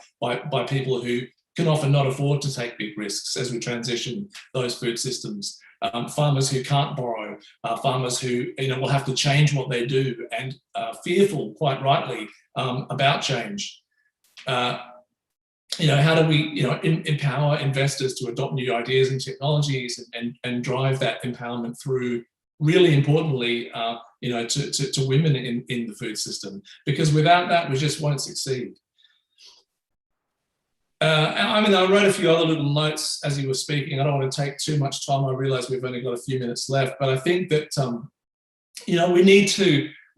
people who can often not afford to take big risks as we transition those food systems. Farmers who can't borrow, farmers who will have to change what they do and fearful, quite rightly, about change. How do we empower investors to adopt new ideas and technologies and drive that empowerment through, really importantly, to women in the food system? Because without that, we just won't succeed. I wrote a few other little notes as you were speaking. I don't want to take too much time. I realize we've only got a few minutes left, but I think that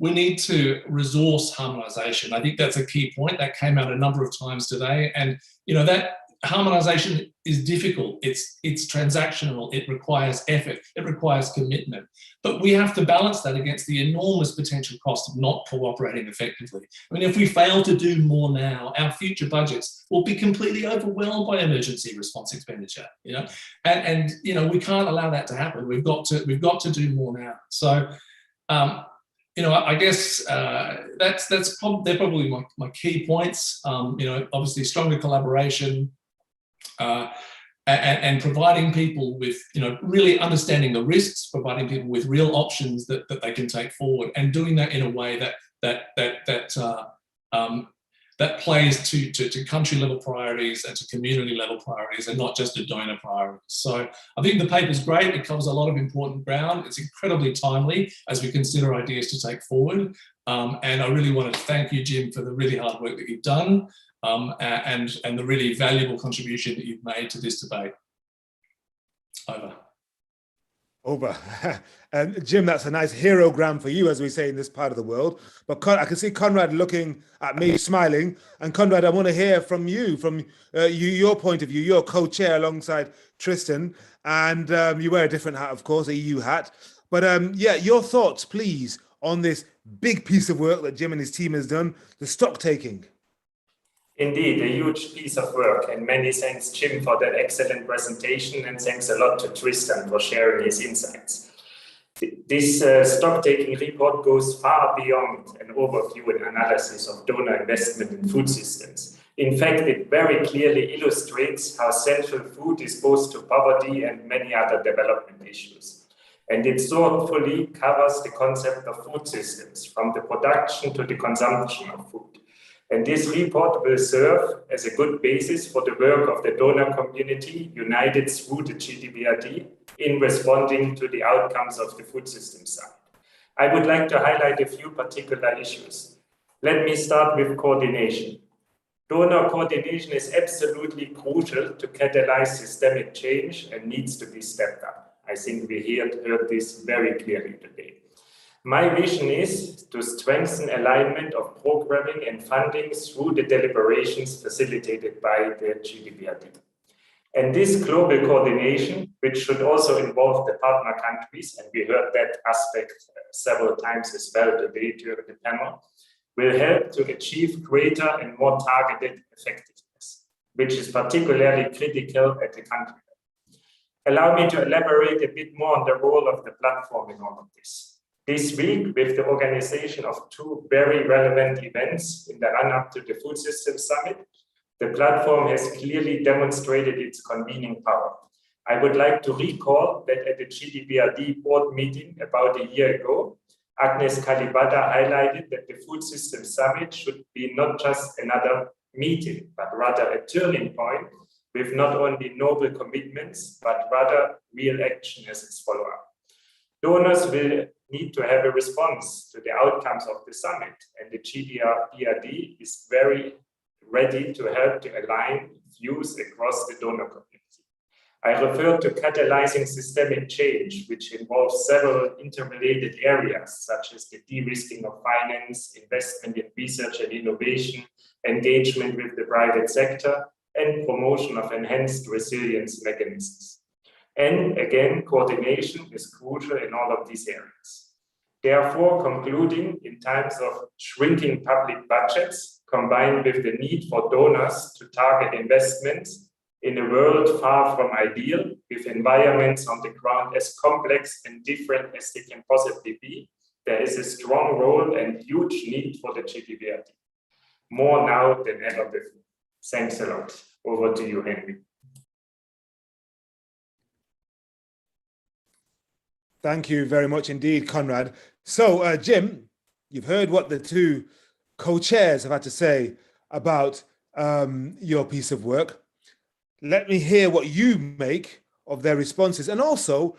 we need to resource harmonization. I think that's a key point that came out a number of times today. And that harmonization is difficult. It's transactional. It requires effort. It requires commitment. But we have to balance that against the enormous potential cost of not cooperating effectively. I mean, if we fail to do more now, our future budgets will be completely overwhelmed by emergency response expenditure. And we can't allow that to happen. We've got to do more now. So. I guess they're probably my key points. Obviously stronger collaboration and providing people with, really understanding the risks, providing people with real options that they can take forward, and doing that in a way that plays to country level priorities and to community level priorities, and not just to donor priorities. So I think the paper's great. It covers a lot of important ground. It's incredibly timely as we consider ideas to take forward. And I really wanted to thank you, Jim, for the really hard work that you've done and the really valuable contribution that you've made to this debate. Over. And Jim, that's a nice herogram for you, as we say in this part of the world. But I can see Conrad looking at me, smiling. And Conrad, I want to hear from you, your point of view. You're co-chair alongside Tristan, and you wear a different hat, of course, a EU hat. But your thoughts, please, on this big piece of work that Jim and his team has done, the stock taking. Indeed, a huge piece of work, and many thanks, Jim, for that excellent presentation, and thanks a lot to Tristan for sharing his insights. This stock-taking report goes far beyond an overview and analysis of donor investment in food systems. In fact, it very clearly illustrates how central food is both to poverty and many other development issues. And it thoughtfully covers the concept of food systems, from the production to the consumption of food. And this report will serve as a good basis for the work of the donor community united through the GDPRD in responding to the outcomes of the Food Systems Summit. I would like to highlight a few particular issues. Let me start with coordination. Donor coordination is absolutely crucial to catalyze systemic change and needs to be stepped up. I think we heard this very clearly today. My vision is to strengthen alignment of programming and funding through the deliberations facilitated by the GDPRD. And this global coordination, which should also involve the partner countries, and we heard that aspect several times as well today during the panel, will help to achieve greater and more targeted effectiveness, which is particularly critical at the country level. Allow me to elaborate a bit more on the role of the platform in all of this. This week, with the organization of two very relevant events in the run-up to the Food Systems Summit, the platform has clearly demonstrated its convening power. I would like to recall that at the GDPRD board meeting about a year ago, Agnes Kalibata highlighted that the Food Systems Summit should be not just another meeting, but rather a turning point with not only noble commitments, but rather real action as its follow-up. Donors will need to have a response to the outcomes of the summit, and the GDPRD is very ready to help to align views across the donor community. I refer to catalyzing systemic change, which involves several interrelated areas, such as the de-risking of finance, investment in research and innovation, engagement with the private sector, and promotion of enhanced resilience mechanisms. And again, coordination is crucial in all of these areas. Therefore, concluding, in times of shrinking public budgets, combined with the need for donors to target investments in a world far from ideal, with environments on the ground as complex and different as they can possibly be, there is a strong role and huge need for the GDPRD. More now than ever before. Thanks a lot. Over to you, Henry. Thank you very much indeed, Conrad. So, Jim, you've heard what the two co-chairs have had to say about your piece of work. Let me hear what you make of their responses, and also,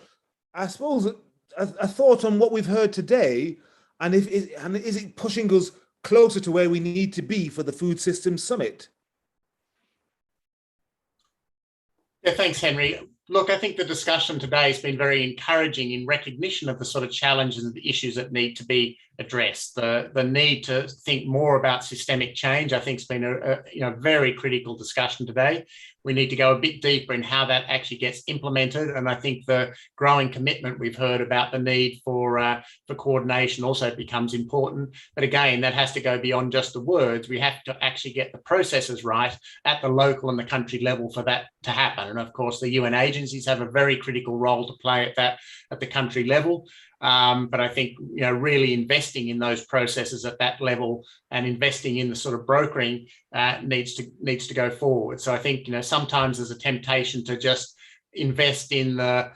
I suppose, a thought on what we've heard today, and is it pushing us closer to where we need to be for the Food Systems Summit? Yeah, thanks, Henry. Look, I think the discussion today has been very encouraging in recognition of the sort of challenges and the issues that need to be addressed. The need to think more about systemic change, I think, has been a very critical discussion today. We need to go a bit deeper in how that actually gets implemented. And I think the growing commitment we've heard about the need for coordination also becomes important. But again, that has to go beyond just the words. We have to actually get the processes right at the local and the country level for that to happen. And of course, the UN agencies have a very critical role to play at the country level. But I think, really investing in those processes at that level and investing in the sort of brokering needs to go forward. So I think, sometimes there's a temptation to just invest in the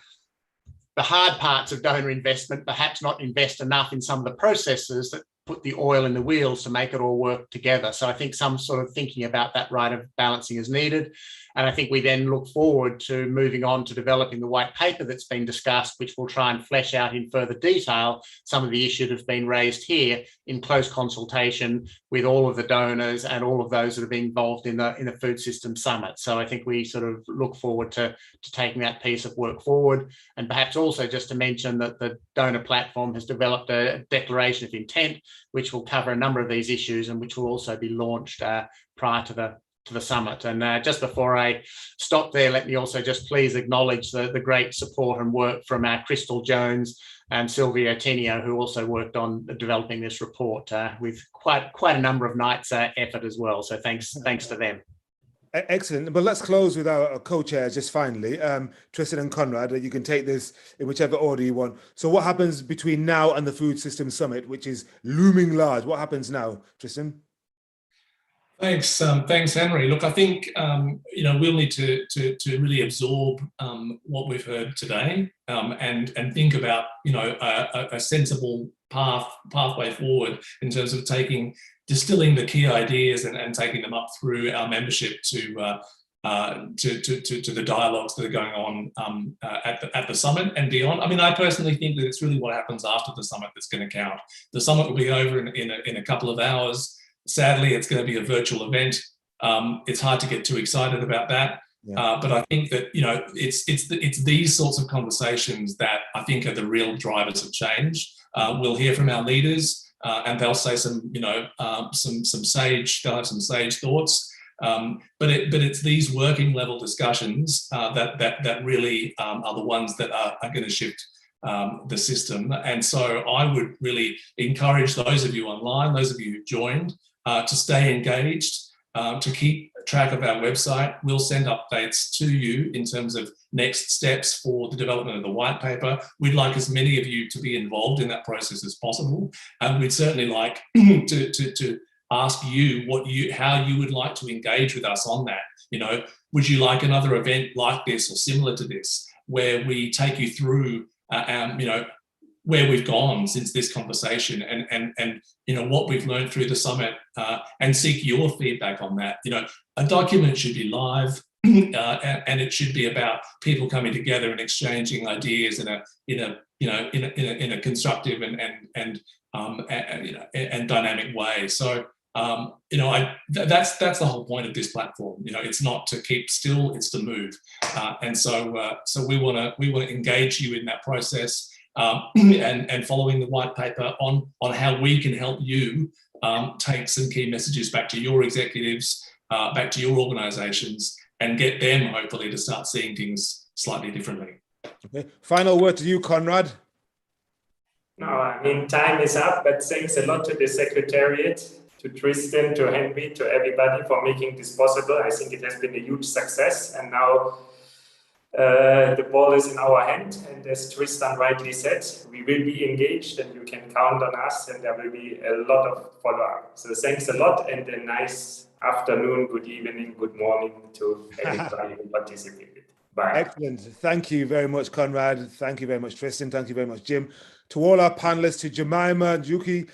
hard parts of donor investment, perhaps not invest enough in some of the processes that put the oil in the wheels to make it all work together. So I think some sort of thinking about that right of balancing is needed. And I think we then look forward to moving on to developing the white paper that's been discussed, which will try and flesh out in further detail some of the issues that have been raised here in close consultation with all of the donors and all of those that have been involved in the Food Systems Summit. So I think we sort of look forward to taking that piece of work forward. And perhaps also just to mention that the donor platform has developed a declaration of intent, which will cover a number of these issues and which will also be launched prior to the summit. And just before I stop there, let me also just please acknowledge the great support and work from Crystal Jones and Silvia Tenio, who also worked on developing this report with quite a number of nights effort as well. So thanks to them. Excellent. But let's close with our co-chairs just finally. Tristan and Conrad, you can take this in whichever order you want. So what happens between now and the Food Systems Summit, which is looming large? What happens now, Tristan? Thanks, Henry. Look, I think we'll need to really absorb what we've heard today and think about a sensible pathway forward in terms of distilling the key ideas and taking them up through our membership to the dialogues that are going on at the summit and beyond. I mean, I personally think that it's really what happens after the summit that's going to count. The summit will be over in a couple of hours. Sadly, it's going to be a virtual event. It's hard to get too excited about that. Yeah. But I think that it's these sorts of conversations that I think are the real drivers of change. We'll hear from our leaders, and they'll say some sage thoughts. But it's these working level discussions that really are the ones that are going to shift the system. And so I would really encourage those of you online, those of you who joined, to stay engaged, to keep track of our website. We'll send updates to you in terms of next steps for the development of the white paper. We'd like as many of you to be involved in that process as possible. And we'd certainly like to ask you how you would like to engage with us on that. Would you like another event like this or similar to this, where we take you through where we've gone since this conversation and what we've learned through the summit, and seek your feedback on that. A document should be live, and it should be about people coming together and exchanging ideas in a constructive and dynamic way. So that's the whole point of this platform. It's not to keep still, it's to move, and so we want to engage you in that process. And following the white paper on how we can help you take some key messages back to your executives, back to your organizations, and get them hopefully to start seeing things slightly differently. Okay. Final word to you, Conrad. No, I mean, time is up, but thanks a lot to the Secretariat, to Tristan, to Henry, to everybody for making this possible. I think it has been a huge success, and now the ball is in our hand, and as Tristan rightly said, we will be engaged and you can count on us, and there will be a lot of follow-up. So thanks a lot and a nice afternoon, good evening, good morning to everybody who participated. Bye. Excellent. Thank you very much, Conrad. Thank you very much, Tristan. Thank you very much, Jim. To all our panelists, to Jemima and Yuki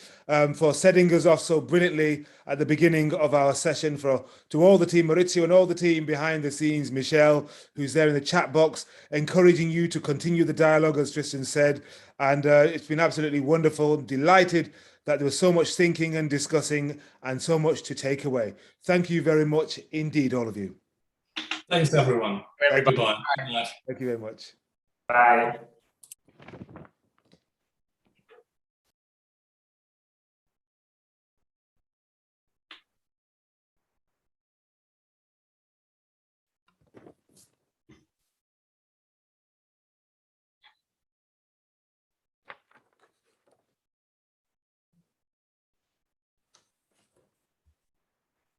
for setting us off so brilliantly at the beginning of our session, to all the team, Maurizio and all the team behind the scenes, Michelle, who's there in the chat box, encouraging you to continue the dialogue, as Tristan said. And it's been absolutely wonderful. I'm delighted that there was so much thinking and discussing and so much to take away. Thank you very much indeed, all of you. Thanks, everyone. Everybody. Goodbye. Thank you very much. Bye.